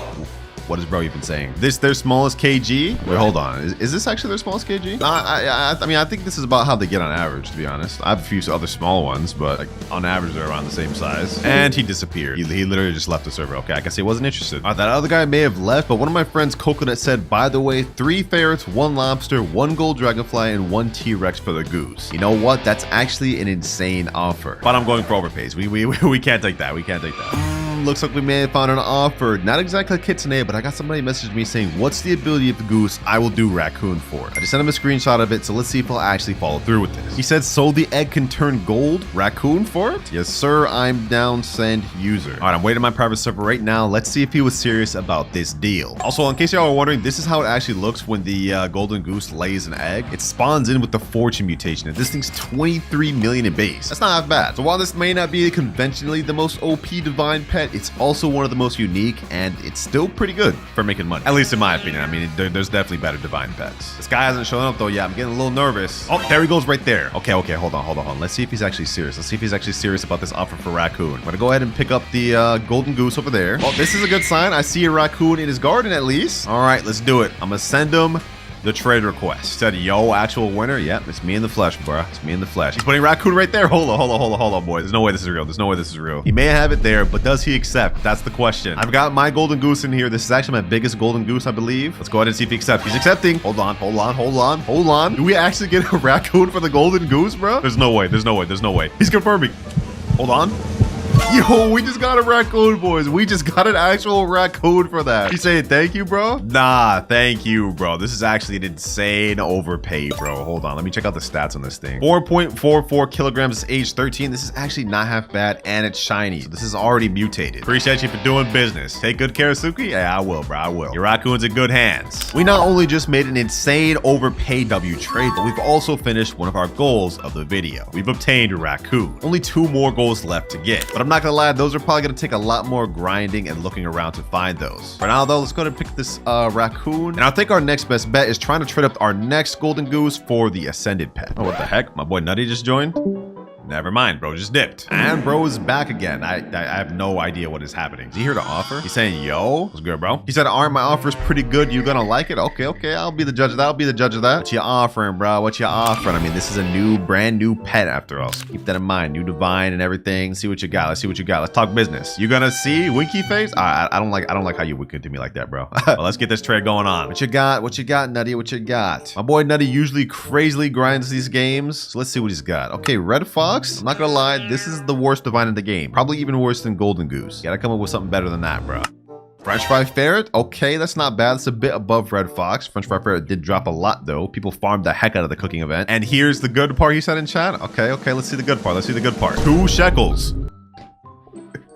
what is bro even saying? This their smallest kg? Wait, hold on. Is this actually their smallest kg? I mean, I think this is about how they get on average, to be honest. I have a few other small ones, but like, on average, they're around the same size. And he disappeared. He literally just left the server. Okay, I guess he wasn't interested. That other guy may have left, but one of my friends, Coconut, said, by the way, 3 ferrets, 1 lobster, 1 gold dragonfly, and 1 T-Rex for the goose. You know what? That's actually an insane offer. But I'm going for overpays. We can't take that. We can't take that. Looks like we may have found an offer. Not exactly a kitsune, but I got somebody messaged me saying, what's the ability of the goose? I will do raccoon for it. I just sent him a screenshot of it, so let's see if he'll actually follow through with this. He said, so the egg can turn gold? Raccoon for it? Yes, sir. I'm down. Send user. All right, I'm waiting on my private server right now. Let's see if he was serious about this deal. Also, in case y'all are wondering, this is how it actually looks when the golden goose lays an egg. It spawns in with the fortune mutation, and this thing's 23 million in base. That's not half bad. So while this may not be conventionally the most OP divine pet, it's also one of the most unique, and it's still pretty good for making money. At least in my opinion. I mean, there's definitely better divine pets. This guy hasn't shown up though yet. I'm getting a little nervous. Oh, there he goes right there. Okay, hold on. Let's see if he's actually serious. Let's see if he's actually serious about this offer for raccoon. I'm gonna go ahead and pick up the golden goose over there. Oh, this is a good sign. I see a raccoon in his garden at least. All right, let's do it. I'm gonna send him the trade request. Said, yo, actual winner. Yep, it's me in the flesh, bro. It's me in the flesh. He's putting raccoon right there. Hold on, boys. There's no way this is real. There's no way this is real. He may have it there, but does he accept? That's the question. I've got my golden goose in here. This is actually my biggest golden goose, I believe. Let's go ahead and see if he accepts. He's accepting. Hold on. Do we actually get a raccoon for the golden goose, bro? There's no way. He's confirming. Hold on. Yo, we just got a raccoon, boys. We just got an actual raccoon for that. You saying thank you, bro? Nah, thank you, bro. This is actually an insane overpay, bro. Hold on. Let me check out the stats on this thing. 4.44 kilograms is age 13. This is actually not half bad, and it's shiny. So this is already mutated. Appreciate you for doing business. Take good care of Suki? Yeah, I will, bro. I will. Your raccoon's in good hands. We not only just made an insane overpay W trade, but we've also finished one of our goals of the video. We've obtained a raccoon. Only 2 more goals left to get. But I'm not gonna lie, those are probably gonna take a lot more grinding and looking around to find those. For now though, let's go ahead and pick this raccoon. And I think our next best bet is trying to trade up our next golden goose for the ascended pet. Oh, what the heck? My boy Nutty just joined? Never mind, bro just dipped. And bro is back again. I have no idea what is happening. Is he here to offer? He's saying, yo, what's good, bro? He said, aren't my offers pretty good? You gonna like it? Okay, I'll be the judge of that. What you offering, bro? What you offering? I mean, this is a brand new pet after all. So keep that in mind. New divine and everything. See what you got. Let's see what you got. Let's talk business. You gonna see winky face? I don't like how you winked to me like that, bro. Well, let's get this trade going on. What you got, Nutty? What you got? My boy Nutty usually crazily grinds these games. So let's see what he's got. Okay, Red Fox. I'm not gonna lie, this is the worst divine in the game. Probably even worse than Golden Goose. Gotta come up with something better than that, bro. French Fry Ferret. Okay, that's not bad. It's a bit above Red Fox. French Fry Ferret did drop a lot, though. People farmed the heck out of the cooking event. And here's the good part he said in chat. Okay, let's see the good part. 2 shekels.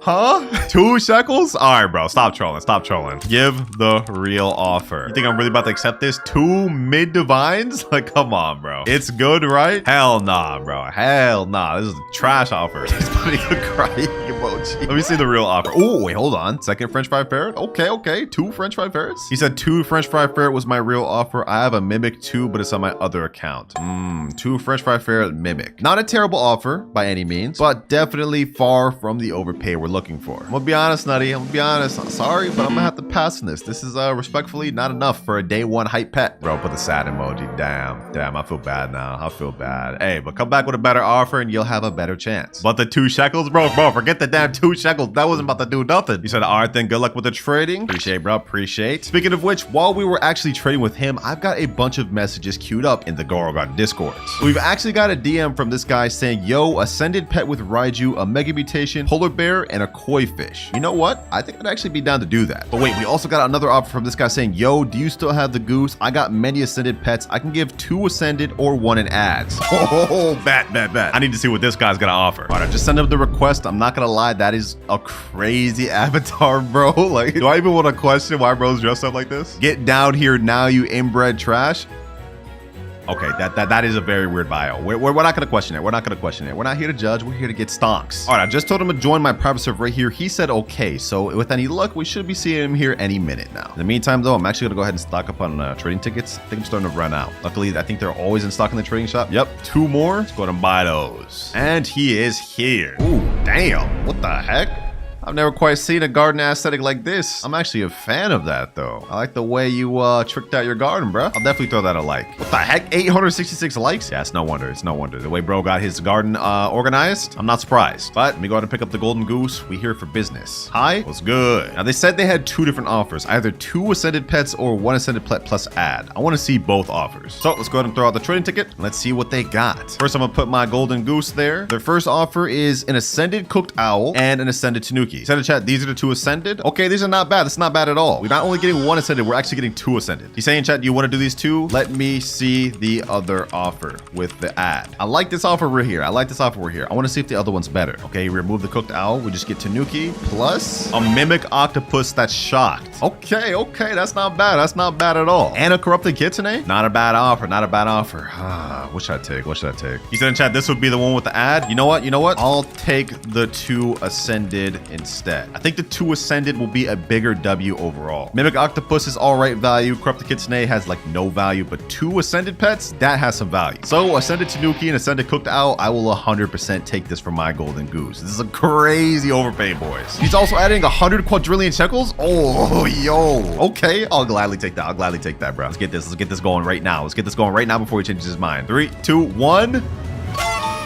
Huh? 2 shekels? All right, bro. Stop trolling. Give the real offer. You think I'm really about to accept this? 2 mid divines? Like, come on, bro. It's good, right? Hell nah, bro. Hell nah. This is a trash offer. He's putting a crying emoji. Let me see the real offer. Oh, wait, hold on. Second French Fry Ferret? Okay. 2 French Fry Ferrets? He said 2 French Fry Ferret was my real offer. I have a Mimic too, but it's on my other account. 2 French Fry Ferret Mimic. Not a terrible offer by any means, but definitely far from the overpay we're looking for. I'm gonna be honest, Nutty. I'm sorry, but I'm gonna have to pass on this. This is respectfully not enough for a day 1 hype pet. Bro, put the sad emoji. Damn, I feel bad now. I feel bad. Hey, but come back with a better offer and you'll have a better chance. But the 2 shekels, bro, forget the damn 2 shekels. That wasn't about to do nothing. You said, all right, then good luck with the trading. Appreciate, bro. Appreciate. Speaking of which, while we were actually trading with him, I've got a bunch of messages queued up in the Gorgon Discords. We've actually got a DM from this guy saying, yo, ascended pet with Raiju, a mega mutation, polar bear, and a koi fish. You know what? I think I'd actually be down to do that. But wait, we also got another offer from this guy saying, yo, do you still have the goose? I got many ascended pets. I can give 2 ascended or 1 in ads. Oh, bet. I need to see what this guy's gonna offer. All right, I just sent him the request. I'm not gonna lie, that is a crazy avatar, bro. Like, do I even want to question why bro's dressed up like this? Get down here now, you inbred trash. Okay, that is a very weird bio. We're not gonna question it. We're not here to judge. We're here to get stonks. All right, I just told him to join my private server right here. He said okay. So with any luck, we should be seeing him here any minute now. In the meantime, though, I'm actually gonna go ahead and stock up on trading tickets. I think I'm starting to run out. Luckily, I think they're always in stock in the trading shop. Yep, 2 more. Let's go ahead and buy those. And he is here. Ooh, damn. What the heck? I've never quite seen a garden aesthetic like this. I'm actually a fan of that, though. I like the way you tricked out your garden, bro. I'll definitely throw that a like. What the heck? 866 likes? Yeah, it's no wonder. The way bro got his garden organized, I'm not surprised. But let me go ahead and pick up the golden goose. We here for business. Hi, what's good? Now, they said they had 2 different offers. Either 2 ascended pets or 1 ascended pet plus ad. I want to see both offers. So let's go ahead and throw out the trading ticket. Let's see what they got. First, I'm going to put my golden goose there. Their first offer is an ascended cooked owl and an ascended tanuki. Said in chat, these are the 2 ascended. Okay, these are not bad. That's not bad at all. We're not only getting 1 ascended, we're actually getting 2 ascended. He's saying, chat, do you want to do these 2? Let me see the other offer with the ad. I like this offer right here. I want to see if the other one's better. Okay, remove the cooked owl. We just get tanuki plus a mimic octopus that's shocked. Okay, that's not bad. That's not bad at all. And a corrupted kitsune? Not a bad offer. What should I take? He said in chat, this would be the one with the ad. You know what? I'll take the 2 ascended instead. I think the 2 Ascended will be a bigger W overall. Mimic Octopus is alright value. Corrupted Kitsune has like no value, but 2 Ascended pets, that has some value. So Ascended Tanuki and Ascended Cooked Owl, I will 100% take this for my Golden Goose. This is a crazy overpay, boys. He's also adding 100 quadrillion shekels. Oh, yo. Okay, I'll gladly take that. I'll gladly take that, bro. Let's get this going right now. Let's get this going right now before he changes his mind. 3, 2, 1.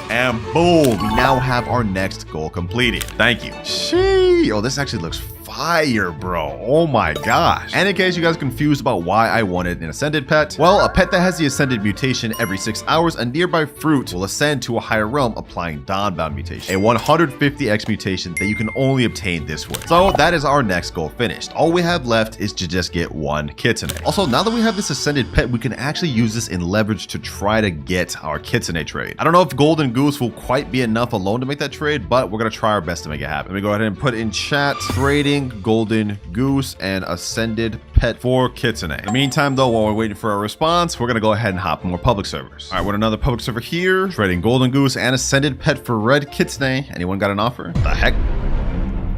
And boom, we now have our next goal completed. Thank you. Sheesh. Oh, this actually looks fire, bro. Oh my gosh. And in case you guys are confused about why I wanted an Ascended pet, well, a pet that has the Ascended mutation every 6 hours, a nearby fruit will ascend to a higher realm, applying Dawnbound mutation, a 150x mutation that you can only obtain this way. So that is our next goal finished. All we have left is to just get 1 Kitsune. Also, now that we have this Ascended pet, we can actually use this in leverage to try to get our Kitsune trade. I don't know if Golden Goose will quite be enough alone to make that trade, but we're gonna try our best to make it happen. Let me go ahead and put in chat, trading Golden Goose and Ascended pet for Kitsune. In the meantime, though, while we're waiting for a response, we're gonna go ahead and hop in more public servers. All right, we're in another public server here, trading Golden Goose and Ascended pet for Red Kitsune. Anyone got an offer? The heck?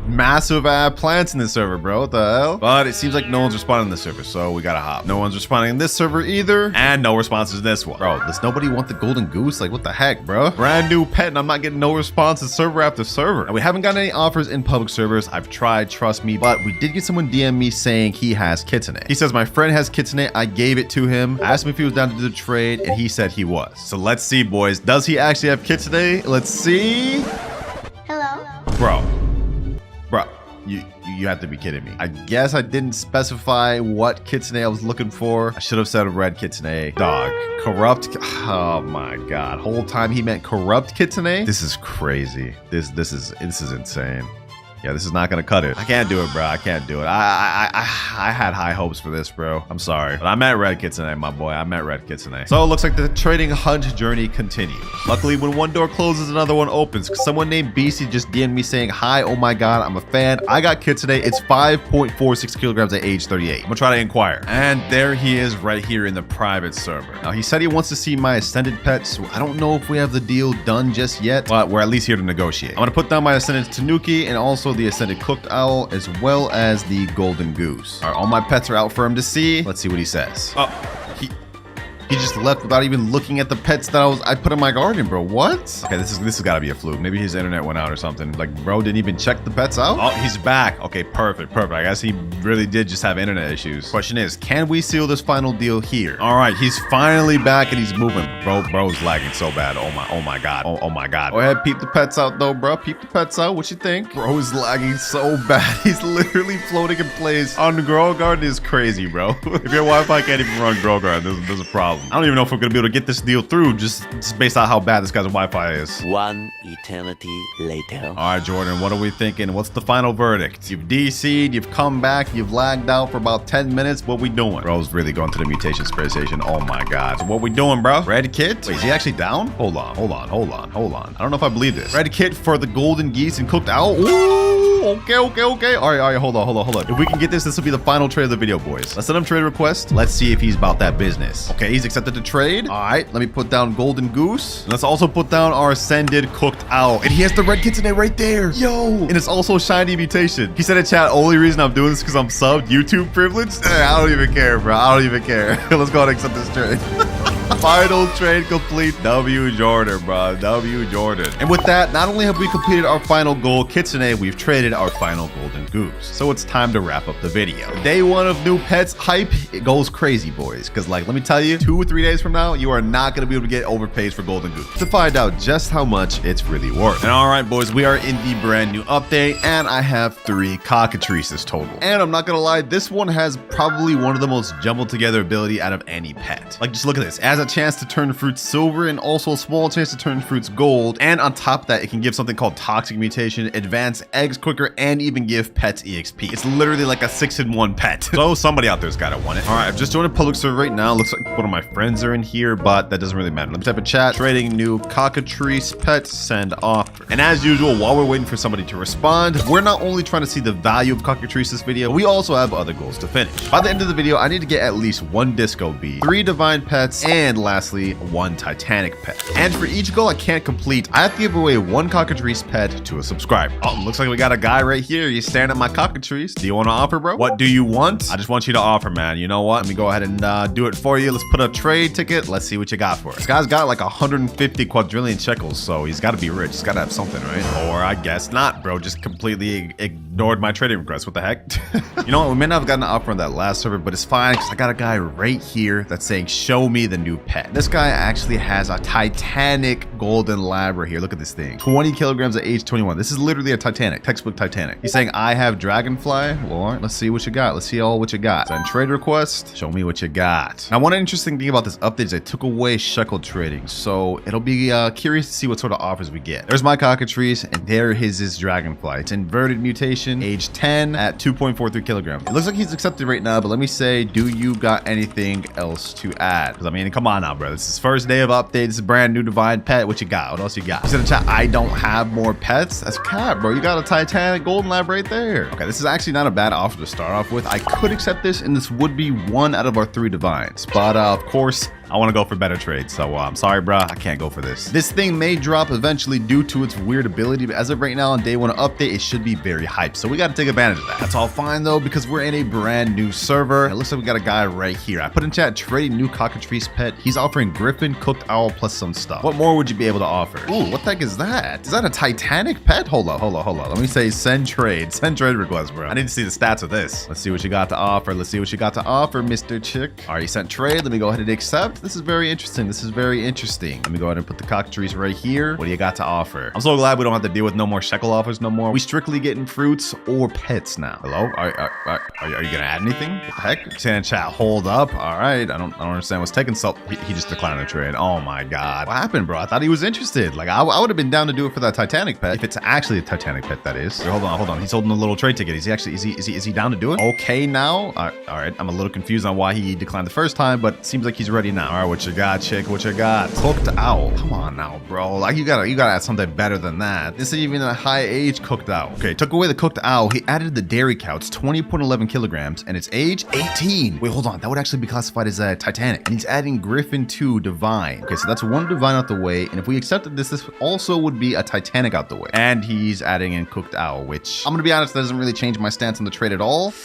Massive plants in this server, bro. What the hell? But it seems like no one's responding in this server, so we gotta hop. No one's responding in this server either, and no responses in this one. Bro, does nobody want the Golden Goose? Like, what the heck, bro? Brand new pet, and I'm not getting no responses server after server. And we haven't gotten any offers in public servers. I've tried, trust me, but we did get someone DM me saying he has Kitsune. He says, my friend has Kitsune. I gave it to him. I asked him if he was down to do the trade, and he said he was. So let's see, boys. Does he actually have Kitsune? Let's see. Hello. Bro. You have to be kidding me. I guess I didn't specify what Kitsune I was looking for. I should have said Red Kitsune. Dog. Corrupt. Oh my god. Whole time he meant corrupt Kitsune. This is crazy. This is insane. Yeah, this is not gonna cut it. I can't do it, bro. I can't do it. I had high hopes for this, bro. I'm sorry, but I meant Red Kitsune, my boy. I meant Red Kitsune. So it looks like the trading hunt journey continues. Luckily, when one door closes, another one opens. Someone named BC just DM'd me saying, hi, oh my god, I'm a fan. I got Kitsune. It's 5.46 kilograms at age 38. I'm gonna try to inquire. And there he is right here in the private server. Now, he said he wants to see my Ascended pet, so I don't know if we have the deal done just yet, but we're at least here to negotiate. I'm gonna put down my Ascended Tanuki and also the Ascended Cooked Owl, as well as the Golden Goose. All right, all my pets are out for him to see. Let's see what he says. Oh, he just left without even looking at the pets that I put in my garden, bro. What? Okay, this has got to be a fluke. Maybe his internet went out or something. Like, bro didn't even check the pets out. Oh, he's back. Okay, perfect. I guess he really did just have internet issues. Question is, can we seal this final deal here? All right, he's finally back and he's moving. Bro's lagging so bad. Oh my god. Oh my god. Go ahead, peep the pets out though, bro. Peep the pets out. What you think? Bro's lagging so bad. He's literally floating in place on Grow Garden. Is crazy, bro. If your Wi-Fi can't even run Grow Garden, there's a problem. I don't even know if we're gonna be able to get this deal through just based on how bad this guy's Wi-Fi is. One eternity later. All right, Jordan, what are we thinking? What's the final verdict? You've DC'd, you've come back, you've lagged out for about 10 minutes. What we doing? Bro's really going to the mutation space station. Oh my god. So what we doing, bro? Red Kit? Wait, is he actually down? Hold on. I don't know if I believe this. Red Kit for the Golden Geese and Cooked Owl. Ooh, okay. All right, hold on. If we can get this will be the final trade of the video, boys. Let's send him trade request. Let's see if he's about that business. Okay, he's accepted the trade. All right, let me put down Golden Goose. And let's also put down our Ascended Cooked Owl. And he has the Red Kitsune right there. Yo. And it's also shiny mutation. He said in chat, only reason I'm doing this is because I'm subbed YouTube privileged. I don't even care, bro. I don't even care. Let's go ahead and accept this trade. Final trade complete. W Jordan, bro. W Jordan. And with that, not only have we completed our final goal, Kitsune, we've traded our final Golden Goose. So it's time to wrap up the video. Day 1 of new pets hype, it goes crazy, boys. Because, like, let me tell you, 2 or 3 days from now, you are not going to be able to get overpays for Golden Goose to find out just how much it's really worth. And all right, boys, we are in the brand new update, and I have 3 cockatrices total. And I'm not going to lie, this one has probably one of the most jumbled together ability out of any pet. Like, just look at this. It has a chance to turn fruits silver and also a small chance to turn fruits gold. And on top of that, it can give something called toxic mutation, advance eggs quicker, and even give pets EXP. It's literally like a 6-in-1 pet. So somebody out there's gotta want it. All right, I've just joined a public server right now. Looks like one of my friends are in here, but that doesn't really matter. Let me type a chat. Trading new cockatrice pet, send offer. And as usual, while we're waiting for somebody to respond, we're not only trying to see the value of cockatrice this video, we also have other goals to finish. By the end of the video, I need to get at least 1 disco bead, 3 divine pets, and And lastly, 1 Titanic pet. And for each goal I can't complete, I have to give away 1 cockatrice pet to a subscriber. Oh, looks like we got a guy right here. He's staring at my cockatrice. Do you want to offer, bro? What do you want? I just want you to offer, man. You know what? Let me go ahead and do it for you. Let's put a trade ticket. Let's see what you got for it. This guy's got like 150 quadrillion shekels, so he's got to be rich. He's got to have something, right? Or I guess not, bro. Just completely ignored my trading request. What the heck? You know what? We may not have gotten an offer on that last server, but it's fine because I got a guy right here that's saying, show me the new pet. This guy actually has a Titanic golden lab right here. Look at this thing. 20 kilograms at age 21. This is literally a Titanic, textbook Titanic. He's saying, I have dragonfly. Well, let's see what you got. Let's see all what you got. Send trade request. Show me what you got. Now, one interesting thing about this update is I took away shekel trading. So it'll be curious to see what sort of offers we get. There's my cockatrice, and there is his dragonfly. It's inverted mutation, age 10 at 2.43 kilograms. It looks like he's accepted right now, but let me say, do you got anything else to add? Because I mean, come on now, bro. This is first day of update. This is brand new divine pet. What you got? What else you got? He said in chat, I don't have more pets. That's cap, bro. You got a Titanic golden lab right there. Okay, this is actually not a bad offer to start off with. I could accept this, and this would be 1 out of our 3 divines. But of course, I want to go for better trades, so I'm sorry, bro. I can't go for this. This thing may drop eventually due to its weird ability, but as of right now on day 1 of update, it should be very hyped. So we got to take advantage of that. That's all fine though, because we're in a brand new server. It looks like we got a guy right here. I put in chat trading new cockatrice pet. He's offering griffin, cooked owl, plus some stuff. What more would you be able to offer? Ooh, what the heck is that? Is that a Titanic pet? Hold up. Let me say send trade. Send trade request, bro. I need to see the stats of this. Let's see what you got to offer. Let's see what you got to offer, Mr. Chick. All right, you sent trade. Let me go ahead and accept. This is very interesting. This is very interesting. Let me go ahead and put the cockatrice right here. What do you got to offer? I'm so glad we don't have to deal with no more shekel offers no more. We strictly getting fruits or pets now. Hello? Are you gonna add anything? What the heck? Saying in chat, hold up. All right. I don't understand what's taking so. He just declined the trade. Oh my god. What happened, bro? I thought he was interested. Like I would have been down to do it for that Titanic pet. If it's actually a Titanic pet, that is. Wait, hold on. He's holding a little trade ticket. Is he down to do it? Okay now. All right. I'm a little confused on why he declined the first time, but it seems like he's ready now. All right, what you got, chick? What you got? Cooked owl. Come on now, bro. Like you gotta add something better than that. This is even a high age cooked owl. Okay, took away the cooked owl. He added the dairy cow. It's 20.11 kilograms and its age 18. Wait, hold on. That would actually be classified as a Titanic. And he's adding griffin to divine. Okay, so that's 1 divine out the way. And if we accepted this also would be a Titanic out the way. And he's adding in cooked owl, which I'm gonna be honest, that doesn't really change my stance on the trade at all.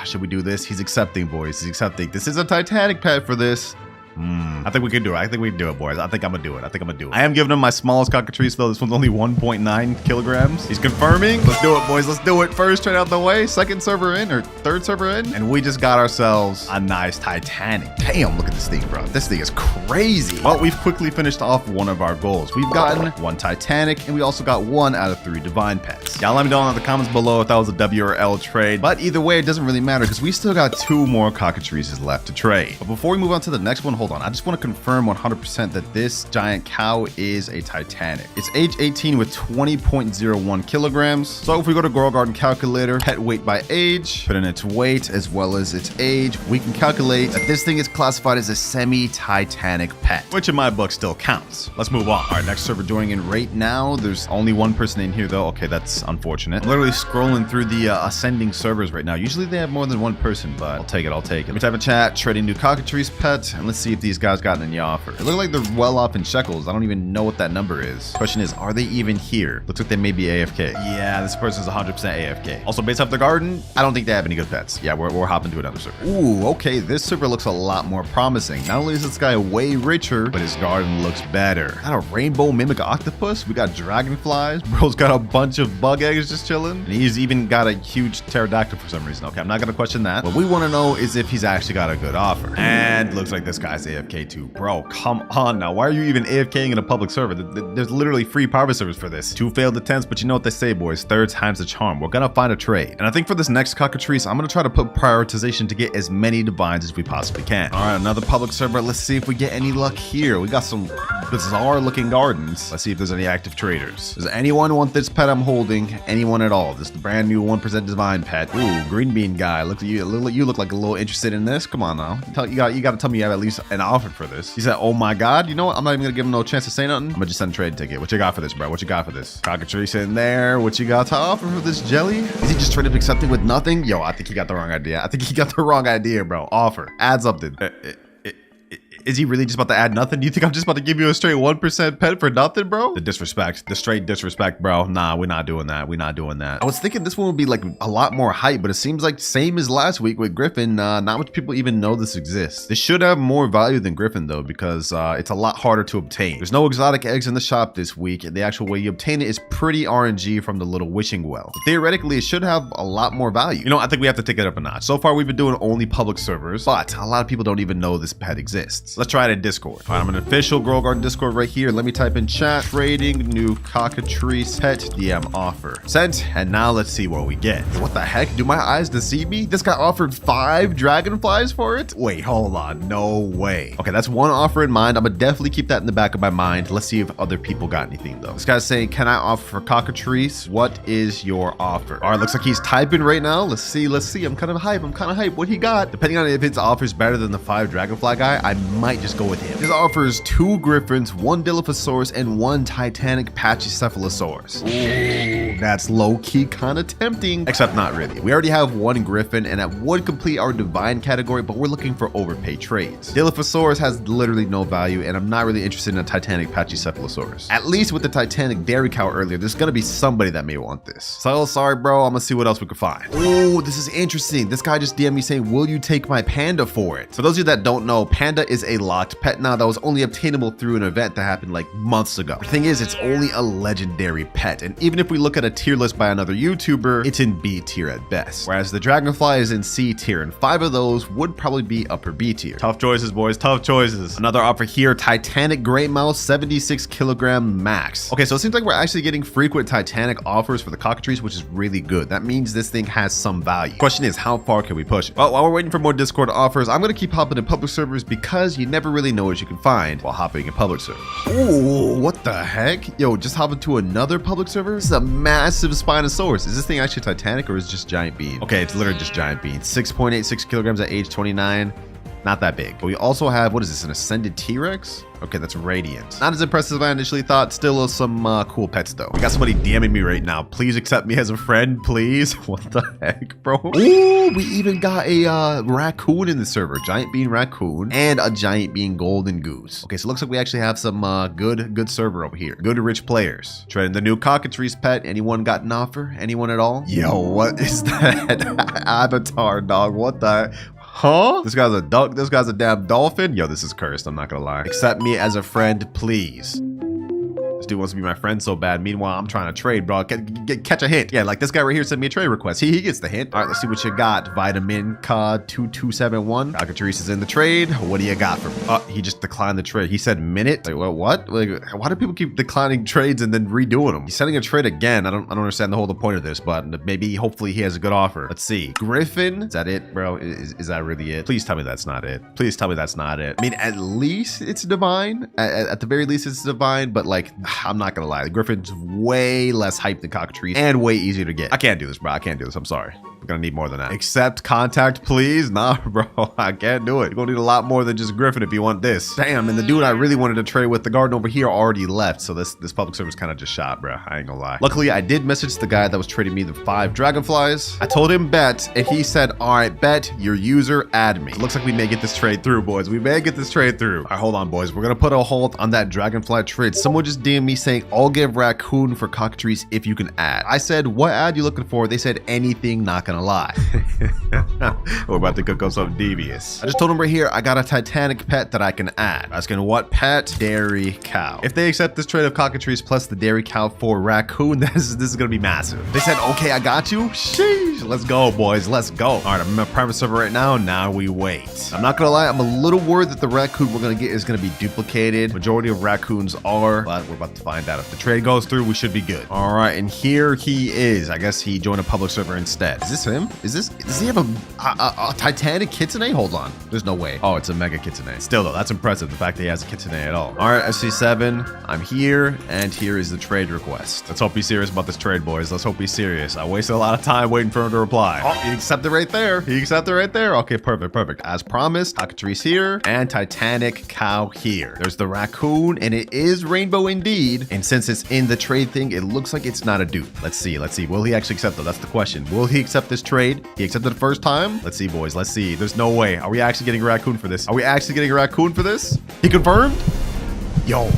Should we do this? He's accepting, boys. He's accepting. This is a Titanic pet for this. I think we can do it. I think we can do it, boys. I think I'm gonna do it. I am giving him my smallest cockatrice, though. This one's only 1.9 kilograms. He's confirming. Let's do it, boys. Let's do it. First trade out the way. Second server in, or third server in. And we just got ourselves a nice Titanic. Damn, look at this thing, bro. This thing is crazy. Well, we've quickly finished off one of our goals. We've gotten 1 Titanic, and we also got 1 out of 3 divine pets. Y'all let me know in the comments below if that was a W or L trade. But either way, it doesn't really matter because we still got 2 more cockatrices left to trade. But before we move on to the next one, hold on. I just want to confirm 100% that this giant cow is a Titanic. It's age 18 with 20.01 kilograms. So if we go to Grow Garden Calculator, pet weight by age, put in its weight as well as its age, we can calculate that this thing is classified as a semi-Titanic pet, which in my book still counts. Let's move on. All right, next server joining in right now. There's only 1 person in here though. Okay, that's unfortunate. I'm literally scrolling through the ascending servers right now. Usually they have more than 1 person, but I'll take it. Let me type in chat, trading new cockatrice pet, and let's see if these guys gotten any offer. It looks like they're well off in shekels. I don't even know what that number is. Question is, are they even here? Looks like they may be AFK. Yeah, this person's 100% AFK. Also, based off their garden, I don't think they have any good pets. Yeah, we're hopping to another server. Ooh, okay, this server looks a lot more promising. Not only is this guy way richer, but his garden looks better. Got a rainbow mimic octopus. We got dragonflies. Bro's got a bunch of bug eggs just chilling. And he's even got a huge pterodactyl for some reason. Okay, I'm not gonna question that. What we want to know is if he's actually got a good offer. And looks like this guy's AFK too. Bro, come on now. Why are you even AFKing in a public server? There's literally free private servers for this. 2 failed attempts, but you know what they say, boys. 3rd time's the charm. We're gonna find a trade. And I think for this next cockatrice, I'm gonna try to put prioritization to get as many divines as we possibly can. All right, another public server. Let's see if we get any luck here. We got some bizarre looking gardens. Let's see if there's any active traders. Does anyone want this pet I'm holding? Anyone at all? This is the brand new 1% divine pet. Ooh, green bean guy. Look at you. You look like a little interested in this. Come on now. You got to tell me you have at least an offer for this. He said, oh my god. You know what? I'm not even gonna give him no chance to say nothing. I'm gonna just send a trade ticket. What you got for this, bro? What you got for this? Cockatrice in there. What you got to offer for this jelly? Is he just straight up accepting with nothing? Yo, I think he got the wrong idea. I think he got the wrong idea, bro. Offer. Add something. is he really just about to add nothing? Do you think I'm just about to give you a straight 1% pet for nothing, bro? The disrespect, the straight disrespect, bro. Nah, we're not doing that. We're not doing that. I was thinking this one would be like a lot more hype, but it seems like same as last week with Griffin. Not much people even know this exists. This should have more value than Griffin though, because it's a lot harder to obtain. There's no exotic eggs in the shop this week, and the actual way you obtain it is pretty RNG from the little wishing well. But theoretically, it should have a lot more value. You know, I think we have to take it up a notch. So far, we've been doing only public servers, but a lot of people don't even know this pet exists. Let's try it in Discord. All right, I'm an official Grow Garden Discord right here. Let me type in chat, trading new cockatrice pet DM offer. Sent, and now let's see what we get. What the heck? Do my eyes deceive me? This guy offered 5 dragonflies for it? Wait, hold on. No way. Okay, that's one offer in mind. I'm gonna definitely keep that in the back of my mind. Let's see if other people got anything though. This guy's saying, can I offer for cockatrice? What is your offer? All right, looks like he's typing right now. Let's see. I'm kind of hype. What he got? Depending on if his offer is better than the 5 dragonfly guy, I might just go with him. His offer is 2 griffins, 1 dilophosaurus, and 1 Titanic pachycephalosaurus. Ooh, that's low-key kind of tempting. Except not really. We already have 1 griffin, and that would complete our divine category, but we're looking for overpay trades. Dilophosaurus has literally no value, and I'm not really interested in a Titanic pachycephalosaurus. At least with the Titanic dairy cow earlier, there's gonna be somebody that may want this. So sorry, bro. I'm gonna see what else we can find. Oh, this is interesting. This guy just DM'd me saying, will you take my panda for it? For those of you that don't know, panda is a locked pet now that was only obtainable through an event that happened like months ago. The thing is, it's only a legendary pet, and even if we look at a tier list by another YouTuber, it's in B tier at best, whereas the dragonfly is in C tier, and 5 of those would probably be upper B tier. Tough choices, boys. Tough choices. Another offer here, Titanic gray mouse, 76 kilogram max. Okay, so it seems like we're actually getting frequent Titanic offers for the cockatrice, which is really good. That means this thing has some value. Question is, how far can we push it? Well, while we're waiting for more Discord offers, I'm gonna keep hopping in public servers because you never really know what you can find while hopping in public servers. Ooh, what the heck? Yo, just hop into another public server? This is a massive Spinosaurus. Is this thing actually Titanic or is it just giant bean? Okay, it's literally just giant bean. 6.86 kilograms at age 29. Not that big. But we also have, what is this, an ascended T-Rex? Okay, that's Radiant. Not as impressive as I initially thought. Still some cool pets though. We got somebody DMing me right now. Please accept me as a friend, please. What the heck, bro? Ooh, we even got a raccoon in the server. Giant bean raccoon and a giant bean golden goose. Okay, so it looks like we actually have some good server over here. Good rich players. Trading the new cockatrice pet. Anyone got an offer? Anyone at all? Yo, what is that? Avatar, dog. What the... Huh? This guy's a duck. This guy's a damn dolphin. Yo, this is cursed. I'm not gonna lie. Accept me as a friend, please. This dude wants to be my friend so bad. Meanwhile, I'm trying to trade, bro. Catch a hint. Yeah, like this guy right here sent me a trade request. He gets the hint. All right, let's see what you got. Vitamin Cod 2271. Cockatrice is in the trade. What do you got for me? Oh, he just declined the trade. He said minute. Like, what? Like, why do people keep declining trades and then redoing them? He's sending a trade again. I don't understand the point of this, but maybe hopefully he has a good offer. Let's see. Griffin. Is that it, bro? Is that really it? Please tell me that's not it. Please tell me that's not it. I mean, at least it's divine. At the very least, it's divine, but like, I'm not gonna lie, the Griffin's way less hype than cockatrice and way easier to get. I can't do this, bro. I can't do this. I'm sorry. We're gonna need more than that. Accept contact, please. Nah, bro. I can't do it. You're gonna need a lot more than just Griffin if you want this. Damn, and the dude I really wanted to trade with, the garden over here, already left. So this public server's kind of just shot, bro. I ain't gonna lie. Luckily, I did message the guy that was trading me the 5 dragonflies. I told him bet, and he said, all right, bet your user add me. It looks like we may get this trade through, boys. We may get this trade through. All right, hold on, boys. We're gonna put a hold on that dragonfly trade. Someone just DM'd me saying, I'll give raccoon for cockatrice if you can add. I said, what ad you looking for? They said anything, not gonna lie. We're about to cook up something devious. I just told him right here, I got a Titanic pet that I can add. Asking what pet? Dairy cow. If they accept this trade of cockatrice plus the dairy cow for raccoon, this is gonna be massive. They said, okay, I got you. Sheesh. Let's go, boys. Let's go. All right, I'm in my private server right now. Now we wait. I'm not gonna lie, I'm a little worried that the raccoon we're gonna get is gonna be duplicated. Majority of raccoons are, but we're about to find out. If the trade goes through, we should be good. All right, and here he is. I guess he joined a public server instead. Is this him? Does he have a Titanic Kitsune? Hold on. There's no way. Oh, it's a mega Kitsune. Still though, that's impressive. The fact that he has a Kitsune at all. All right, SC7. I'm here, and here is the trade request. Let's hope he's serious about this trade, boys. Let's hope he's serious. I wasted a lot of time waiting for him to reply. Oh, he accepted right there. He accepted right there. Okay, perfect. As promised, cockatrice here, and Titanic cow here. There's the raccoon, and it is rainbow indeed. And since it's in the trade thing, it looks like it's not a dupe. Let's see. Will he actually accept though? That's the question. Will he accept this trade? He accepted the first first time. Let's see, boys. Let's see. There's no way. Are we actually getting a raccoon for this? Are we actually getting a raccoon for this? He confirmed? Yo,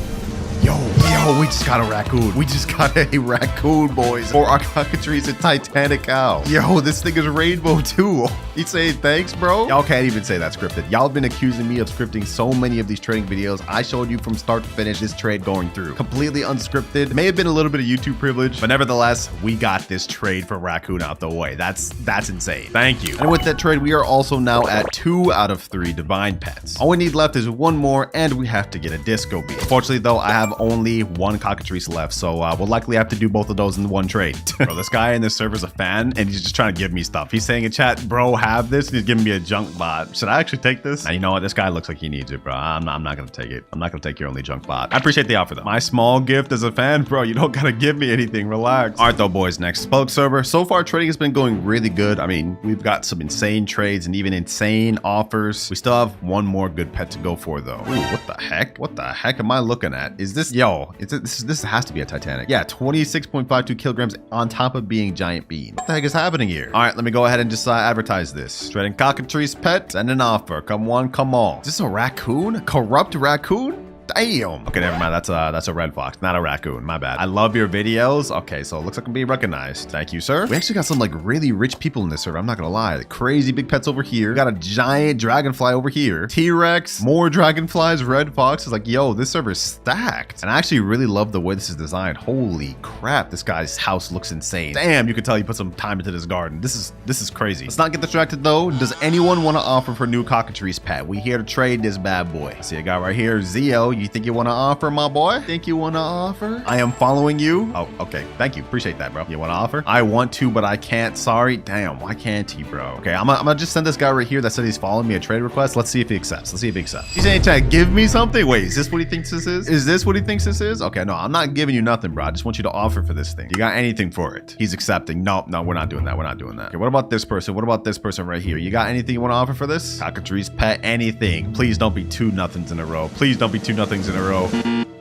we just got a raccoon. We just got a raccoon, boys. For our cockatrice and Titanic cow. Yo, this thing is rainbow too. You say thanks, bro? Y'all can't even say that scripted. Y'all have been accusing me of scripting so many of these trading videos. I showed you from start to finish this trade going through. Completely unscripted. May have been a little bit of YouTube privilege, but nevertheless, we got this trade for raccoon out the way. That's insane. Thank you. And with that trade, we are also now at 2 out of 3 divine pets. All we need left is 1 more, and we have to get a disco bee. Unfortunately, though, I have only 1 cockatrice left, so we'll likely have to do both of those in 1 trade. Bro, this guy in this server's a fan, and he's just trying to give me stuff. He's saying in chat, bro, have this, and he's giving me a junk bot. Should I actually take this? And you know what? This guy looks like he needs it, bro. I'm not gonna take it. I'm not gonna take your only junk bot. I appreciate the offer, though. My small gift as a fan, bro. You don't gotta give me anything. Relax. All right, though, boys. Next public server. So far, trading has been going really good. I mean, we've got some insane trades and even insane offers. We still have 1 more good pet to go for, though. Ooh, what the heck? What the heck am I looking at? Is this, yo, this has to be a Titanic. Yeah, 26.52 kilograms on top of being giant bean. What the heck is happening here? All right, let me go ahead and just advertise this. Trading cockatrice pet, send an offer. Come on, come on. Is this a raccoon? A corrupt raccoon? Damn. Okay, never mind. That's a red fox, not a raccoon. My bad. I love your videos. Okay, so it looks like I'm being recognized. Thank you, sir. We actually got some like really rich people in this server. I'm not gonna lie. Crazy big pets over here. We got a giant dragonfly over here. T-Rex, more dragonflies, red fox. Is like, yo, this server is stacked. And I actually really love the way this is designed. Holy crap, this guy's house looks insane. Damn, you can tell he put some time into this garden. This is crazy. Let's not get distracted though. Does anyone want to offer for new cockatrice pet? We here to trade this bad boy. See a guy right here, Zio. You think you want to offer, my boy? Think you want to offer? I am following you. Oh, okay. Thank you. Appreciate that, bro. You want to offer? I want to, but I can't. Sorry. Damn. Why can't he, bro? Okay, I'm gonna just send this guy right here that said he's following me a trade request. Let's see if he accepts. Let's see if he accepts. He's saying, chat, give me something. Wait, is this what he thinks this is? Is this what he thinks this is? Okay, no, I'm not giving you nothing, bro. I just want you to offer for this thing. You got anything for it? He's accepting. No, we're not doing that. We're not doing that. Okay, what about this person? What about this person right here? You got anything you want to offer for this? Cockatrice pet, anything. Please don't be 2 nothings in a row. Please don't be 2 nothings in a row.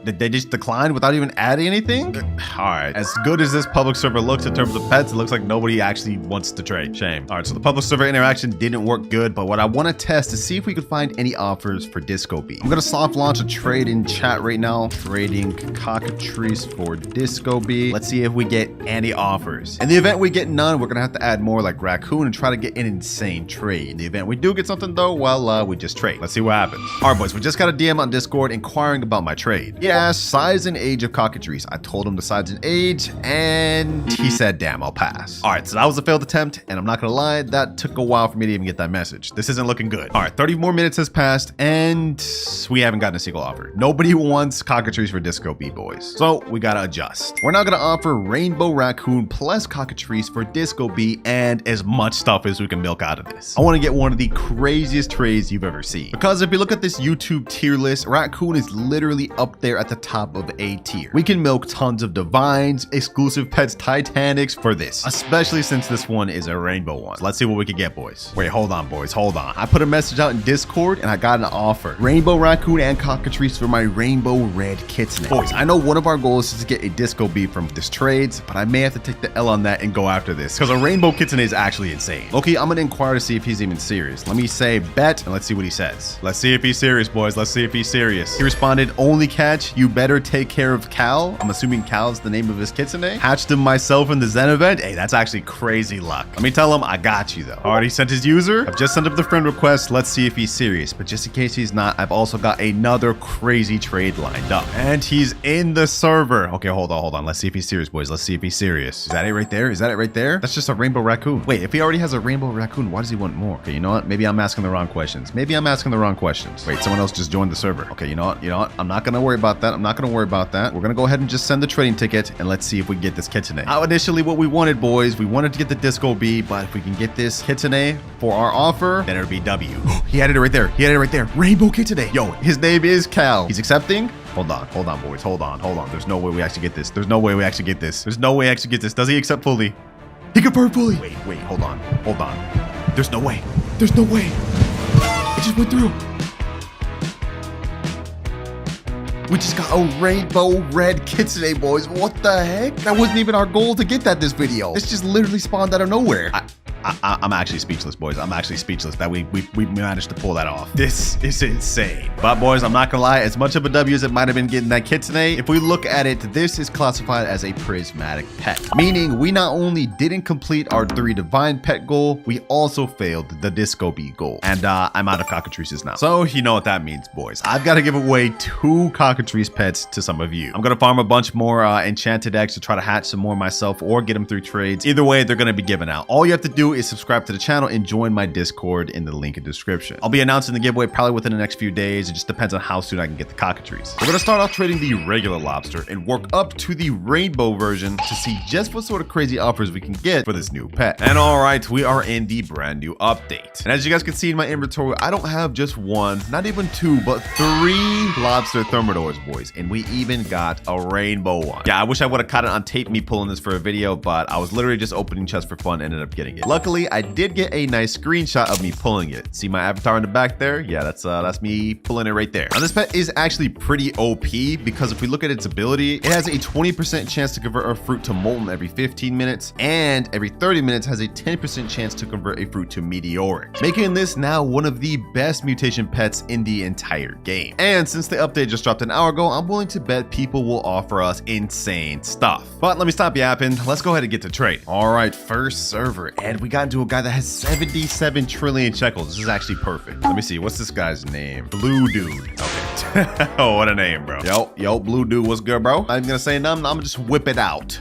Did they just decline without even adding anything? All right, as good as this public server looks in terms of pets, it looks like nobody actually wants to trade. Shame. All right, so the public server interaction didn't work good, but what I want to test is see if we could find any offers for Disco Bee. I'm gonna soft launch a trade in chat right now. Trading cockatrice for Disco Bee. Let's see if we get any offers. In the event we get none, we're gonna have to add more like raccoon and try to get an insane trade. In the event we do get something though, well, we just trade. Let's see what happens. All right, boys, we just got a DM on Discord inquiring about my trade. Yeah. Asked size and age of cockatrice. I told him the size and age, and he said, damn, I'll pass. All right, so that was a failed attempt, and I'm not gonna lie, that took a while for me to even get that message. This isn't looking good. All right, 30 more minutes has passed, and we haven't gotten a single offer. Nobody wants cockatrice for Disco Bee, boys. So we gotta adjust. We're now gonna offer rainbow raccoon plus cockatrice for Disco Bee and as much stuff as we can milk out of this. I wanna get one of the craziest trades you've ever seen. Because if you look at this YouTube tier list, raccoon is literally up there at the top of A tier. We can milk tons of divines, exclusive pets, Titanics for this, especially since this one is a rainbow one. So let's see what we can get, boys. Wait, hold on, boys, hold on. I put a message out in Discord and I got an offer. Rainbow raccoon and cockatrice for my rainbow red Kitsune. Boys, I know one of our goals is to get a Disco Bee from this trades, but I may have to take the L on that and go after this because a rainbow Kitsune is actually insane. Okay, I'm gonna inquire to see if he's even serious. Let me say bet and let's see what he says. Let's see if he's serious, boys. Let's see if he's serious. He responded, only catch, you better take care of Cal. I'm assuming Cal's the name of his Kitsune. Hatched him myself in the Zen event. Hey, that's actually crazy luck. Let me tell him I got you though. Already sent his user. I've just sent up the friend request. Let's see if he's serious. But just in case he's not, I've also got another crazy trade lined up. And he's in the server. Okay, hold on. Let's see if he's serious, boys. Let's see if he's serious. Is that it right there? Is that it right there? That's just a rainbow raccoon. Wait, if he already has a rainbow raccoon, why does he want more? Okay, you know what? Maybe I'm asking the wrong questions. Wait, someone else just joined the server. Okay, you know what? I'm not gonna worry about that. We're gonna go ahead and just send the trading ticket and let's see if we can get this Kitsune. Now, initially what we wanted, boys, we wanted to get the Disco Bee, but if we can get this Kitsune for our offer, then it'll be W. He added it right there. Rainbow Kitsune. Yo, his name is Cal. He's accepting. Hold on, boys. Hold on. There's no way we actually get this. Does he accept fully? He confirmed fully. Wait, hold on. There's no way. It just went through. We just got a rainbow red Kitsune, boys. What the heck? That wasn't even our goal to get that this video. This just literally spawned out of nowhere. I'm actually speechless, boys. I'm actually speechless that we managed to pull that off. This is insane. But boys, I'm not gonna lie, as much of a W as it might have been getting that Kitsune, if we look at it, this is classified as a prismatic pet, meaning we not only didn't complete our 3 divine pet goal, we also failed the disco bee goal. And I'm out of cockatrices now. So you know what that means, boys. I've got to give away 2 cockatrice pets to some of you. I'm gonna farm a bunch more enchanted eggs to try to hatch some more myself or get them through trades. Either way, they're gonna be given out. All you have to do is subscribe to the channel and join my Discord in the link in the description. I'll be announcing the giveaway probably within the next few days. It just depends on how soon I can get the cockatrice. We're gonna start off trading the regular lobster and work up to the rainbow version to see just what sort of crazy offers we can get for this new pet. And all right, we are in the brand new update. And as you guys can see in my inventory, I don't have just 1, not even 2, but 3 lobster thermidors, boys. And we even got a rainbow one. Yeah, I wish I would have caught it on tape me pulling this for a video, but I was literally just opening chests for fun, ended up getting it. Luckily, I did get a nice screenshot of me pulling it. See my avatar in the back there? Yeah, that's me pulling it right there. Now this pet is actually pretty OP because if we look at its ability, it has a 20% chance to convert a fruit to molten every 15 minutes, and every 30 minutes has a 10% chance to convert a fruit to meteoric, making this now one of the best mutation pets in the entire game. And since the update just dropped an hour ago, I'm willing to bet people will offer us insane stuff. But let me stop yapping. Let's go ahead and get to trade. All right, first server, and we got into a guy that has 77 trillion shekels. This is actually perfect. Let me see, what's this guy's name? Blue Dude. Okay. Oh, what a name, bro. Yo, Blue Dude, what's good, bro? I'm gonna say nothing. I'm gonna just whip it out.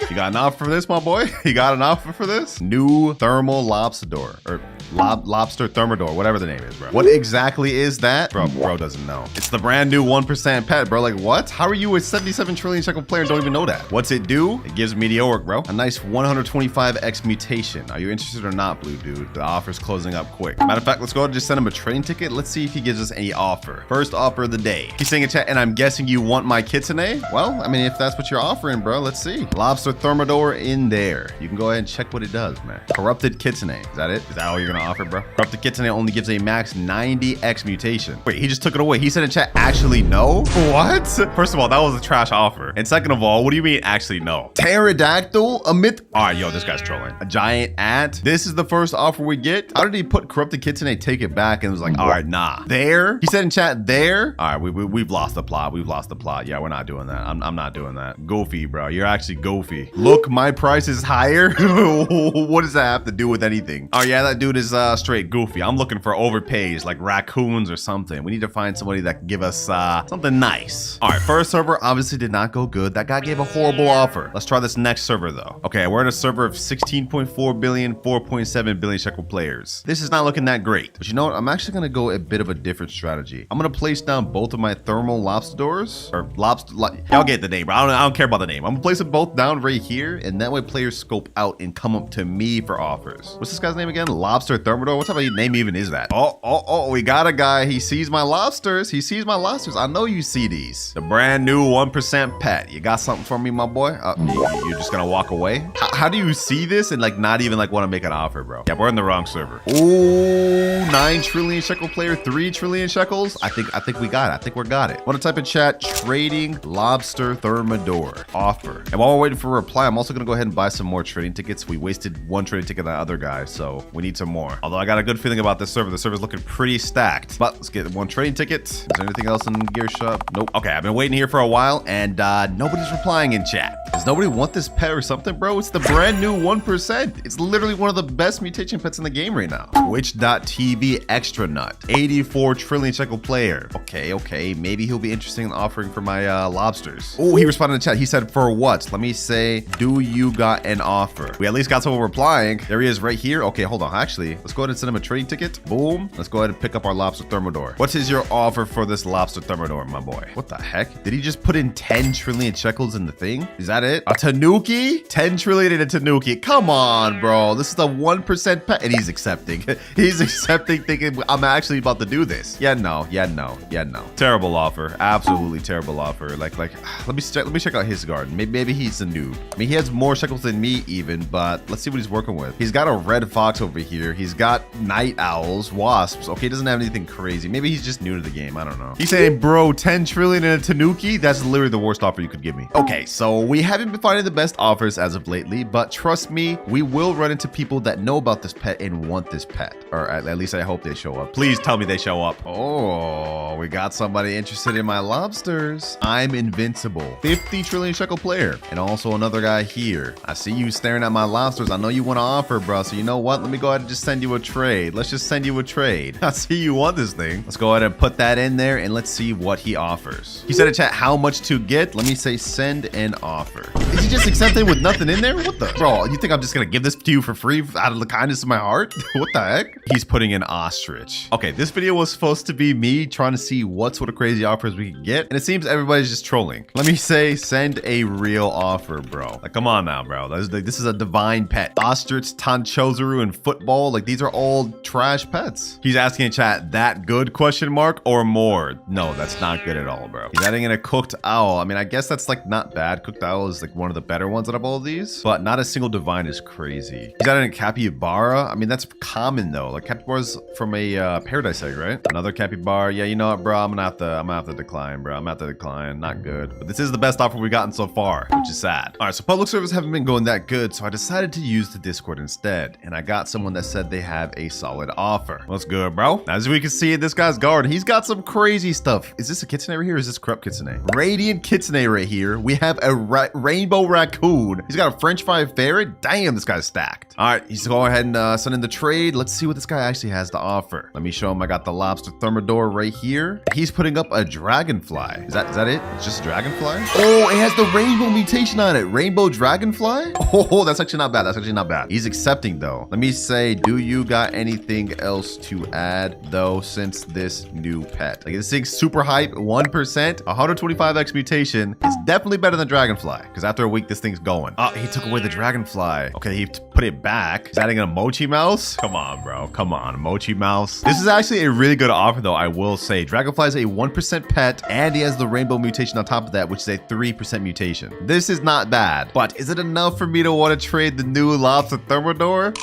You got an offer for this, my boy? You got an offer for this? New thermal lobster, or lobster thermidor, whatever the name is, bro. What exactly is that? Bro doesn't know. It's the brand new 1% pet, bro. Like, what? How are you a 77 trillion shekel player and don't even know that? What's it do? It gives meteoric, bro. A nice 125x mutation. Are you interested or not, Blue Dude? The offer's closing up quick. Matter of fact, let's go ahead and just send him a train ticket. Let's see if he gives us any offer. First offer of the day. He's saying in chat, and I'm guessing you want my Kitsune? Well, I mean, if that's what you're offering, bro, let's see. Lobster thermidor in there. You can go ahead and check what it does, man. Corrupted Kitsune. Is that it? Is that all you're gonna offer, bro? Corrupted Kitsune only gives a max 90x mutation. Wait, he just took it away. He said in chat, actually no? What? First of all, that was a trash offer. And second of all, what do you mean actually no? Pterodactyl? A myth? All right, yo, this guy's trolling. A giant ant? This is the first offer we get? How did he put Corrupted Kitsune, take it back, and was like, all right, nah. There? He said in chat, there? All right, we've lost the plot. We've lost the plot. Yeah, we're not doing that. I'm not doing that. Goofy, bro. You're actually goofy. Look, my price is higher. What does that have to do with anything? Oh yeah, that dude is straight goofy. I'm looking for overpays like raccoons or something. We need to find somebody that can give us something nice. All right, first server obviously did not go good. That guy gave a horrible offer. Let's try this next server though. Okay, we're at a server of 16.4 billion, 4.7 billion shekel players. This is not looking that great. But you know what? I'm actually gonna go a bit of a different strategy. I'm gonna place down both of my thermal lobster doors, or lobster. Y'all get the name, bro. I don't care about the name. I'm gonna place them both down right here, and that way players scope out and come up to me for offers. What's this guy's name again? Lobster Thermidor? What type of name even is that? Oh, we got a guy. He sees my lobsters. He sees my lobsters. I know you see these. The brand new 1% pet. You got something for me, my boy? You're just gonna walk away? How do you see this and like not even like want to make an offer, bro? Yeah, we're in the wrong server. Oh, 9 trillion shekel player, 3 trillion shekels. I think we got it. I think we got it. Want to type in chat, trading lobster thermidor offer. And while we're waiting for a reply, I'm also gonna go ahead and buy some more trading tickets. We wasted 1 trading ticket on that other guy, so we need some more. Although I got a good feeling about this server. The server's looking pretty stacked. But let's get 1 trading ticket. Is there anything else in gear shop? Nope. Okay, I've been waiting here for a while, and nobody's replying in chat. Does nobody want this pet or something, bro? It's the brand new 1%. It's literally one of the best mutation pets in the game right now. Twitch.tv extra nut. 84 trillion shekel player. Okay. Maybe he'll be interested in offering for my lobsters. Oh, he responded in chat. He said, for what? Let me say, do you got an offer? We at least got someone replying. There he is right here. Okay, hold on. Actually, let's go ahead and send him a trading ticket. Boom. Let's go ahead and pick up our lobster thermidor. What is your offer for this lobster thermidor, my boy? What the heck? Did he just put in 10 trillion shekels in the thing? Is that it? A tanuki? 10 trillion in a tanuki. Come on, bro. This is a 1% pet. And he's accepting. He's accepting, thinking I'm actually about to do this. Yeah, no. Terrible offer. Absolutely terrible offer. Like, let me check out his garden. Maybe he's a noob. I mean, he has more shekels than me even, but let's see what he's working with. He's got a red fox over here. He's got night owls, wasps. Okay, he doesn't have anything crazy. Maybe he's just new to the game. I don't know. He's saying, bro, 10 trillion in a tanuki? That's literally the worst offer you could give me. Okay, so we haven't been finding the best offers as of lately, but trust me, we will run into people that know about this pet and want this pet. Or at least I hope they show up. Please tell me they show up. Oh, we got somebody interested in my lobsters. I'm invincible. 50 trillion shekel player. And also another guy here. I see you staring at my lobsters. I know you want to offer, bro. So you know what? Let me go ahead and just send you a trade. Let's just send you a trade. I see you want this thing. Let's go ahead and put that in there and let's see what he offers. He said in chat how much to get. Let me say send an offer. Is he just accepting with nothing in there? What the? Bro, you think I'm just going to give this to you for free out of the kindness of my heart? What the heck? He's putting in ostrich. Okay, this video was supposed to be me trying to see what sort of crazy offers we can get. And it seems everybody's just trolling. Let me say send a real offer, bro. Like, come on now, bro. This is a divine pet. Ostrich, Tanchozuru, and football. Like, these are all trash pets. He's asking in chat, that good question mark or more? No, that's not good at all, bro. He's adding in a cooked owl. I mean, I guess that's like not bad. Cooked owl is like one of the better ones out of all of these, but not a single divine is crazy. He's adding a capybara. I mean, that's common though. Like capybara's from a paradise egg, right? Another capybara. Yeah, you know what, bro? I'm gonna have to decline, bro. I'm gonna have to decline. Not good. But this is the best offer we've gotten so far, which is sad. All right, so public service haven't been going that good, so I decided to use the Discord instead, and I got someone that said they have a solid offer. What's good, bro? As we can see in this guy's garden, he's got some crazy stuff. Is this a Kitsune right here? Or is this corrupt Kitsune? Radiant Kitsune right here. We have a rainbow raccoon. He's got a French fry ferret. Damn, this guy's stacked. All right, he's going ahead and send in the trade. Let's see what this guy actually has to offer. Let me show him. I got the lobster thermidor right here. He's putting up a dragonfly. Is that it? It's just a dragonfly? Oh, it has the rainbow mutation on it. Rainbow dragonfly? Oh, that's actually not bad. That's actually not bad. He's accepting though. Let me say, do you got anything else to add though since this new pet? Like this thing's super hype, 1%, 125x mutation. It's definitely better than dragonfly because after a week, this thing's going. Oh, he took away the dragonfly. Okay, he put it back. He's adding a mochi mouse. Come on, bro. Come on, mochi mouse. This is actually a really good offer though, I will say. Dragonfly is a 1% pet and he has the rainbow mutation on top of that, which is a 3% mutation. This is not bad, but is it enough for me to want to trade the new lobster thermidor?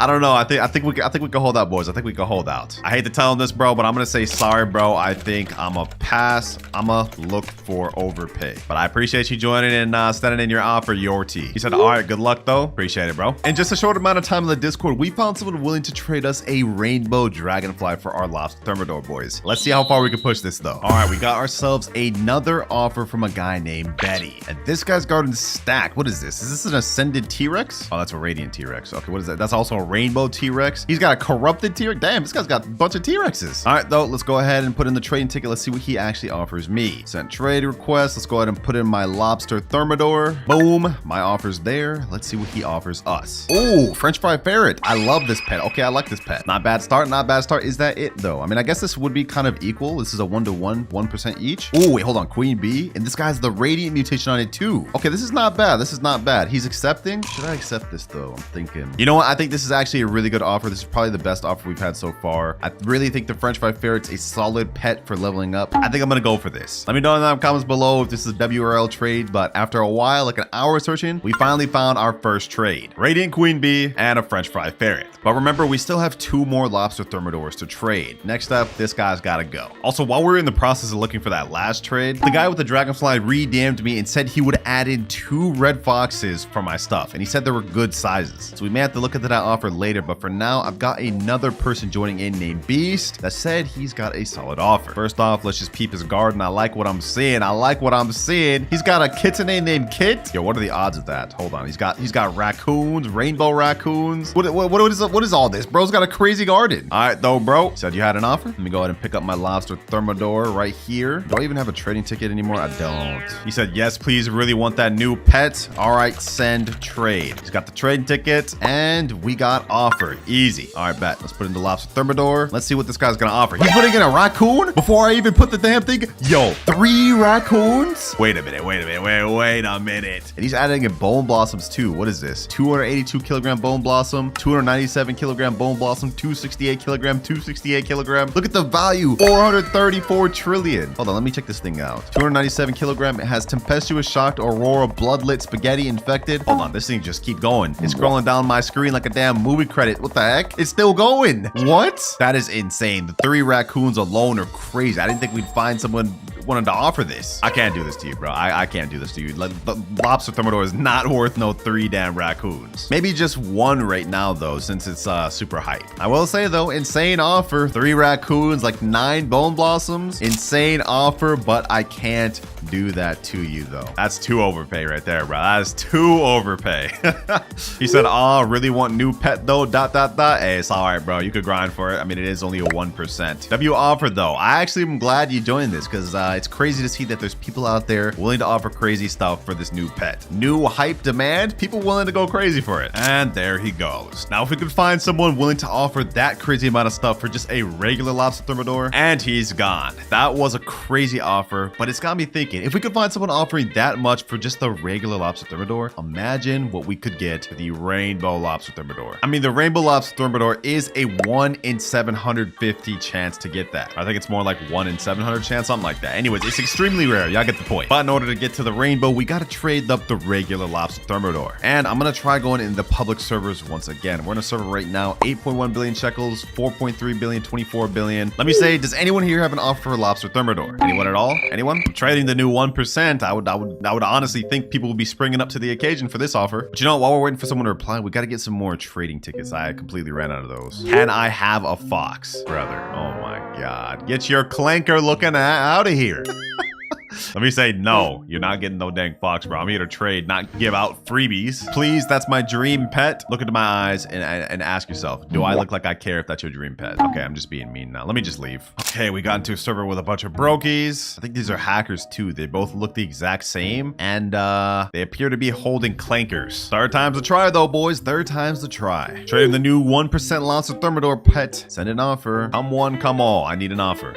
I don't know. I think we can hold out, boys. I think we can hold out. I hate to tell him this, bro, but I'm gonna say sorry, bro. I think I'm a pass. I'm a look for overpay. But I appreciate you joining and sending in your offer, Yorty. He said, all right, good luck though. Appreciate it, bro. In just a short amount of time in the Discord, we found someone willing to trade us a rainbow dragonfly for our lobster thermidor, boys. Let's see how far we can push this though. All right, we got ourselves another offer from a guy named Betty. And this guy's garden's stacked. What is this? Is this an ascended T-Rex? Oh, that's a radiant T-Rex. Okay, what is that? That's also a rainbow T-Rex. He's got a corrupted T-Rex. Damn, this guy's got a bunch of T-Rexes. All right, though, let's go ahead and put in the trading ticket. Let's see what he actually offers me. Sent trade request. Let's go ahead and put in my lobster thermidor. Boom. My offer's there. Let's see what he offers us. Oh, French fry ferret. I love this pet. Okay, I like this pet. Not bad start. Not bad start. Is that it, though? I mean, I guess this would be kind of equal. This is a 1-to-1, 1% each. Oh, wait, hold on. Queen bee. And this guy has the radiant mutation on it, too. Okay, this is not bad. This is not bad. He's accepting. Should I accept this, though? I'm thinking. You know what? I think this is actually a really good offer. This is probably the best offer we've had so far. I really think the French fry ferret's a solid pet for leveling up. I think I'm gonna go for this. Let me know in the comments below if this is a WRL trade, but after a while, like an hour searching, we finally found our first trade. Radiant Queen Bee and a French fry ferret. But remember, we still have 2 more lobster thermidors to trade. Next up, this guy's gotta go. Also, while we're in the process of looking for that last trade, the guy with the dragonfly re-DM'd me and said he would add in 2 red foxes for my stuff. And he said they were good sizes. So we may have to look into that offer later, but for now, I've got another person joining in named Beast that said he's got a solid offer. First off, let's just peep his garden. I like what I'm seeing. I like what I'm seeing. He's got a Kitsune named Kit. Yo, what are the odds of that? Hold on. He's got raccoons, rainbow raccoons. What is all this? Bro's got a crazy garden. All right, though, bro. Said you had an offer. Let me go ahead and pick up my lobster thermidor right here. Do I even have a trading ticket anymore? I don't. He said, yes, please. Really want that new pet. All right, send trade. He's got the trading ticket and we got offer. Easy. All right, bet. Let's put in the lobster thermidor. Let's see what this guy's gonna offer. He's putting in a raccoon before I even put the damn thing. Yo, 3 raccoons? Wait a minute. Wait a minute. And he's adding in bone blossoms too. What is this? 282 kilogram bone blossom, 297 kilogram bone blossom, 268 kilogram, 268 kilogram. Look at the value, 434 trillion. Hold on, let me check this thing out. 297 kilogram. It has tempestuous, shocked, aurora, bloodlit, spaghetti, infected. Hold on, this thing just keep going. It's scrolling down my screen like a damn movie credit. What the heck? It's still going. What? That is insane. The 3 raccoons alone are crazy. I didn't think we'd find someone wanted to offer this. I can't do this to you, bro. I can't do this to you. Like, the lobster thermidor is not worth no 3 damn raccoons. Maybe just 1 right now, though, since it's super hype. I will say, though, insane offer. 3 raccoons, like 9 bone blossoms. Insane offer, but I can't do that to you, though. That's too overpay right there, bro. That is too overpay. He said, oh, really want new pet, though, ... Hey, it's all right, bro. You could grind for it. I mean, it is only a 1%. W offered, though. I actually am glad you joined this because it's crazy to see that there's people out there willing to offer crazy stuff for this new pet. New hype demand, people willing to go crazy for it. And there he goes. Now, if we could find someone willing to offer that crazy amount of stuff for just a regular lobster thermidor, and he's gone. That was a crazy offer, but it's got me thinking, if we could find someone offering that much for just the regular lobster thermidor, imagine what we could get for the rainbow lobster thermidor. I mean, the rainbow lobster thermidor is a 1 in 750 chance to get that. I think it's more like 1 in 700 chance, something like that. Anyways, it's extremely rare. Y'all get the point. But in order to get to the rainbow, we got to trade up the regular lobster thermidor. And I'm going to try going in the public servers once again. We're in a server right now, 8.1 billion shekels, 4.3 billion, 24 billion. Let me say, does anyone here have an offer for lobster thermidor? Anyone at all? Anyone? I'm trading the new 1%. I would honestly think people would be springing up to the occasion for this offer. But you know what? While we're waiting for someone to reply, we got to get some more trading tickets. I completely ran out of those. Can I have a fox, brother? Oh my God. Get your clanker looking out of here. Let me say, no, you're not getting no dang fox, bro. I'm here to trade, not give out freebies. Please, that's my dream pet. Look into my eyes and ask yourself, do I look like I care if that's your dream pet? Okay, I'm just being mean now. Let me just leave. Okay, we got into a server with a bunch of brokies. I think these are hackers too. They both look the exact same, and they appear to be holding clankers. 3rd time's a try, though, boys. 3rd time's the try. Trading the new 1% lobster thermidor pet. Send an offer. Come one, come all. I need an offer.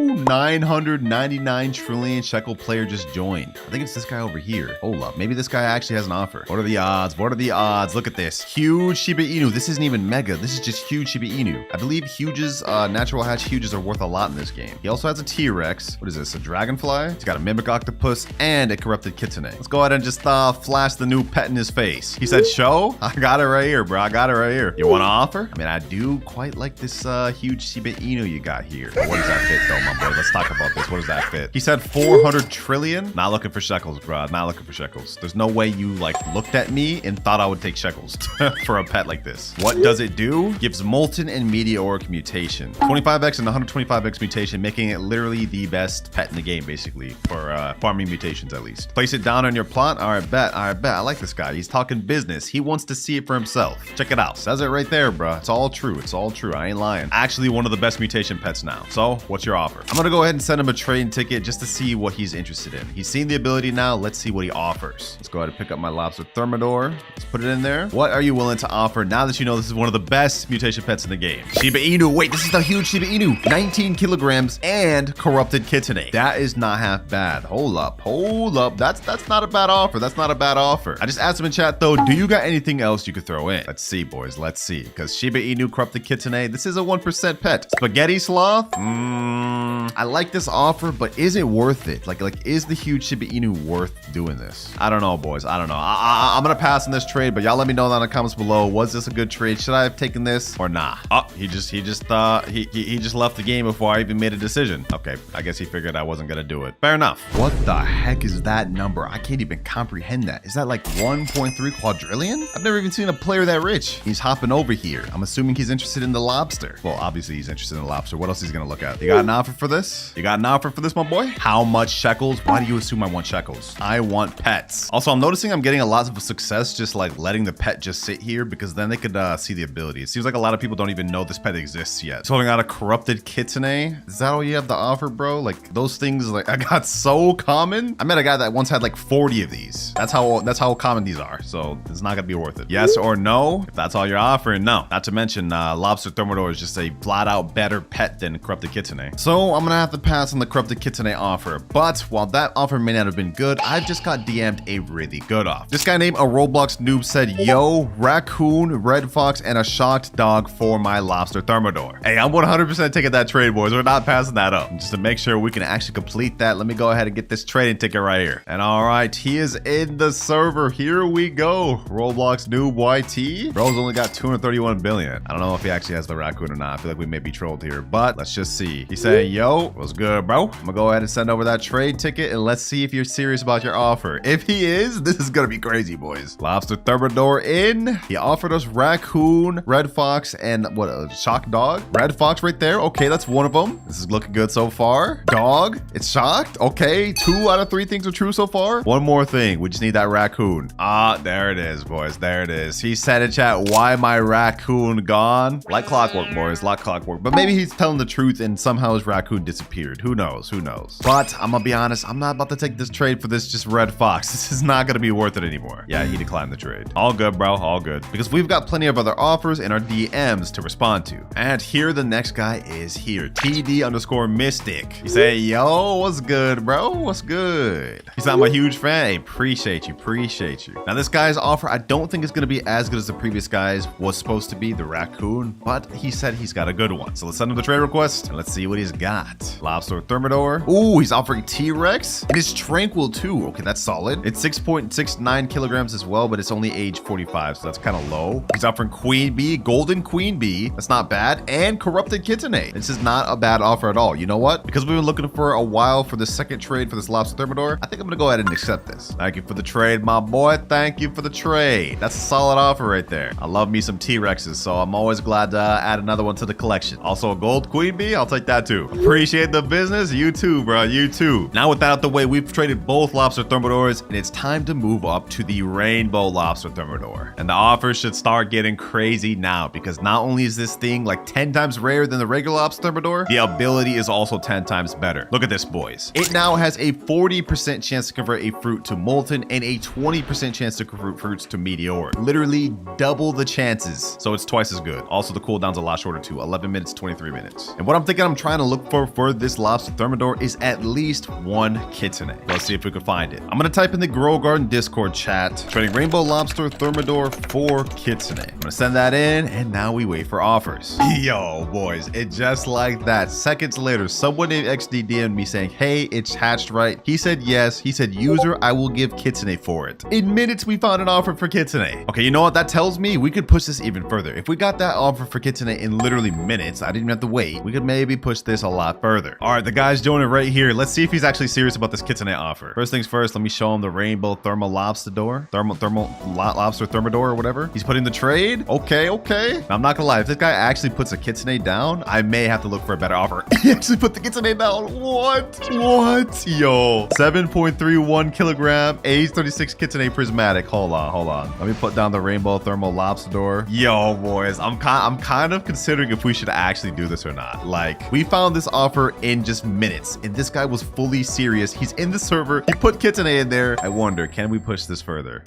999 trillion shekel player just joined. I think it's this guy over here. Hold up. Maybe this guy actually has an offer. What are the odds? What are the odds? Look at this. Huge Shiba Inu. This isn't even mega. This is just huge Shiba Inu. I believe huges, natural hatch huges are worth a lot in this game. He also has a T-Rex. What is this? A dragonfly? He's got a mimic octopus and a corrupted kitsune. Let's go ahead and just flash the new pet in his face. He said, show? I got it right here, bro. I got it right here. You want to offer? I mean, I do quite like this huge Shiba Inu you got here. What does that fit though, my boy? Let's talk about this. What does that fit? He said 400 trillion. Not looking for shekels, bro. Not looking for shekels. There's no way you like looked at me and thought I would take shekels for a pet like this. What does it do? Gives molten and meteoric mutation. 25x and 125x mutation, making it literally the best pet in the game, basically, for farming mutations at least. Place it down on your plot. All right, bet. All right, bet. I like this guy. He's talking business. He wants to see it for himself. Check it out. Says it right there, bro. It's all true. It's all true. I ain't lying. Actually, one of the best mutation pets now. So, what's your offer? I'm gonna go ahead and send him a trading ticket just to see what he's interested in. He's seen the ability now. Let's see what he offers. Let's go ahead and pick up my lobster thermidor. Let's put it in there. What are you willing to offer now that you know this is one of the best mutation pets in the game? Shiba Inu. Wait, this is the huge Shiba Inu. 19 kilograms and corrupted kitsune. That is not half bad. Hold up. Hold up. That's not a bad offer. That's not a bad offer. I just asked him in chat though, do you got anything else you could throw in? Let's see, boys. Let's see. Because Shiba Inu, corrupted kitsune, this is a 1% pet. Spaghetti sloth? I like this offer, but is it worth it? Like is the huge Shiba Inu worth doing this? I don't know, boys. I don't know. I'm gonna pass on this trade, but y'all let me know down in the comments below. Was this a good trade? Should I have taken this or nah? Oh, he just left the game before I even made a decision. Okay, I guess he figured I wasn't gonna do it. Fair enough. What the heck is that number? I can't even comprehend that. Is that like 1.3 quadrillion? I've never even seen a player that rich. He's hopping over here. I'm assuming he's interested in the lobster. Well, obviously he's interested in the lobster. What else is he gonna look at? You got an offer for this? You got an offer for this, my boy? How much shekels? Why do you assume I want shekels? I want pets. Also, I'm noticing I'm getting a lot of success just like letting the pet just sit here because then they could see the ability. It seems like a lot of people don't even know this pet exists yet. So I got a corrupted kitsune. Is that all you have to offer, bro? Like those things, like I got so common. I met a guy that once had like 40 of these. That's how common these are. So it's not gonna be worth it. Yes or no? If that's all you're offering, no. Not to mention lobster thermidor is just a flat out better pet than corrupted kitsune. So I'm gonna have to pass on the corrupted kitsune offer. But while that offer may not have been good, I've just got DM'd a really good offer. This guy named a Roblox noob said, yo, raccoon, red fox, and a shocked dog for my lobster thermidor. Hey, I'm 100% taking that trade, boys. We're not passing that up. Just to make sure we can actually complete that, let me go ahead and get this trading ticket right here. And all right, he is in the server. Here we go. Roblox noob YT. Bro's only got 231 billion. I don't know if he actually has the raccoon or not. I feel like we may be trolled here, but let's just see. He's saying, yo, yo. What's good, bro? I'm gonna go ahead and send over that trade ticket and let's see if you're serious about your offer. If he is, this is gonna be crazy, boys. Lobster Thermidor in. He offered us raccoon, red fox, and what, a shocked dog? Red fox right there. Okay, that's one of them. This is looking good so far. Dog, it's shocked. Okay, 2 out of 3 things are true so far. One more thing. We just need that raccoon. Ah, there it is, boys. There it is. He said in chat, why my raccoon gone? Like clockwork, boys, like clockwork. But maybe he's telling the truth and somehow his raccoon disappeared. Who knows? Who knows? But I'm gonna be honest, I'm not about to take this trade for this just red fox. This is not gonna be worth it anymore. Yeah, he declined the trade. All good, bro. All good. Because we've got plenty of other offers in our DMs to respond to. And here the next guy is here. TD_Mystic. He say, yo, what's good, bro? What's good? He's not my huge fan. Hey, appreciate you. Appreciate you. Now, this guy's offer, I don't think it's gonna be as good as the previous guy's was supposed to be, the raccoon, but he said he's got a good one. So let's send him the trade request and let's see what he's got. Lobster Thermidor. Ooh, he's offering T-Rex. And it's tranquil too. Okay, that's solid. It's 6.69 kilograms as well, but it's only age 45, so that's kind of low. He's offering Queen Bee, Golden Queen Bee. That's not bad. And Corrupted Kitsune. This is not a bad offer at all. You know what? Because we've been looking for a while for the second trade for this Lobster Thermidor, I think I'm gonna go ahead and accept this. Thank you for the trade, my boy. Thank you for the trade. That's a solid offer right there. I love me some T-Rexes, so I'm always glad to add another one to the collection. Also a gold Queen Bee, I'll take that too. Appreciate the business. You too, bro. You too. Now with that out the way, we've traded both Lobster Thermidors, and it's time to move up to the Rainbow Lobster Thermidor. And the offers should start getting crazy now, because not only is this thing like 10 times rarer than the regular Lobster Thermidor, the ability is also 10 times better. Look at this, boys. It now has a 40% chance to convert a fruit to molten and a 20% chance to convert fruits to meteoric. Literally double the chances. So it's twice as good. Also, the cooldown's a lot shorter too. 11 minutes, 23 minutes. And what I'm thinking I'm trying to look for this Lobster Thermidor is at least one Kitsune. Let's see if we can find it. I'm gonna type in the Grow Garden Discord chat, trading Rainbow Lobster Thermidor for Kitsune. I'm gonna send that in, and now we wait for offers. Yo, boys, it just like that. Seconds later, someone named XD DM'd me saying, hey, it's hatched right. He said yes. He said, user, I will give Kitsune for it. In minutes, we found an offer for Kitsune. Okay, you know what that tells me? We could push this even further. If we got that offer for Kitsune in literally minutes, I didn't even have to wait, we could maybe push this a lot further. All right, the guy's joining right here. Let's see if he's actually serious about this Kitsune offer. First things first, let me show him the Rainbow Thermal Lobster Lobster Thermidor or whatever. He's putting the trade. Okay. Now, I'm not gonna lie. If this guy actually puts a Kitsune down, I may have to look for a better offer. He actually put the Kitsune down. What? Yo. 7.31 kilogram, age 36 Kitsune prismatic. Hold on. Let me put down the Rainbow Thermal Lobster. Yo, boys, I'm kind of considering if we should actually do this or not. Like, we found this offer in just minutes, and this guy was fully serious. He's in the server. He put Kitsune in there. I wonder, can we push this further?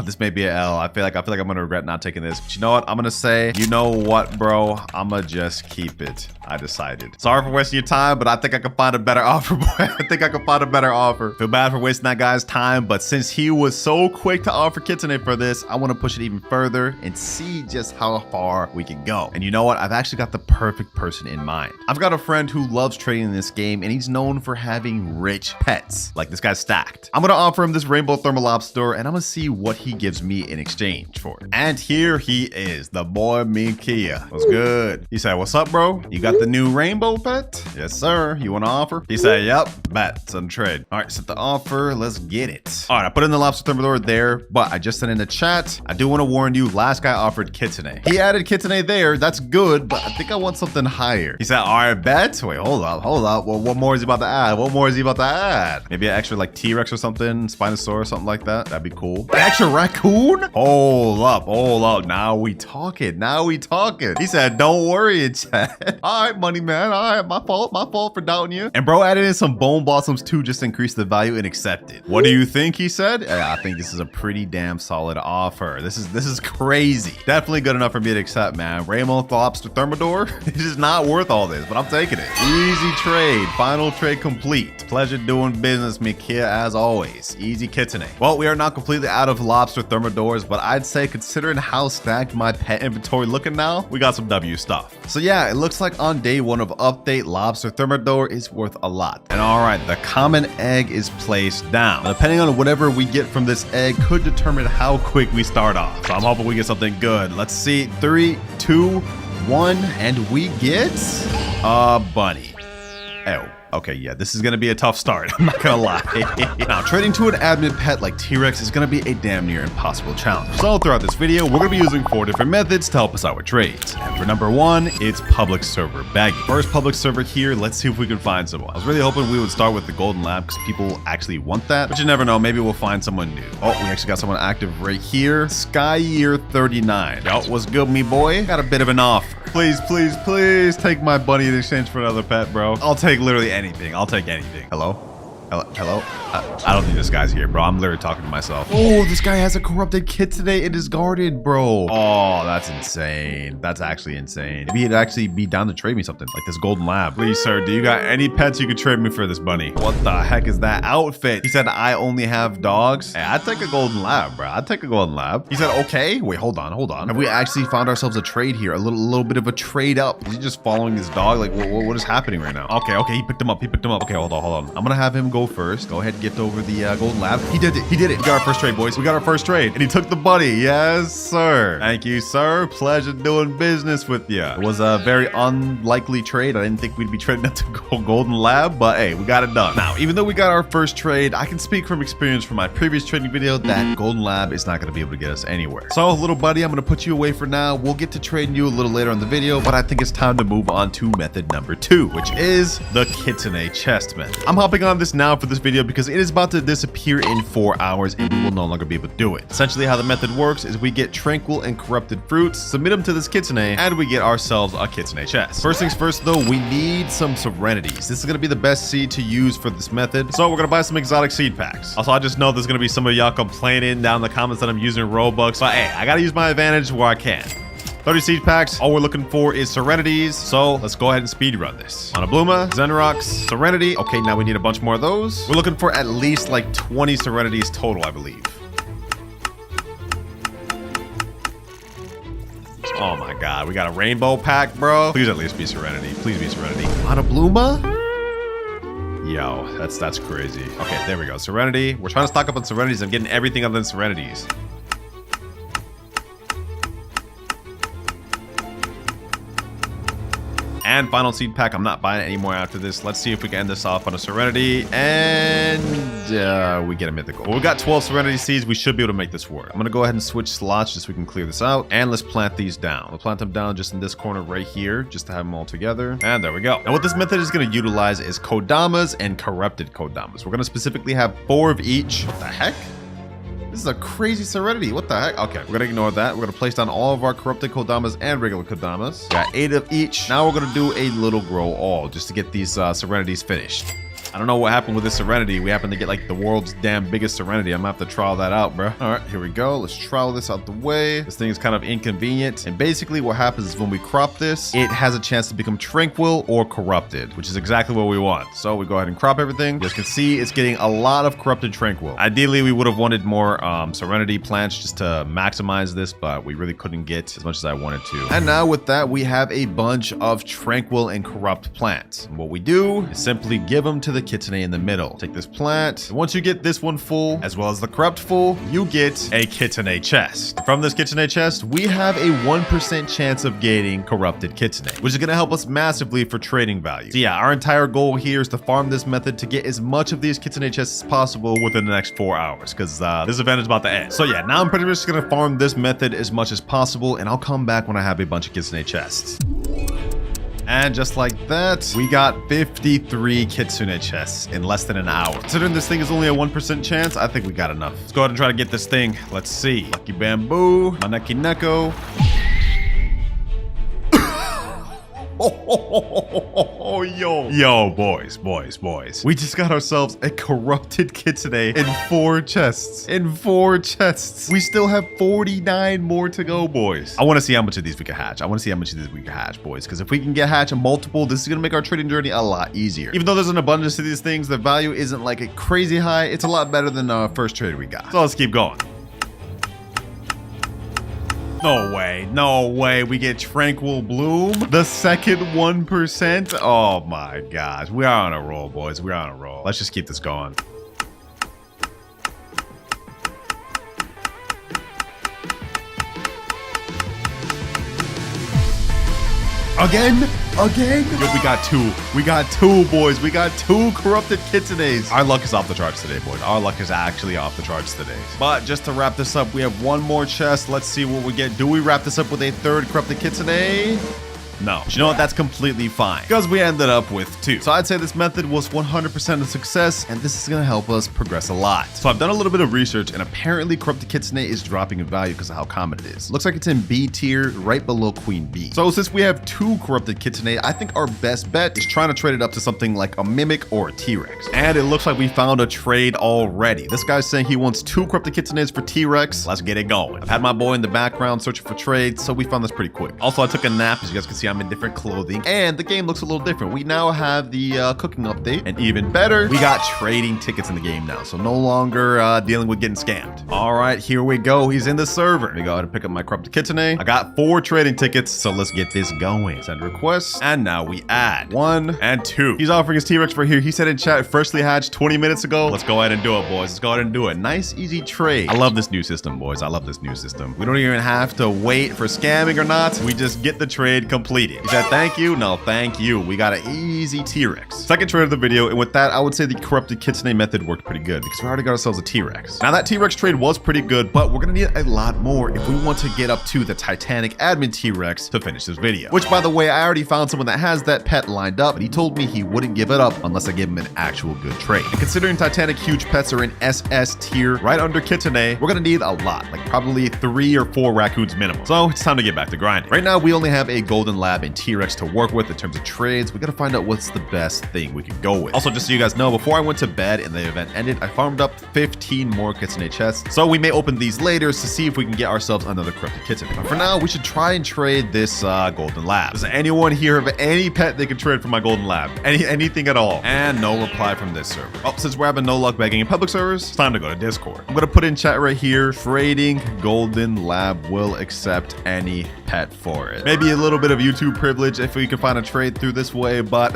This may be an L. I feel like I'm gonna regret not taking this. But you know what? I'm gonna say, you know what, bro? I'ma just keep it. I decided. Sorry for wasting your time, but I think I can find a better offer, boy. I think I can find a better offer. Feel bad for wasting that guy's time, but since he was so quick to offer Kitsune for this, I want to push it even further and see just how far we can go. And you know what? I've actually got the perfect person in mind. I've got a friend who loves trading in this game, and he's known for having rich pets. Like, this guy's stacked. I'm gonna offer him this Rainbow Thermal Lobster, and I'm gonna see what he gives me in exchange for it. And here he is, the boy Mikia. What's good? He said, what's up, bro? You got the new rainbow pet? Yes, sir. You want to offer? He said, yep. Bet. Send trade. All right, set the offer. Let's get it. All right, I put in the Lobster Thermidor there, but I just sent in the chat. I do want to warn you, last guy offered Kitsune. He added Kitsune there. That's good, but I think I want something higher. He said, all right, bet. Wait, hold up. Well, what more is he about to add? Maybe an extra like T-Rex or something, Spinosaurus, something like that. That'd be cool. An extra raccoon? Hold up. Now we talking. He said, don't worry, chat. All right, money man. All right, my fault for doubting you. And bro added in some bone blossoms too, just to increase the value and accepted. What do you think? He said. Yeah, I think this is a pretty damn solid offer. This is crazy. Definitely good enough for me to accept, man. Rainbow Lobster Thermidor. It is not worth all this, but I'm taking it. Easy trade. Final trade complete. Pleasure doing business, Mikia, as always. Easy Kitsune. Well, we are not completely out of Lobster Thermidors, but I'd say considering how stacked my pet inventory looking now, we got some W stuff. So yeah, it looks like on day one of update, Lobster Thermidor is worth a lot. And all right, the common egg is placed down. Now, depending on whatever we get from this egg could determine how quick we start off. So I'm hoping we get something good. Let's see. 3, 2, 1, and we get a bunny. Oh, okay, yeah, this is gonna be a tough start. I'm not gonna lie. Now, trading to an admin pet like T-Rex is gonna be a damn near impossible challenge. So throughout this video, we're gonna be using 4 different methods to help us out with trades. And for number 1, it's public server bagging. First public server here, let's see if we can find someone. I was really hoping we would start with the golden lab because people actually want that, but you never know, maybe we'll find someone new. Oh, we actually got someone active right here. Sky Year 39. Yo, what's good, me boy? Got a bit of an offer. Please, please, please take my bunny in exchange for another pet, bro. I'll take literally anything. I'll take anything. Hello? Hello? I don't think this guy's here, bro. I'm literally talking to myself. Oh, this guy has a corrupted Kitsune in his garden, bro. Oh, that's insane. That's actually insane. Maybe he'd actually be down to trade me something like this golden lab. Please, sir, do you got any pets you could trade me for this bunny? What the heck is that outfit? He said, I only have dogs. Hey, I'd take a golden lab, bro. I'd take a golden lab. He said, okay. Wait, hold on. Have we actually found ourselves a trade here? A little bit of a trade up. Is he just following his dog? Like, what is happening right now? Okay, he picked him up. Okay, hold on. I'm gonna have him go first. Go ahead and gift over the golden lab. He did it. We got our first trade, boys. We got our first trade. And he took the bunny. Yes, sir. Thank you, sir. Pleasure doing business with you. It was a very unlikely trade. I didn't think we'd be trading up to golden lab, but hey, we got it done. Now, even though we got our first trade, I can speak from experience from my previous trading video that golden lab is not going to be able to get us anywhere. So, little buddy, I'm going to put you away for now. We'll get to trading you a little later in the video, but I think it's time to move on to method number 2, which is the Kitsune chest method. I'm hopping on this now for this video because it is about to disappear in 4 hours and we will no longer be able to do it. Essentially how the method works is we get tranquil and corrupted fruits, submit them to this Kitsune, and we get ourselves a Kitsune chest. First things first though, we need some serenities. This is going to be the best seed to use for this method, so we're going to buy some exotic seed packs. Also, I just know there's going to be some of y'all complaining down in the comments that I'm using Robux, but hey, I got to use my advantage where I can. 30 seed packs. All we're looking for is serenities. So let's go ahead and speed run this. On a Bluma, Zenrox, Serenity. Okay, now we need a bunch more of those. We're looking for at least like 20 serenities total, I believe. Oh my god, we got a rainbow pack, bro. Please at least be Serenity. Please be Serenity. On a Bluma? Yo, that's crazy. Okay, there we go. Serenity. We're trying to stock up on serenities. I'm getting everything other than serenities. And final seed pack. I'm not buying it anymore after this. Let's see if we can end this off on a Serenity. And we get a mythical. Well, we got 12 Serenity seeds. We should be able to make this work. I'm going to go ahead and switch slots just so we can clear this out. And let's plant these down. We'll plant them down just in this corner right here, just to have them all together. And there we go. Now what this method is going to utilize is Kodamas and corrupted Kodamas. We're going to specifically have 4 of each. What the heck? This is a crazy Serenity. What the heck? Okay, we're going to ignore that. We're going to place down all of our corrupted Kodamas and regular Kodamas. Got 8 of each. Now we're going to do a little grow all just to get these Serenities finished. I don't know what happened with this Serenity. We happen to get like the world's damn biggest Serenity. I'm gonna have to trial that out, bro. All right, here we go. Let's trial this out the way. This thing is kind of inconvenient. And basically what happens is when we crop this, it has a chance to become tranquil or corrupted, which is exactly what we want. So we go ahead and crop everything. You guys can see it's getting a lot of corrupted tranquil. Ideally, we would have wanted more Serenity plants just to maximize this, but we really couldn't get as much as I wanted to. And now with that, we have a bunch of tranquil and corrupt plants. And what we do is simply give them to the Kitsune in the middle. Take this plant, and once you get this one full, as well as the corrupt full, you get a Kitsune chest. From this Kitsune chest, we have a 1% chance of getting corrupted Kitsune, which is going to help us massively for trading value. So yeah, our entire goal here is to farm this method to get as much of these Kitsune chests as possible within the next 4 hours, because this event is about to end. So yeah, now I'm pretty much just going to farm this method as much as possible, and I'll come back when I have a bunch of Kitsune chests. And just like that, we got 53 Kitsune chests in less than an hour. Considering this thing is only a 1% chance, I think we got enough. Let's go ahead and try to get this thing. Let's see. Lucky Bamboo, Maneki Neko. Oh, yo, boys. We just got ourselves a corrupted Kitsune in 4 chests. We still have 49 more to go, boys. I want to see how much of these we can hatch. Boys. Because if we can get hatch a multiple, this is going to make our trading journey a lot easier. Even though there's an abundance of these things, the value isn't like a crazy high. It's a lot better than the first trade we got. So let's keep going. No way, we get Tranquil Bloom, the second 1%. Oh my gosh, we are on a roll, boys, we're on a roll. Let's just keep this going. Again? Yo, we got two. We got two, boys. We got two corrupted kitsunes. Our luck is off the charts today, boys. Our luck is actually off the charts today. But just to wrap this up, we have one more chest. Let's see what we get. Do we wrap this up with a third corrupted kitsune? No. But you know what? That's completely fine because we ended up with 2. So I'd say this method was 100% a success, and this is going to help us progress a lot. So I've done a little bit of research, and apparently Corrupted Kitsune is dropping in value because of how common it is. Looks like it's in B tier, right below Queen Bee. So since we have 2 Corrupted Kitsune, I think our best bet is trying to trade it up to something like a Mimic or a T-Rex. And it looks like we found a trade already. This guy's saying he wants 2 Corrupted Kitsunes for T-Rex. Let's get it going. I've had my boy in the background searching for trades, so we found this pretty quick. Also, I took a nap. As you guys can see, I'm in different clothing, and the game looks a little different. We now have the cooking update, and even better, we got trading tickets in the game now, so no longer dealing with getting scammed. All right, here we go. He's in the server. Let me go ahead and pick up my Corrupted Kitsune. I got 4 trading tickets, so let's get this going. Send requests, and now we add 1 and 2. He's offering his T-Rex for here. He said in chat, freshly hatched 20 minutes ago. Let's go ahead and do it, boys. Let's go ahead and do it. Nice, easy trade. I love this new system, boys. I love this new system. We don't even have to wait for scamming or not. We just get the trade completed. He said, thank you. No, thank you. We got an easy T-Rex. Second trade of the video, and with that, I would say the Corrupted Kitsune method worked pretty good because we already got ourselves a T-Rex. Now that T-Rex trade was pretty good, but we're gonna need a lot more if we want to get up to the Titanic admin T-Rex to finish this video. Which, by the way, I already found someone that has that pet lined up, and he told me he wouldn't give it up unless I give him an actual good trade. And considering Titanic huge pets are in SS tier, right under Kitsune, we're gonna need a lot, like probably 3 or 4 raccoons minimum. So it's time to get back to grinding. Right now, we only have a Golden Lab and T-Rex to work with in terms of trades. We gotta find out what's the best thing we can go with. Also, just so you guys know, before I went to bed and the event ended, I farmed up 15 more Kitsune chests. So we may open these later to see if we can get ourselves another Corrupted Kitsune. But for now, we should try and trade this Golden Lab. Does anyone here have any pet they can trade for my Golden Lab? Anything at all? And no reply from this server. Oh, since we're having no luck begging in public servers, it's time to go to Discord. I'm gonna put in chat right here, trading Golden Lab will accept any pet for it. Maybe a little bit of YouTube privilege if we can find a trade through this way, but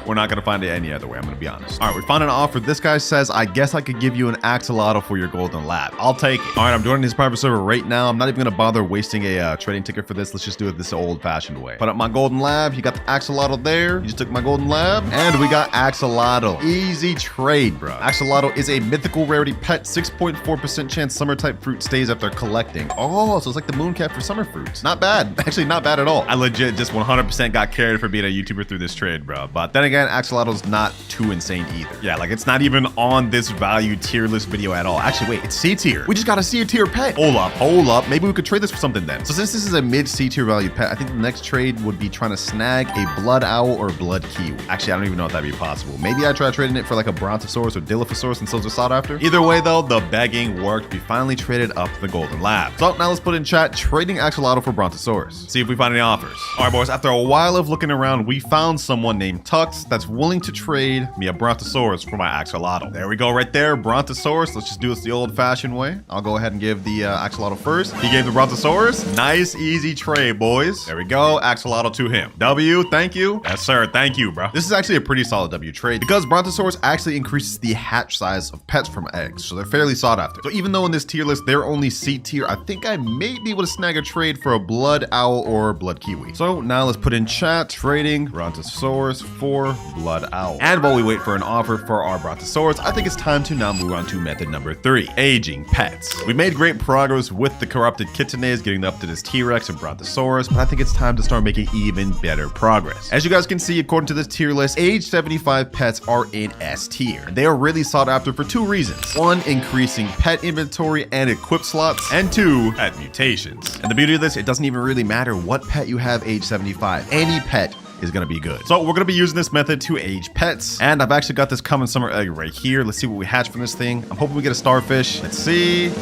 we're not gonna find it any other way, I'm gonna be honest. All right, we found an offer. This guy says, I guess I could give you an axolotl for your Golden Lab. I'll take it. All right, I'm joining his private server right now. I'm not even gonna bother wasting a trading ticket for this. Let's just do it this old-fashioned way. Put up my Golden Lab. You got the axolotl there. You just took my Golden Lab, and we got axolotl. Easy trade, bro. Axolotl is a mythical rarity pet. 6.4% chance summer type fruit stays after collecting. Oh, so it's like the mooncat for summer fruits. Not bad. Actually, not bad at all. I legit just 100% got carried for being a YouTuber through this trade, bro. But then again, axolotl's not too insane either. Yeah, like it's not even on this value tier list video at all. Actually, wait, it's C tier. We just got a C tier pet. Hold up. Maybe we could trade this for something then. So since this is a mid C tier value pet, I think the next trade would be trying to snag a blood owl or blood kiwi. Actually, I don't even know if that'd be possible. Maybe I try trading it for like a brontosaurus or dilophosaurus since those are sought after. Either way though, the begging worked. We finally traded up the Golden Lab. So now let's put in chat, trading axolotl for brontosaurus. See if we find any offers. All right, boys, after a while of looking around, we found someone named Tux that's willing to trade me a brontosaurus for my axolotl. There we go right there, brontosaurus. Let's just do this the old-fashioned way. I'll go ahead and give the axolotl first. He gave the brontosaurus. Nice, easy trade, boys. There we go, axolotl to him. W, thank you. Yes, sir, thank you, bro. This is actually a pretty solid W trade because brontosaurus actually increases the hatch size of pets from eggs, so they're fairly sought after. So even though in this tier list, they're only C tier, I think I may be able to snag a trade for a blood owl or blood kiwi. So now let's put in chat, trading brontosaurus for blood owl. And while we wait for an offer for our brontosaurus, I think it's time to now move on to method number 3, aging pets. We made great progress with the corrupted kitsunes, getting up to this T-Rex and brontosaurus, but I think it's time to start making even better progress. As you guys can see, according to this tier list, age 75 pets are in S tier. They are really sought after for 2 reasons. 1, increasing pet inventory and equip slots, and 2, pet mutations. And the beauty of this, it doesn't even really matter what pet you have age 75. Any pet is gonna be good. So we're gonna be using this method to age pets, and I've actually got this common summer egg right here. Let's see what we hatch from this thing. I'm hoping we get a starfish. Let's see.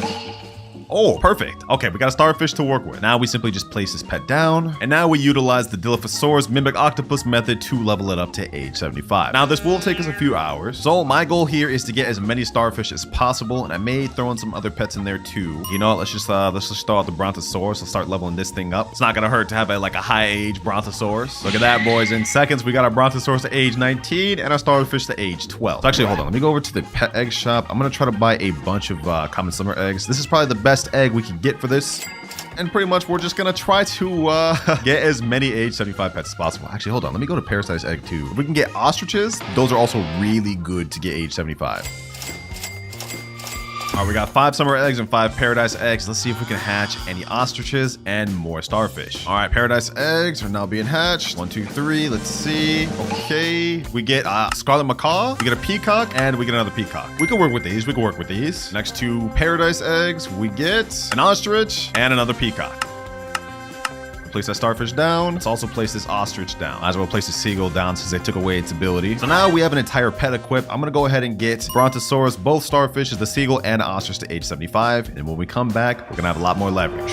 Oh, perfect. Okay, we got a starfish to work with. Now we simply just place this pet down, and now we utilize the Dilophosaurus Mimic Octopus method to level it up to age 75. Now this will take us a few hours, so my goal here is to get as many starfish as possible, and I may throw in some other pets in there too. You know what, let's just throw out the Brontosaurus. Let's start leveling this thing up. It's not gonna hurt to have a high age Brontosaurus. Look at that, boys. In seconds, we got our Brontosaurus to age 19 and our starfish to age 12. So actually, hold on. Let me go over to the pet egg shop. I'm gonna try to buy a bunch of common summer eggs. This is probably the best egg we can get for this. And pretty much we're just gonna try to get as many age 75 pets as possible. Actually, hold on. Let me go to Parasite's Egg too. If we can get ostriches, those are also really good to get age 75. All right, we got 5 summer eggs and 5 paradise eggs. Let's see if we can hatch any ostriches and more starfish. All right, paradise eggs are now being hatched. 1, 2, 3. Let's see. Okay, we get scarlet macaw, we get a peacock, and we get another peacock. We can work with these. We can work with these. Next 2 paradise eggs, we get an ostrich and another peacock. Place that starfish down. Let's also place this ostrich down. Might as well place the seagull down since they took away its ability. So now we have an entire pet equipped. I'm gonna go ahead and get Brontosaurus, both starfishes, the seagull, and ostrich to age 75. And when we come back, we're gonna have a lot more leverage.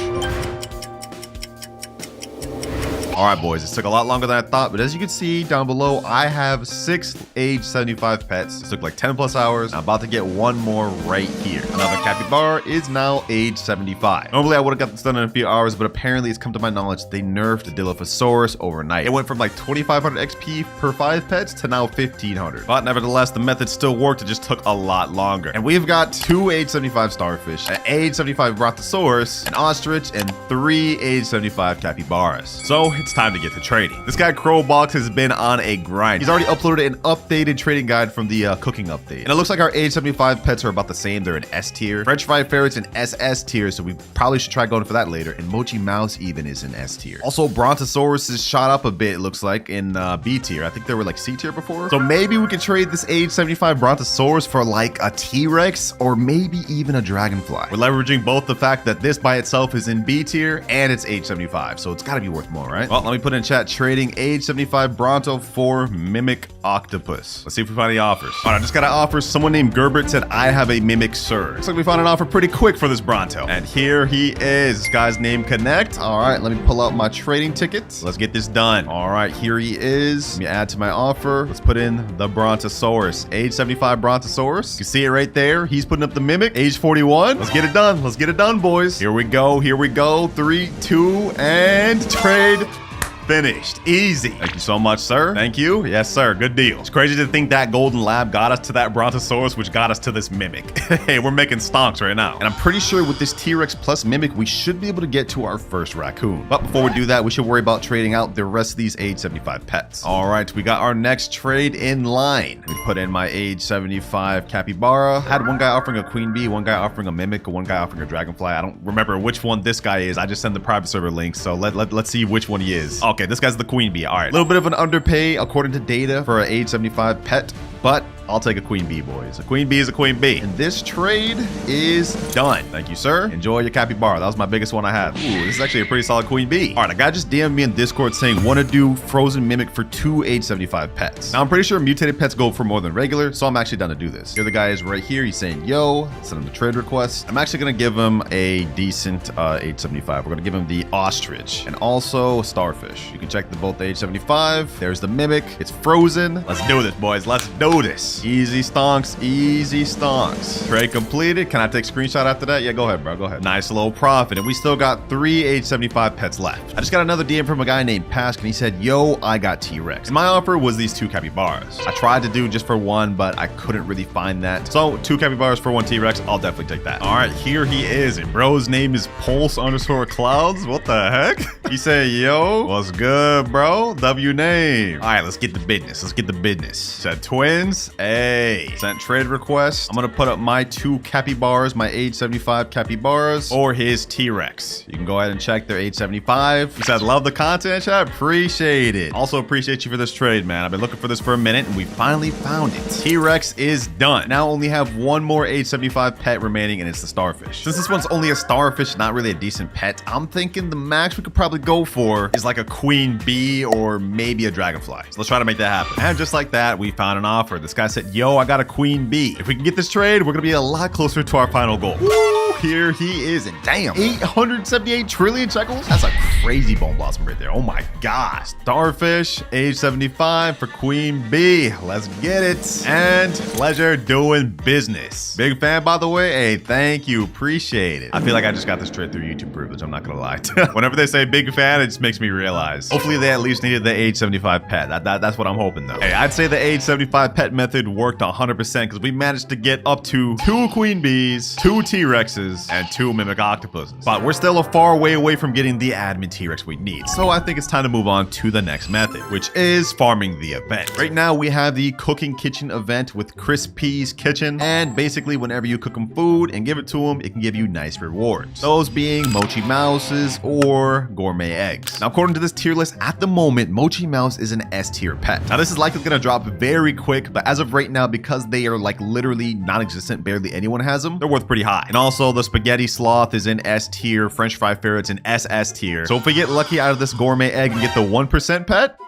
All right, boys, this took a lot longer than I thought, but as you can see down below, I have 6 age 75 pets. This took like 10 plus hours. I'm about to get one more right here. Another capybara is now age 75. Normally, I would have got this done in a few hours, but apparently it's come to my knowledge they nerfed the Dilophosaurus overnight. It went from like 2,500 XP per 5 pets to now 1,500. But nevertheless, the method still worked. It just took a lot longer. And we've got 2 age 75 starfish, an age 75 Brontosaurus, an ostrich, and 3 age 75 capybaras. So it's time to get to trading. This guy Crowbox has been on a grind. He's already uploaded an updated trading guide from the cooking update. And it looks like our age 75 pets are about the same. They're in S tier. French fried ferrets in SS tier, so we probably should try going for that later. And Mochi Mouse even is in S tier. Also, Brontosaurus is shot up a bit, it looks like, in B tier. I think they were like C tier before. So maybe we could trade this age 75 Brontosaurus for like a T-Rex or maybe even a dragonfly. We're leveraging both the fact that this by itself is in B tier and it's age 75, so it's gotta be worth more, right? Well, let me put in chat trading age 75 Bronto for Mimic Octopus. Let's see if we find any offers. All right, I just got an offer. Someone named Gerbert said, I have a Mimic Sir. Looks like we found an offer pretty quick for this Bronto. And here he is. This guy's name Connect. All right, let me pull out my trading tickets. Let's get this done. All right, here he is. Let me add to my offer. Let's put in the Brontosaurus. Age 75 Brontosaurus. You can see it right there. He's putting up the Mimic. Age 41. Let's get it done. Let's get it done, boys. Here we go. Here we go. 3, 2, and trade. Finished. Easy. Thank you so much, sir. Thank you. Yes, sir. Good deal. It's crazy to think that golden lab got us to that Brontosaurus, which got us to this Mimic. Hey, we're making stonks right now. And I'm pretty sure with this T-Rex plus Mimic, we should be able to get to our first raccoon. But before we do that, we should worry about trading out the rest of these age 75 pets. All right, we got our next trade in line. We put in my age 75 capybara. I had one guy offering a queen bee, one guy offering a Mimic, one guy offering a dragonfly. I don't remember which one this guy is. I just sent the private server link, so let's see which one he is. Okay, this guy's the queen bee. All right, a little bit of an underpay according to data for an age 75 pet, but I'll take a queen bee, boys. A queen bee is a queen bee. And this trade is done. Thank you, sir. Enjoy your capybara. That was my biggest one I had. Ooh, this is actually a pretty solid queen bee. All right, a guy just DM'd me in Discord saying, want to do frozen Mimic for 2 age 75 pets. Now, I'm pretty sure mutated pets go for more than regular, so I'm actually down to do this. Here the guy is right here. He's saying, yo, send him the trade request. I'm actually going to give him a decent age 75. We're going to give him the ostrich and also starfish. You can check the both age 75. There's the Mimic. It's frozen. Let's do this, boys. Let's do this. Easy stonks, easy stonks. Trade completed. Can I take a screenshot after that? Yeah, go ahead, bro. Go ahead. Nice low profit. And we still got 3 age 75 pets left. I just got another DM from a guy named Pask, and he said, yo, I got T-Rex. And my offer was these 2 capybaras. I tried to do just for 1, but I couldn't really find that. So 2 capybaras for 1 T-Rex. I'll definitely take that. All right, here he is. And bro's name is Pulse_Clouds. What the heck? He said, yo, what's good, bro? W name. All right, let's get the business. Let's get the business. Said twins. Hey. Sent trade request. I'm gonna put up my 2 capybaras, my age 75 capybaras, or his T-Rex. You can go ahead and check their age 75. He said, love the content, chat. Appreciate it. Also appreciate you for this trade, man. I've been looking for this for a minute, and we finally found it. T-Rex is done. Now only have 1 more age 75 pet remaining, and it's the starfish. Since this one's only a starfish, not really a decent pet, I'm thinking the max we could probably go for is like a queen bee or maybe a dragonfly. So let's try to make that happen. And just like that, we found an offer. This guy said, yo, I got a queen bee. If we can get this trade, we're gonna be a lot closer to our final goal. Woo, here he is. And damn, 878 trillion shekels. That's a crazy bone blossom right there. Oh my gosh. Starfish, age 75 for Queen Bee. Let's get it. And pleasure doing business. Big fan, by the way. Hey, thank you. Appreciate it. I feel like I just got this straight through YouTube privilege. I'm not gonna lie. Whenever they say big fan, it just makes me realize. Hopefully they at least needed the age 75 pet. That's what I'm hoping though. Hey, I'd say the age 75 pet method worked 100% because we managed to get up to 2 queen bees, 2 T-Rexes, and 2 mimic octopuses. But we're still a far way away from getting the admin T-Rex we need. So I think it's time to move on to the next method, which is farming the event. Right now we have the cooking kitchen event with Chris P's Kitchen. And basically whenever you cook them food and give it to them, it can give you nice rewards. Those being Mochi Mouses or gourmet eggs. Now according to this tier list at the moment, Mochi Mouse is an S tier pet. Now this is likely gonna drop very quick, but as of right now, because they are like literally non-existent, barely anyone has them, they're worth pretty high. And also the spaghetti sloth is in S tier, French fry ferret's in SS tier. So if we get lucky out of this gourmet egg and get the 1% pet,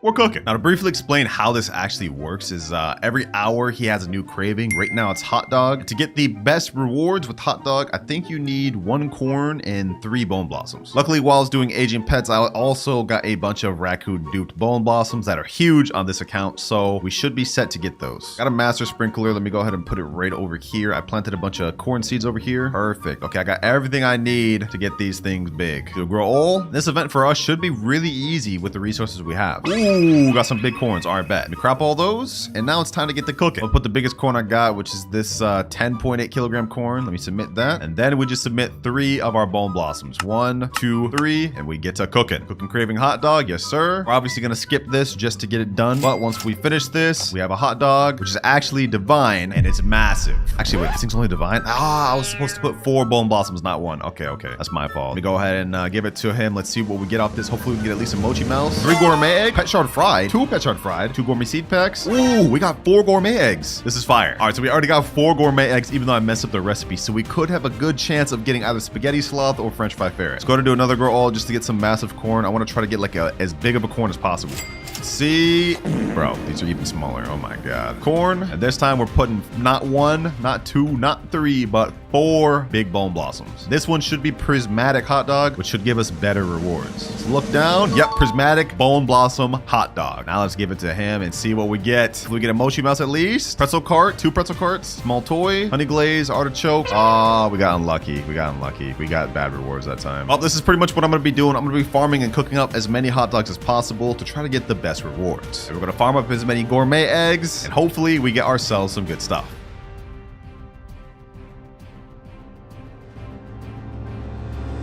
we're cooking. Now to briefly explain how this actually works is every hour he has a new craving. Right now it's hot dog. To get the best rewards with hot dog, I think you need 1 corn and 3 bone blossoms. Luckily, while I was doing agent pets, I also got a bunch of raccoon duped bone blossoms that are huge on this account, so we should be set to get those. Got a master sprinkler. Let me go ahead and put it right over here. I planted a bunch of corn seeds over here. Perfect. Okay, I got everything I need to get these things big. To grow all, this event for us should be really easy with the resources we have. Ooh, got some big corns. All right, bet. We crop all those, and now it's time to get the cooking. I'll put the biggest corn I got, which is this 10.8 kilogram corn. Let me submit that, and then we just submit 3 of our bone blossoms. 1, 2, 3, and we get to cooking. Cooking craving hot dog, yes sir. We're obviously gonna skip this just to get it done, but once we finish this, we have a hot dog, which is actually divine, and it's massive. Actually, wait, this thing's only divine? Ah, I was supposed to put 4 bone blossoms, not 1. Okay, that's my fault. Let me go ahead and give it to him. Let's see what we get off this. Hopefully we can get at least a mochi mouse. 3 gourmet egg, pet shard fried, 2 pet shard fried, 2 gourmet seed packs. Ooh, we got 4 gourmet eggs. This is fire. All right, so we already got 4 gourmet eggs, even though I messed up the recipe. So we could have a good chance of getting either spaghetti sloth or French fry ferret. Let's go to do another grow all just to get some massive corn. I want to try to get like as big of a corn as possible. See, bro, these are even smaller. Oh my god. Corn, and this time we're putting not 1, not 2, not 3, but 4 big bone blossoms. This one should be prismatic hot dog, which should give us better rewards. Let's look down. Yep, prismatic bone blossom hot dog. Now let's give it to him and see what we get. We get a mochi mouse at least. Pretzel cart, 2 pretzel carts, small toy, honey glaze, artichoke. Oh, we got unlucky. We got bad rewards that time. Well, this is pretty much what I'm gonna be doing. I'm gonna be farming and cooking up as many hot dogs as possible to try to get the best rewards. And we're gonna farm up as many gourmet eggs, and hopefully we get ourselves some good stuff.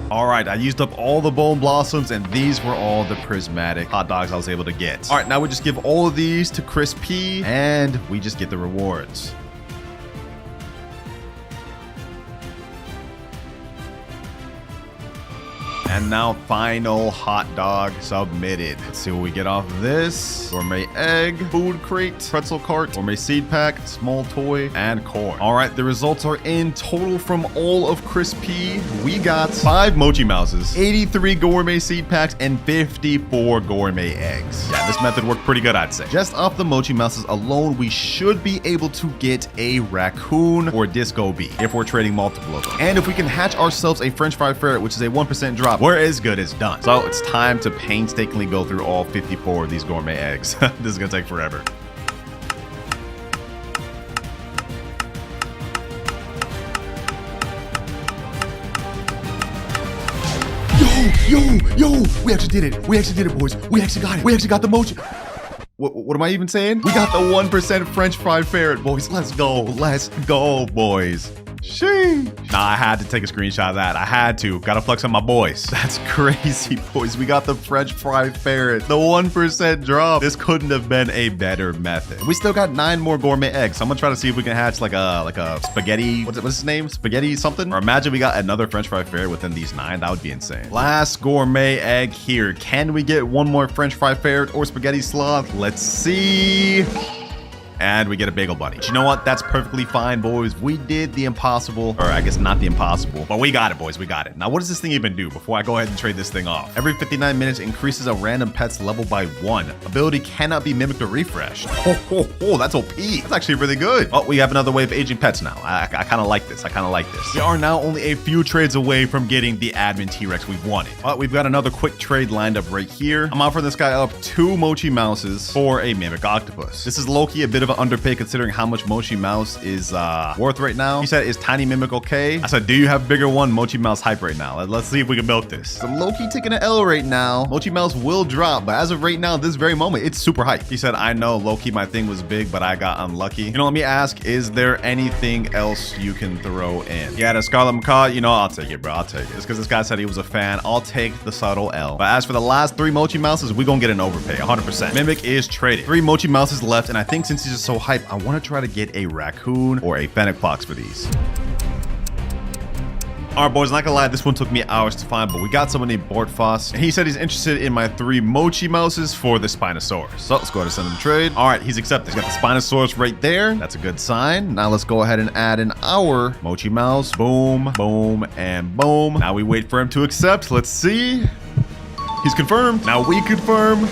All right, I used up all the bone blossoms, and these were all the prismatic hot dogs I was able to get. All right, now we just give all of these to Chris P, and we just get the rewards. And now final hot dog submitted. Let's see what we get off of this. Gourmet egg, food crate, pretzel cart, gourmet seed pack, small toy, and corn. All right, the results are in. Total from all of Chris P, we got 5 mochi mouses, 83 gourmet seed packs, and 54 gourmet eggs. Yeah, this method worked pretty good, I'd say. Just off the mochi mouses alone, we should be able to get a raccoon or disco bee if we're trading multiple of them. And if we can hatch ourselves a French fry ferret, which is a 1% drop, we're as good as done. So it's time to painstakingly go through all 54 of these gourmet eggs. This is gonna take forever. Yo, we actually did it. We actually did it, boys. We actually got it. We actually got the mochi. What am I even saying? We got the 1% French fry ferret, boys. Let's go. Let's go, boys. Sheesh. Nah, I had to take a screenshot of that. I had to. Gotta flex on my boys. That's crazy, boys. We got the French fry ferret. The 1% drop. This couldn't have been a better method. We still got 9 more gourmet eggs. So I'm gonna try to see if we can hatch like a spaghetti. What's his name? Spaghetti something? Or imagine we got another French fry ferret within these 9. That would be insane. Last gourmet egg here. Can we get one more French fry ferret or spaghetti sloth? Let's see. and we get a bagel bunny. But you know what? That's perfectly fine, boys. We did the impossible, or I guess not the impossible, but we got it, boys. We got it. Now, what does this thing even do before I go ahead and trade this thing off? Every 59 minutes increases a random pet's level by 1. Ability cannot be mimicked or refreshed. Oh, that's OP. That's actually really good. Oh, we have another way of aging pets now. I kind of like this. I kind of like this. We are now only a few trades away from getting the admin T-Rex we've wanted. But we've got another quick trade lined up right here. I'm offering this guy up 2 Mochi Mouses for a mimic octopus. This is low-key a bit of an underpay considering how much Mochi Mouse is worth right now. He said, is tiny mimic okay? I said, do you have bigger one? Mochi Mouse hype right now. Let's see if we can milk this. I'm low-key taking an L right now. Mochi Mouse will drop, but as of right now, this very moment, it's super hype. He said, I know low-key my thing was big, but I got unlucky. You know, let me ask, is there anything else you can throw in? Yeah, the Scarlet Macaw, you know, I'll take it, bro. I'll take it. It's because this guy said he was a fan. I'll take the subtle L. But as for the last 3 Mochi Mouses, we gonna get an overpay, 100%. Mimic is traded. 3 Mochi Mouses left, and I think since he's just so hype, I want to try to get a raccoon or a fennec fox for these. Alright, boys, not gonna lie, this one took me hours to find, but we got someone named Bortfoss, and he said he's interested in my 3 Mochi Mouses for the Spinosaurus. So let's go ahead and send him a trade. Alright, he's accepted. He's got the Spinosaurus right there. That's a good sign. Now let's go ahead and add in our Mochi Mouse. Boom, boom, and boom. Now we wait for him to accept. Let's see. He's confirmed. Now we confirm.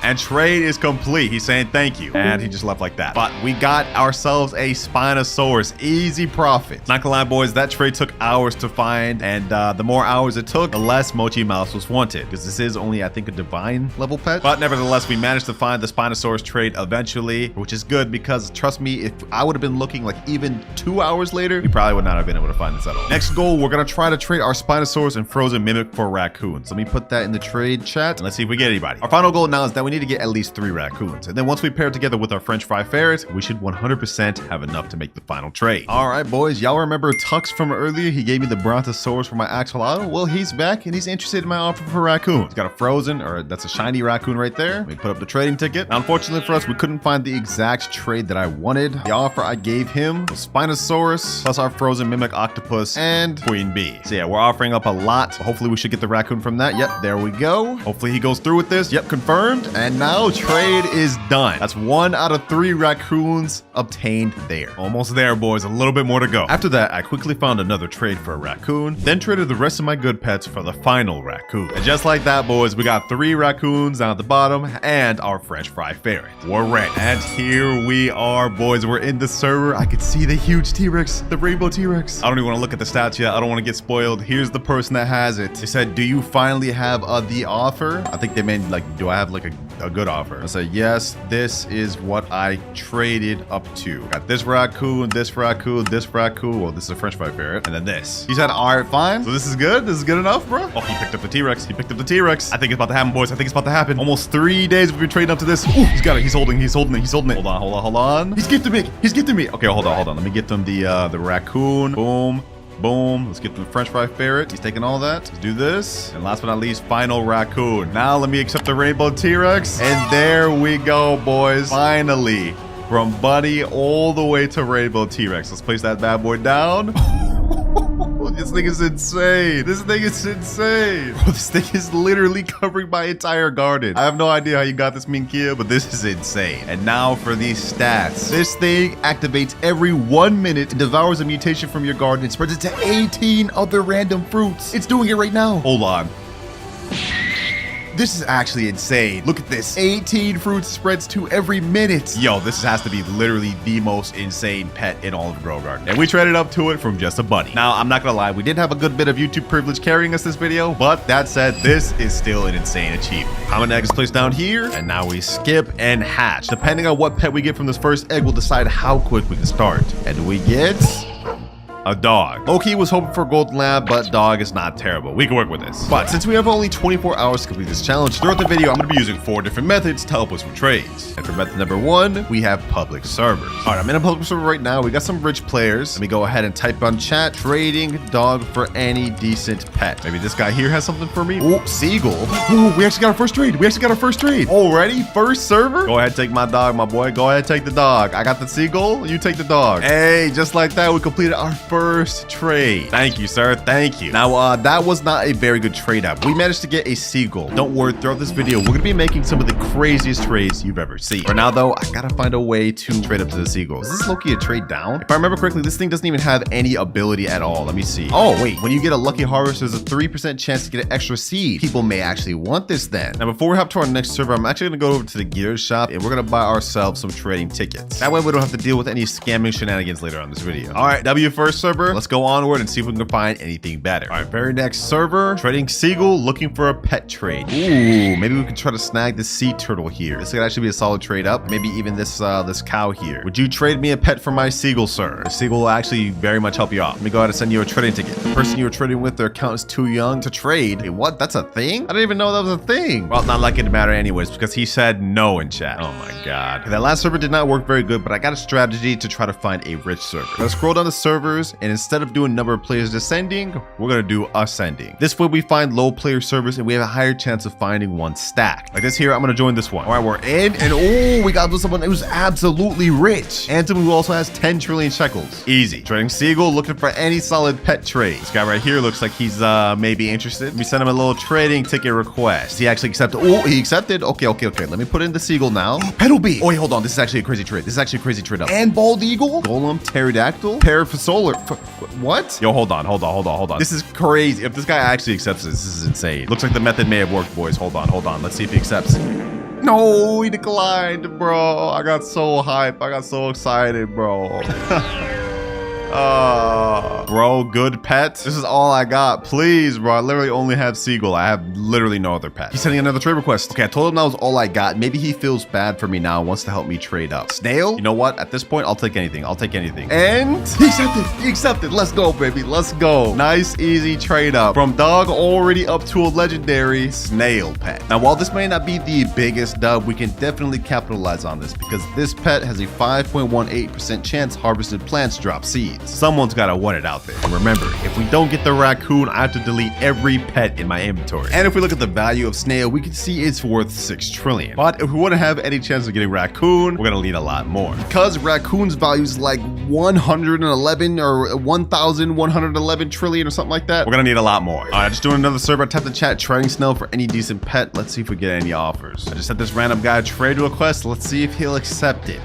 And trade is complete. He's saying thank you. And he just left like that. But we got ourselves a Spinosaurus. Easy profit. Not gonna lie, boys, that trade took hours to find. And the more hours it took, the less Mochi Mouse was wanted. Because this is only, I think, a divine level pet. But nevertheless, we managed to find the Spinosaurus trade eventually, which is good because trust me, if I would have been looking like even 2 hours later, we probably would not have been able to find this at all. Next goal, we're gonna try to trade our Spinosaurus and frozen mimic for raccoons. Let me put that in the trade chat and let's see if we get anybody. Our final goal now is that we need to get at least 3 raccoons. And then once we pair together with our French fry ferret, we should 100% have enough to make the final trade. All right, boys, y'all remember Tux from earlier? He gave me the Brontosaurus for my axolotl. Well, he's back and he's interested in my offer for raccoon. He's got a frozen, or that's a shiny raccoon right there. Let me put up the trading ticket. Now, unfortunately for us, we couldn't find the exact trade that I wanted. The offer I gave him was Spinosaurus plus our frozen mimic octopus and queen bee. So yeah, we're offering up a lot. So hopefully we should get the raccoon from that. Yep, there we go. Hopefully he goes through with this. Yep, confirmed. And now trade is done. That's 1 out of 3 raccoons obtained there. Almost there, boys. A little bit more to go. After that, I quickly found another trade for a raccoon, then traded the rest of my good pets for the final raccoon. And just like that, boys, we got 3 raccoons down at the bottom and our French fry ferret. We're ready. And here we are, boys. We're in the server. I could see the huge T-Rex, the rainbow T-Rex. I don't even want to look at the stats yet. I don't want to get spoiled. Here's the person that has it. They said, do you finally have the offer? I think they meant like, do I have like a good offer? I said, yes, this is what I traded up to. Got this raccoon, this raccoon, this raccoon. Well, this is a French fry ferret. And then this. He said, all right, fine. So this is good. This is good enough, bro. Oh, he picked up the T-Rex. He picked up the T-Rex. I think it's about to happen, boys. I think it's about to happen. Almost 3 days we've been trading up to this. Ooh, he's got it. He's holding it. He's holding it. He's holding it. Hold on, hold on, hold on. He's gifting me. He's gifting me. Okay, hold on, hold on. Let me get them the raccoon. Boom. Boom. Let's get the French fry ferret. He's taking all that. Let's do this. And last but not least, final raccoon. Now let me accept the rainbow T-Rex. And there we go, boys. Finally, from Buddy all the way to rainbow T-Rex. Let's place that bad boy down. This thing is insane. This thing is insane. Bro, this thing is literally covering my entire garden. I have no idea how you got this, Minkia, but this is insane. And now for these stats. This thing activates every 1 minute and devours a mutation from your garden and spreads it to 18 other random fruits. It's doing it right now. Hold on. This is actually insane. Look at this. 18 fruits spreads to every minute. Yo, this has to be literally the most insane pet in all of Grow Garden. And we traded up to it from just a buddy. Now, I'm not gonna lie, we did have a good bit of YouTube privilege carrying us this video, but that said, this is still an insane achievement. Common egg is placed down here, and now we skip and hatch. Depending on what pet we get from this first egg, will decide how quick we can start. And we get a dog. Loki was hoping for a golden lab, but dog is not terrible. We can work with this. But since we have only 24 hours to complete this challenge, throughout the video, I'm going to be using 4 different methods to help us with trades. And for method number 1, we have public servers. All right, I'm in a public server right now. We got some rich players. Let me go ahead and type on chat, trading dog for any decent pet. Maybe this guy here has something for me. Oh, seagull. Oh, we actually got our first trade. We actually got our first trade. Already? First server? Go ahead, take my dog, my boy. Go ahead, take the dog. I got the seagull. You take the dog. Hey, just like that, we completed our first first trade. Thank you, sir. Thank you. Now, that was not a very good trade up. We managed to get a seagull. Don't worry, throughout this video, we're going to be making some of the craziest trades you've ever seen. For now, though, I got to find a way to trade up to the seagull. Is this Loki a trade down? If I remember correctly, this thing doesn't even have any ability at all. Let me see. Oh, wait. When you get a lucky harvest, there's a 3% chance to get an extra seed. People may actually want this then. Now, before we hop to our next server, I'm actually going to go over to the gear shop and we're going to buy ourselves some trading tickets. That way, we don't have to deal with any scamming shenanigans later on this video. All right, W first server. Let's go onward and see if we can find anything better. All right, very next server. Trading seagull, looking for a pet trade. Ooh, maybe we can try to snag the sea turtle here. This could actually be a solid trade up. Maybe even this this cow here. Would you trade me a pet for my seagull, sir? The seagull will actually very much help you out. Let me go ahead and send you a trading ticket. The person you were trading with, their account is too young to trade. Hey, what? That's a thing? I didn't even know that was a thing. Well, not like it matter anyways, because he said no in chat. Oh my god. Okay, that last server did not work very good, but I got a strategy to try to find a rich server. Let's scroll down the servers, and instead of doing number of players descending, we're gonna do ascending. This way we find low player servers and we have a higher chance of finding one stack. Like this here, I'm gonna join this one. All right, we're in, and oh, we got someone who's absolutely rich. And someone who also has 10 trillion shekels. Easy. Trading seagull, looking for any solid pet trade. This guy right here looks like he's maybe interested. We send him a little trading ticket request. He actually accepted. Oh, he accepted. Okay. Let me put in the seagull now. Petal bee. Oh, wait, hold on. This is actually a crazy trade. This is actually a crazy trade up. And bald eagle, golem, pterodactyl, parasolar. What? Yo, hold on. This is crazy. If this guy actually accepts this is insane. Looks like the method may have worked, boys. Hold on. Let's see if he accepts. No, he declined, bro. I got so hyped. I got so excited, bro. Bro, good pets. This is all I got. Please, bro. I literally only have seagull. I have literally no other pet. He's sending another trade request. Okay, I told him that was all I got. Maybe he feels bad for me now and wants to help me trade up. Snail? You know what? At this point, I'll take anything. And he accepted. Let's go, baby. Let's go. Nice, easy trade up. From dog already up to a legendary snail pet. Now, while this may not be the biggest dub, we can definitely capitalize on this because this pet has a 5.18% chance harvested plants drop seeds. Someone's gotta want it out there. And remember, if we don't get the raccoon, I have to delete every pet in my inventory. And if we look at the value of snail, we can see it's worth 6 trillion. But if we want to have any chance of getting raccoon, we're gonna need a lot more. Because raccoon's value is like 111 or 1,111 trillion or something like that, we're gonna need a lot more. All right, just doing another server. Tap the chat, trading snail for any decent pet. Let's see if we get any offers. I just sent this random guy a trade request. Let's see if he'll accept it.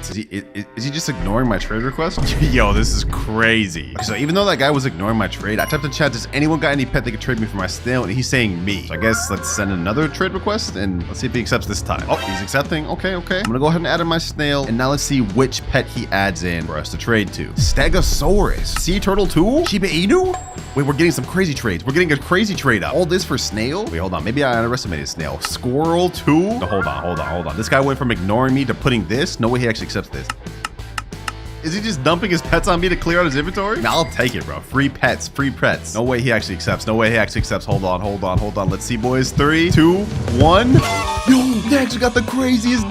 Is he just ignoring my trade request? Yo, this is crazy. Okay, so even though that guy was ignoring my trade, I tapped the chat, does anyone got any pet that could trade me for my snail? And he's saying me. So I guess let's send another trade request and let's see if he accepts this time. Oh, he's accepting. Okay. I'm gonna go ahead and add in my snail. And now let's see which pet he adds in for us to trade to. Stegosaurus. Sea turtle too? Shiba Inu? Wait, we're getting some crazy trades. We're getting a crazy trade up. All this for snail? Wait, hold on. Maybe I underestimated snail. Squirrel too? No, hold on. This guy went from ignoring me to putting this. No way he actually accepts this. Is he just dumping his pets on me to clear out his inventory? Nah, I'll take it, bro. Free pets. No way he actually accepts. Hold on. Let's see, boys. 3, 2, 1. Yo, we actually got the craziest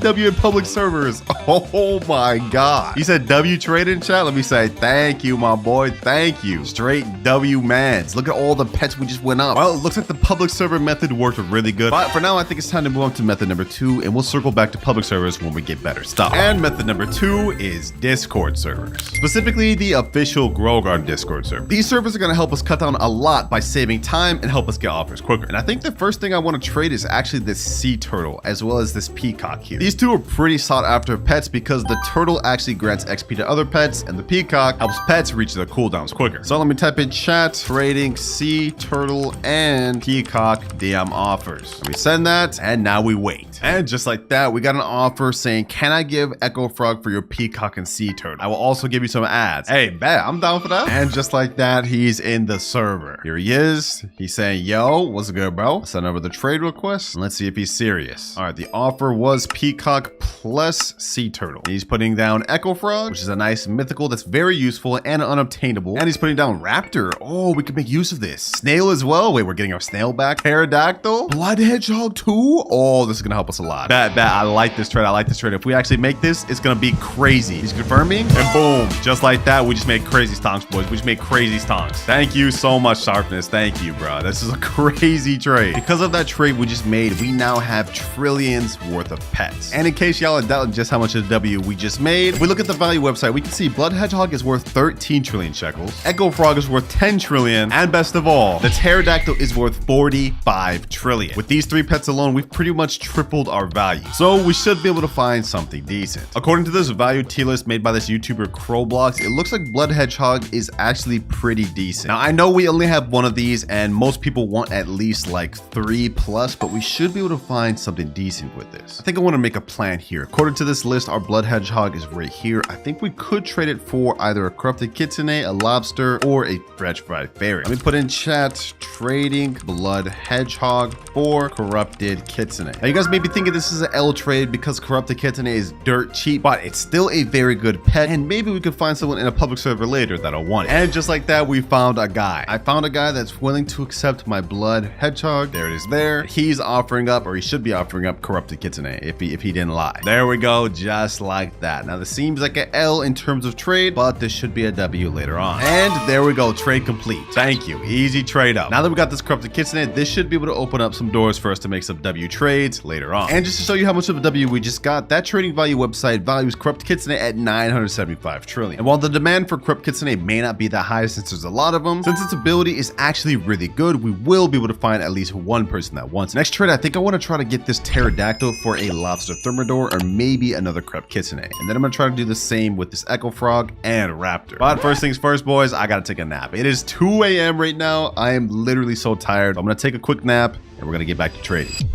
W. In public servers. Oh my god. He said W trade in chat. Let me say thank you, my boy. Thank you. Straight W mans. Look at all the pets we just went up. Well, it looks like the public server method worked really good. But for now, I think it's time to move on to method number 2, and we'll circle back to public servers when we get better stuff. And method number 2 is Discord servers. Specifically, the official Growgarden Discord server. These servers are going to help us cut down a lot by saving time and help us get offers quicker. And I think the first thing I want to trade is actually this sea turtle, as well as this peacock here. These two are pretty sought after pets because the turtle actually grants XP to other pets, and the peacock helps pets reach their cooldowns quicker. So let me type in chat, trading sea turtle and peacock DM offers. Let me send that, and now we wait. And just like that, we got an offer saying, can I give Echo Frog for your peacock and sea turtle? I will also give you some ads. Hey, bet, I'm down for that. And just like that, he's in the server. Here he is. He's saying, yo, what's good, bro? Send over the trade request, and let's see if he's serious. All right, the offer was peacock plus sea turtle. He's putting down Echo Frog, which is a nice mythical that's very useful and unobtainable. And he's putting down raptor. Oh, we could make use of this. Snail as well. Wait, we're getting our snail back. Pterodactyl. Blood hedgehog too. Oh, this is gonna help us a lot. Bet, I like this trade. If we actually make this, it's gonna be crazy. He's confirming, and boom, just like that, we just made crazy stonks, boys. We just made crazy stonks. Thank you so much, Sharpness. Thank you, bro. This is a crazy trade. Because of that trade we just made, made, we now have trillions worth of pets. And in case y'all are doubting just how much of the W we just made, if we look at the value website, we can see blood hedgehog is worth 13 trillion shekels, echo frog is worth 10 trillion, and best of all, the pterodactyl is worth 45 trillion. With these 3 pets alone, we've pretty much tripled our value. So we should be able to find something decent. According to this value tier list made by this YouTuber Roblox, it looks like blood hedgehog is actually pretty decent. Now I know we only have one of these and most people want at least like 3 plus, but we should be able to find something decent with this. I think I want to make a plan here. According to this list, our blood hedgehog is right here. I think we could trade it for either a corrupted kitsune, a lobster, or a French fried ferret. Let me put in chat, trading blood hedgehog for corrupted kitsune. Now you guys may be thinking this is an L trade because corrupted kitsune is dirt cheap, but it's still a very good pet, and maybe we could find someone in a public server later that'll want it. And just like that, we found a guy. I found a guy that's willing to accept my blood hedgehog. There it is there. He's offering up, or he should be offering up corrupted kitsune if he didn't lie. There we go, just like that. Now this seems like an L in terms of trade, but this should be a W later on. And there we go, trade complete. Thank you, easy trade up. Now that we got this corrupted kitsune, this should be able to open up some doors for us to make some W trades later on. And just to show you how much of a W we just got, that trading value website values corrupted kitsune at 975 trillion. And while the demand for corrupt kitsune may not be that high since there's a lot of them, since its ability is actually really good, we will be able to find at least one person that wants it. Next trade, I think I want to try to get this pterodactyl for a lobster thermidor or maybe another corrupt kitsune. And then I'm going to try to do the same with this echo frog and raptor. But first things first, boys, I got to take a nap. It is 2 a.m. right now. I am literally so tired. I'm going to take a quick nap and we're going to get back to trading.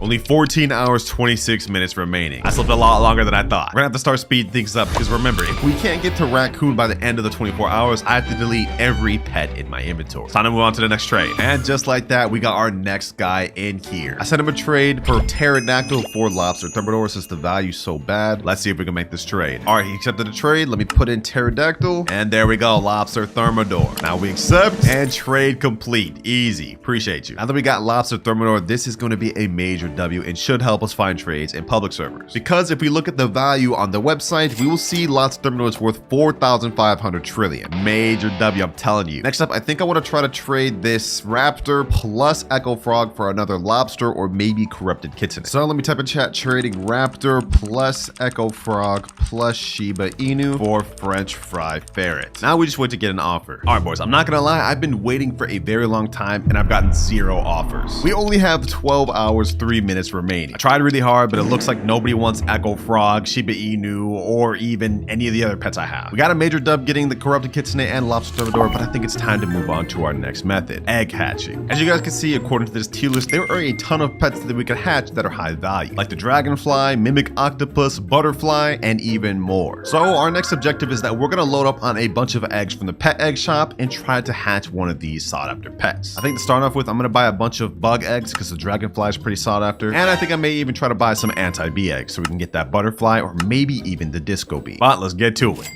Only 14 hours, 26 minutes remaining. I slept a lot longer than I thought. We're gonna have to start speeding things up because remember, if we can't get to raccoon by the end of the 24 hours, I have to delete every pet in my inventory. It's time to move on to the next trade. And just like that, we got our next guy in here. I sent him a trade for pterodactyl for lobster thermidor since the value's so bad. Let's see if we can make this trade. All right, he accepted the trade. Let me put in pterodactyl and there we go, lobster thermidor. Now we accept and trade complete. Easy, appreciate you. Now that we got lobster thermidor, this is going to be a major W and should help us find trades in public servers. Because if we look at the value on the website, we will see lobster thermidor is worth 4,500 trillion. Major W, I'm telling you. Next up, I think I want to try to trade this raptor plus echo frog for another lobster or maybe corrupted kitsune. So let me type in chat, trading raptor plus echo frog plus Shiba Inu for French fry ferret. Now we just wait to get an offer. All right, boys, I'm not gonna lie, I've been waiting for a very long time and I've gotten 0 offers. We only have 12 hours, 3 minutes remaining. I tried really hard, but it looks like nobody wants echo frog, Shiba Inu, or even any of the other pets I have. We got a major dub getting the corrupted kitsune and lobster thermidor, but I think it's time to move on to our next method, egg hatching. As you guys can see, according to this tier list, there are a ton of pets that we can hatch that are high value, like the dragonfly, mimic octopus, butterfly, and even more. So our next objective is that we're gonna load up on a bunch of eggs from the pet egg shop and try to hatch one of these sought after pets. I think to start off with, I'm gonna buy a bunch of bug eggs because the dragonfly is pretty sought after, and I think I may even try to buy some anti-bee eggs so we can get that butterfly or maybe even the disco bee. But let's get to it.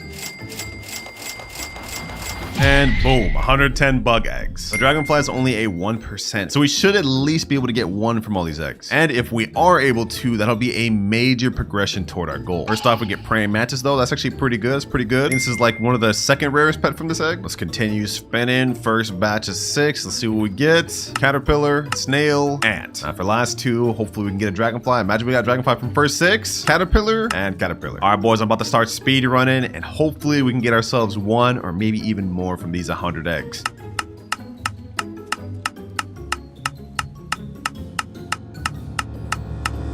And boom, 110 bug eggs. The dragonfly is only a 1%, so we should at least be able to get 1 from all these eggs. And if we are able to, that'll be a major progression toward our goal. First off, we get praying mantis though. That's actually pretty good. That's pretty good. This is like one of the second rarest pet from this egg. Let's continue spinning. First batch is 6. Let's see what we get. Caterpillar, snail, ant. Now for last 2, hopefully we can get a dragonfly. Imagine we got a dragonfly from first 6. Caterpillar and caterpillar. All right, boys, I'm about to start speed running and hopefully we can get ourselves 1 or maybe even more from these 100 eggs.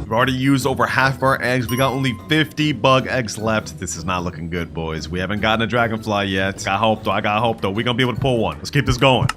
We've already used over half of our eggs. We got only 50 bug eggs left. This is not looking good, boys. We haven't gotten a dragonfly yet. I got hope though. We're gonna be able to pull one. Let's keep this going.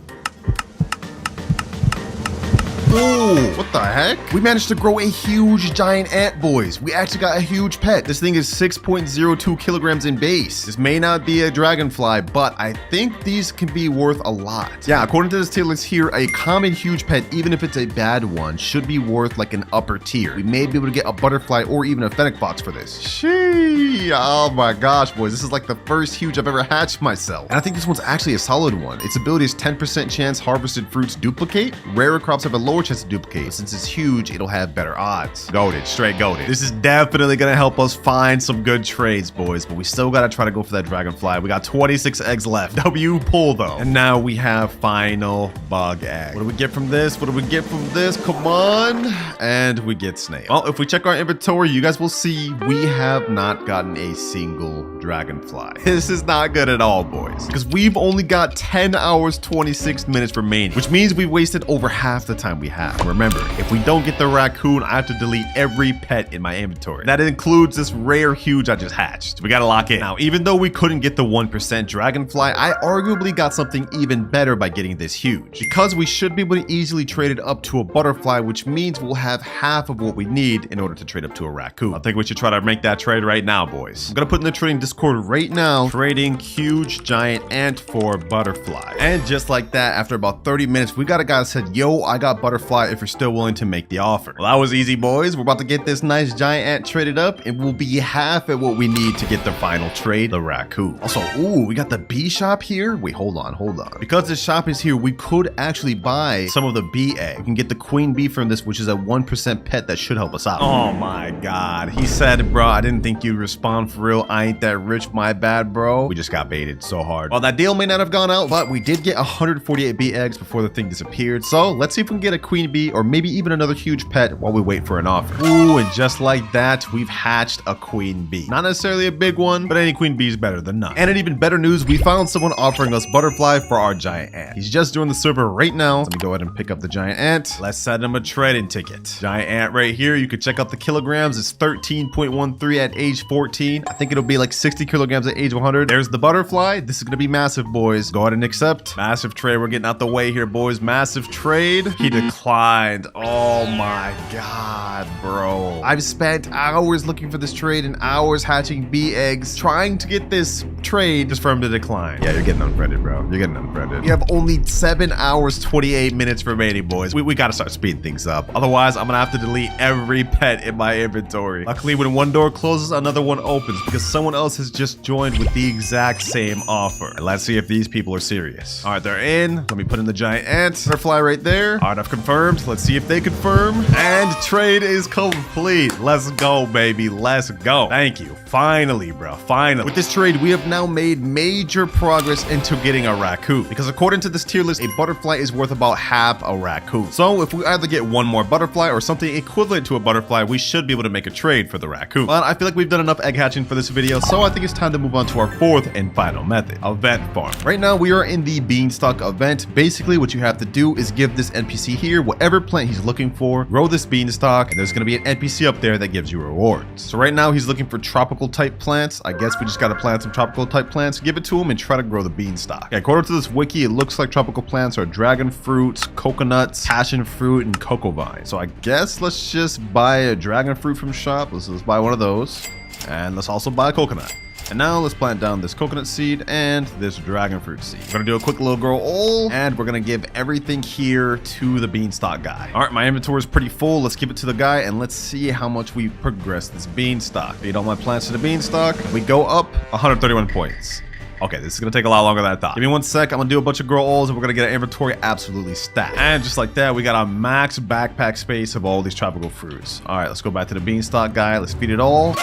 Ooh, what the heck? We managed to grow a huge giant ant, boys. We actually got a huge pet. This thing is 6.02 kilograms in base. This may not be a dragonfly, but I think these can be worth a lot. Yeah, according to this tier list here, a common huge pet, even if it's a bad one, should be worth like an upper tier. We may be able to get a butterfly or even a fennec fox for this. Sheesh. Oh my gosh, boys. This is like the first huge I've ever hatched myself. And I think this one's actually a solid one. Its ability is 10% chance harvested fruits duplicate. Rarer crops have a lower chance to duplicate, duplicate. But since it's huge, it'll have better odds. Goated, straight goated. This is definitely gonna help us find some good trades, boys, but we still gotta try to go for that dragonfly. We got 26 eggs left. W pull though. And now we have final bug egg. What do we get from this? What do we get from this? Come on. And we get snail. Well, if we check our inventory, you guys will see we have not gotten a single dragonfly. This is not good at all, boys, because we've only got 10 hours, 26 minutes remaining, which means we wasted over half the time we have. Remember, if we don't get the raccoon, I have to delete every pet in my inventory. That includes this rare huge I just hatched. We gotta lock in. Now, even though we couldn't get the 1% dragonfly, I arguably got something even better by getting this huge, because we should be able to easily trade it up to a butterfly, which means we'll have half of what we need in order to trade up to a raccoon. I think we should try to make that trade right now, boys. I'm gonna put in the trading Discord right now, trading huge giant ant for butterfly. And just like that, after about 30 minutes, we got a guy that said, yo, I got butterfly if you're still willing to make the offer. Well, that was easy, boys. We're about to get this nice giant ant traded up. It will be half at what we need to get the final trade, the raccoon. Also, ooh, we got the bee shop here. Wait, hold on. Because this shop is here, we could actually buy some of the bee egg. We can get the queen bee from this, which is a 1% pet that should help us out. Oh my God. He said, bro, I didn't think you'd respond for real. I ain't that rich, my bad, bro. We just got baited so hard. Well, that deal may not have gone out, but we did get 148 bee eggs before the thing disappeared. So let's see if we can get a queen bee or maybe even another huge pet while we wait for an offer. Ooh, and just like that, we've hatched a queen bee. Not necessarily a big one, but any queen bee is better than none. And in even better news, we found someone offering us butterfly for our giant ant. He's just joined the server right now. Let me go ahead and pick up the giant ant. Let's send him a trading ticket. Giant ant right here. You can check out the kilograms. It's 13.13 at age 14. I think it'll be like 60 kilograms at age 100. There's the butterfly. This is gonna be massive, boys. Go ahead and accept. Massive trade. We're getting out the way here, boys. Massive trade. He declined. Oh my God, bro. I've spent hours looking for this trade and hours hatching bee eggs trying to get this trade just for him to decline. Yeah, you're getting unfriended, bro. You're getting unfriended. You have only 7 hours, 28 minutes remaining, boys. We gotta start speeding things up. Otherwise, I'm gonna have to delete every pet in my inventory. Luckily, when one door closes, another one opens because someone else has just joined with the exact same offer. And let's see if these people are serious. All right, they're in. Let me put in the giant ant. Butterfly right there. All right, I've confirmed. Let's see if they confirm. And trade is complete. Let's go, baby. Let's go. Thank you. Finally, bro. Finally. With this trade, we have now made major progress into getting a raccoon, because according to this tier list, a butterfly is worth about half a raccoon. So if we either get one more butterfly or something equivalent to a butterfly, we should be able to make a trade for the raccoon. But I feel like we've done enough egg hatching for this video, so I think it's time to move on to our fourth and final method, event farm. Right now, we are in the beanstalk event. Basically, what you have to do is give this NPC here whatever plant he's looking for, grow this beanstalk, and there's going to be an NPC up there that gives you rewards. So right now, he's looking for tropical type plants. I guess we just got to plant some tropical type plants, give it to him, and try to grow the beanstalk. Yeah, according to this wiki, it looks like tropical plants are dragon fruits, coconuts, passion fruit, and cocoa vine. So I guess let's just buy a dragon fruit from shop. Let's buy one of those. And let's also buy a coconut. And now let's plant down this coconut seed and this dragon fruit seed. We're gonna do a quick little grow all, and we're gonna give everything here to the beanstalk guy. All right, my inventory is pretty full. Let's give it to the guy and let's see how much we progress this beanstalk. Feed all my plants to the beanstalk. We go up 131 points. Okay, this is gonna take a lot longer than I thought. Give me 1 sec. I'm gonna do a bunch of grow alls and we're gonna get our inventory absolutely stacked. And just like that, we got a max backpack space of all these tropical fruits. All right, let's go back to the beanstalk guy. Let's feed it all.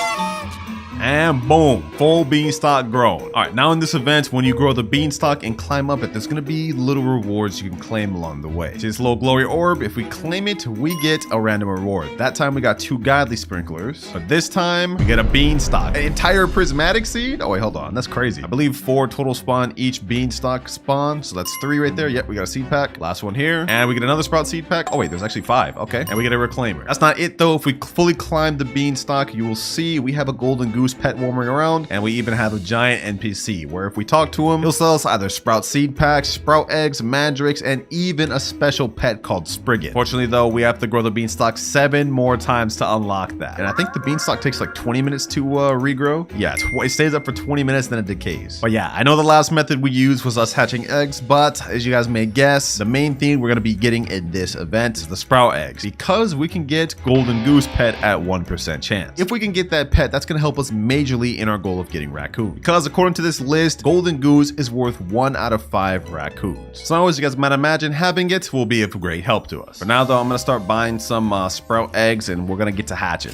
And boom, full beanstalk grown. All right, now in this event, when you grow the beanstalk and climb up it, there's gonna be little rewards you can claim along the way. See this little glory orb? If we claim it, we get a random reward. That time we got 2 godly sprinklers, but this time we get a beanstalk. An entire prismatic seed? Oh wait, hold on, that's crazy. I believe 4 total spawn each beanstalk spawn, so that's 3 right there. Yep, we got a seed pack. Last one here, and we get another sprout seed pack. Oh wait, there's actually 5, okay. And we get a reclaimer. That's not it though. If we fully climb the beanstalk, you will see we have a golden goose pet warming around, and we even have a giant NPC where if we talk to him, he'll sell us either sprout seed packs, sprout eggs, mandrakes, and even a special pet called Spriggan. Fortunately though, we have to grow the beanstalk 7 more times to unlock that, and I think the beanstalk takes like 20 minutes to regrow. Yeah, it stays up for 20 minutes, then it decays. But yeah, I know the last method we used was us hatching eggs, but as you guys may guess, the main thing we're going to be getting in this event is the sprout eggs, because we can get golden goose pet at 1% chance. If we can get that pet, that's going to help us us majorly in our goal of getting raccoon. Because according to this list, golden goose is worth 1 out of 5 raccoons. So as you guys might imagine, having it will be of great help to us. For now though, I'm gonna start buying some sprout eggs and we're gonna get to hatching.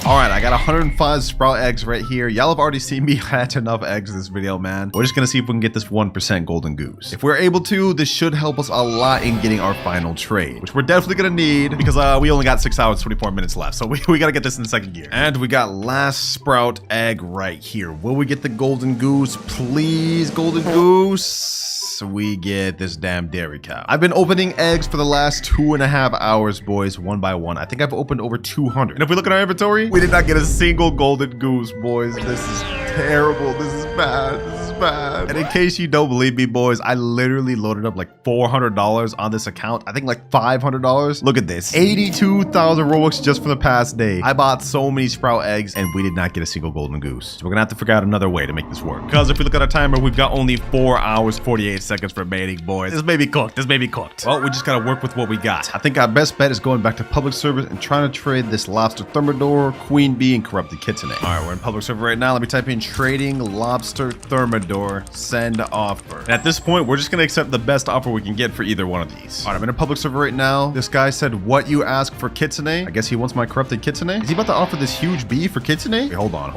All right, I got 105 sprout eggs right here. Y'all have already seen me hatch enough eggs in this video, man. We're just gonna see if we can get this 1% golden goose. If we're able to, this should help us a lot in getting our final trade, which we're definitely gonna need because we only got 6 hours, 24 minutes left. So we gotta get this in the second gear. And we got last sprout egg right here. Will we get the golden goose? Please, golden goose. We get this damn dairy cow. I've been opening eggs for the last 2.5 hours, boys, one by one. I think I've opened over 200. And if we look at our inventory, we did not get a single golden goose, boys. This is terrible. This is bad. This is bad. And in case you don't believe me, boys, I literally loaded up like $400 on this account. I think like $500. Look at this. 82,000 Robux just for the past day. I bought so many sprout eggs and we did not get a single golden goose. So we're gonna have to figure out another way to make this work. Because if we look at our timer, we've got only 4 hours, 48 seconds remaining, boys. This may be cooked. This may be cooked. Well, we just gotta work with what we got. I think our best bet is going back to public servers and trying to trade this lobster thermidor, queen bee, and corrupted kitsune. All right, we're in public server right now. Let me type in trading lobster thermidor, send offer. And at this point, we're just gonna accept the best offer we can get for either one of these. All right, I'm in a public server right now. This guy said, what you ask for kitsune? I guess he wants my corrupted kitsune. Is he about to offer this huge bee for kitsune? Wait, hold on.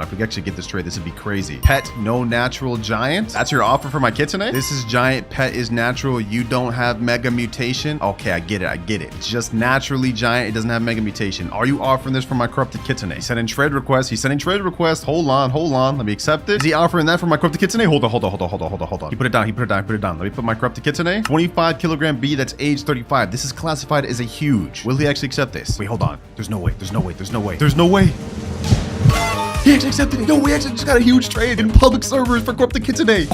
If we actually get this trade, this would be crazy. Pet, no natural giant. That's your offer for my kitsune? This is giant, pet is natural. You don't have mega mutation. Okay, I get it. It's just naturally giant. It doesn't have mega mutation. Are you offering this for my corrupted kitsune? He's sending trade request. Hold on. Let me accept it. Is he offering that for my corrupted kitsune? Hold on. He put it down. Let me put my corrupted kitsune. 25 kilogram bee that's age 35. This is classified as a huge. Will he actually accept this? Wait, hold on. There's no way. He actually accepted it. No, we actually just got a huge trade in public servers for corrupted kitsune.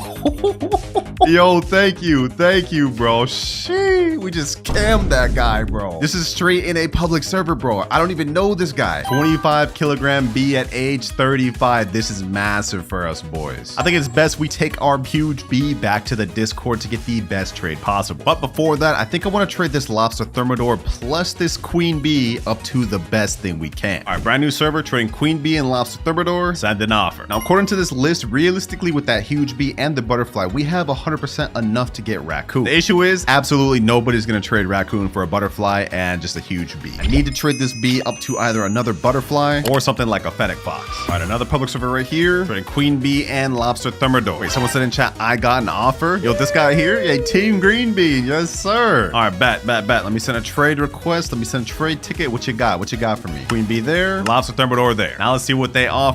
Yo, thank you, bro. Shit, we just scammed that guy, bro. This is straight in a public server, bro. I don't even know this guy. 25 kilogram bee at age 35. This is massive for us, boys. I think it's best we take our huge bee back to the Discord to get the best trade possible. But before that, I think I want to trade this lobster thermidor plus this queen bee up to the best thing we can. All right, brand new server, trading queen bee and lobster thermidor. Send an offer. Now, according to this list, realistically, with that huge bee and the butterfly, we have 100% enough to get raccoon. The issue is absolutely nobody's going to trade raccoon for a butterfly and just a huge bee. I need to trade this bee up to either another butterfly or something like a fennec fox. All right, another public server right here, trading queen bee and lobster thermidor. Wait, someone said in chat, I got an offer. Yo, this guy here, yeah, team green bean. Yes, sir. All right, bet. Let me send a trade request. Let me send a trade ticket. What you got for me? Queen bee there, lobster thermidor there. Now let's see what they offer.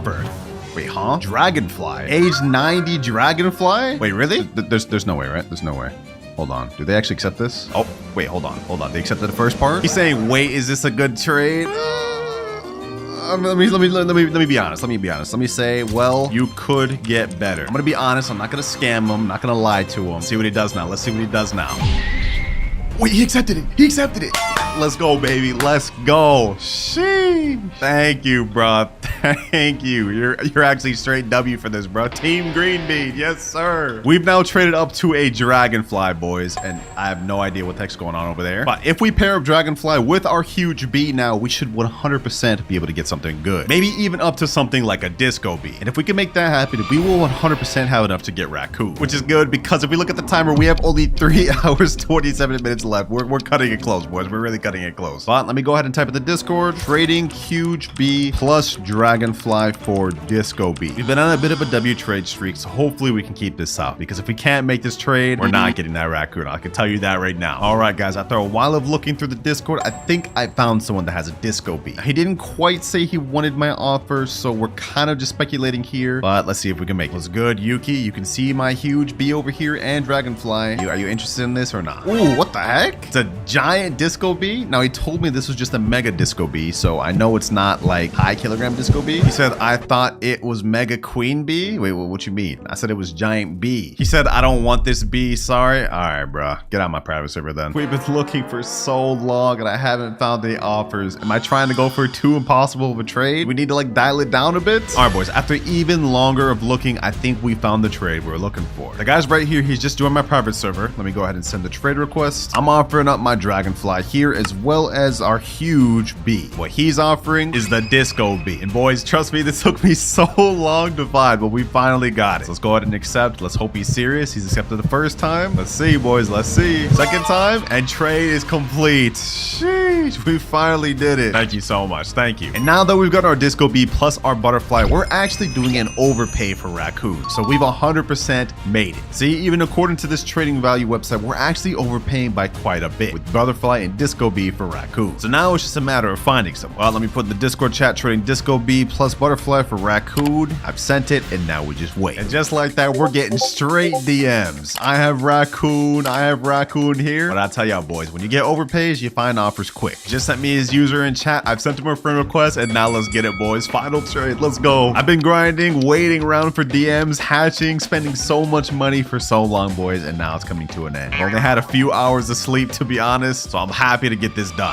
Wait, huh? Dragonfly. Age 90 dragonfly? Wait, really? There's no way, right? There's no way. Hold on. Do they actually accept this? Oh, wait, hold on. They accepted the first part? He's saying, wait, is this a good trade? Let me be honest. Let me say, well, you could get better. I'm gonna be honest. I'm not gonna scam him. I'm not gonna lie to him. See what he does now. Let's see what he does now. Wait, he accepted it. Let's go, baby. Let's go. Sheesh. Thank you, bro. Thank you. You're actually straight W for this, bro. Team Green Bean. Yes, sir. We've now traded up to a Dragonfly, boys, and I have no idea what the heck's going on over there. But if we pair up Dragonfly with our huge bee now, we should 100% be able to get something good. Maybe even up to something like a Disco Bee. And if we can make that happen, we will 100% have enough to get Raccoon, which is good because if we look at the timer, we have only 3 hours, 27 minutes left. We're cutting it close, boys. We're really cutting it close. But let me go ahead and type in the Discord. Trading huge bee plus Dragonfly for Disco Bee. We've been on a bit of a W trade streak, so hopefully we can keep this up because if we can't make this trade, we're not getting that Raccoon. I can tell you that right now. All right, guys, after a while of looking through the Discord, I think I found someone that has a Disco Bee. He didn't quite say he wanted my offer, so we're kind of just speculating here, but let's see if we can make it. What's good, Yuki? You can see my huge bee over here and Dragonfly. Are you interested in this or not? Ooh, what the heck? It's a giant Disco Bee. Now, he told me this was just a mega Disco Bee, so I know it's not like high kilogram Disco Bee. He said, I thought it was mega queen bee. Wait, what you mean? I said it was giant bee. He said, I don't want this bee, sorry. All right, bro. Get out my private server then. We've been looking for so long and I haven't found any offers. Am I trying to go for too impossible of a trade? We need to like dial it down a bit. All right, boys. After even longer of looking, I think we found the trade we're looking for. The guy's right here. He's just doing my private server. Let me go ahead and send the trade request. I'm offering up my Dragonfly here as well as our huge bee. What he's offering is the disco bee. And boys, trust me, this took me so long to find, but we finally got it. So let's go ahead and accept. Let's hope he's serious. He's accepted the first time. Let's see, boys. Let's see. Second time, and trade is complete. Sheesh, we finally did it. Thank you so much. Thank you. And now that we've got our disco bee plus our butterfly, we're actually doing an overpay for raccoon. So we've 100% made it. See, even according to this trading value website, we're actually overpaying by quite a bit with butterfly and disco bee for raccoon. So now it's just a matter of finding some. Well, let me put in the Discord chat trading disco bee plus butterfly for raccoon. I've sent it, and now we just wait. And just like that, we're getting straight DMs. I have raccoon here. But I tell y'all boys, when you get overpays, you find offers quick. Just sent me his user in chat. I've sent him a friend request, and now let's get it, boys. Final trade. Let's go. I've been grinding, waiting around for DMs, hatching, spending so much money for so long, boys, and now it's coming to an end. I only had a few hours of sleep, to be honest, so I'm happy to get this done.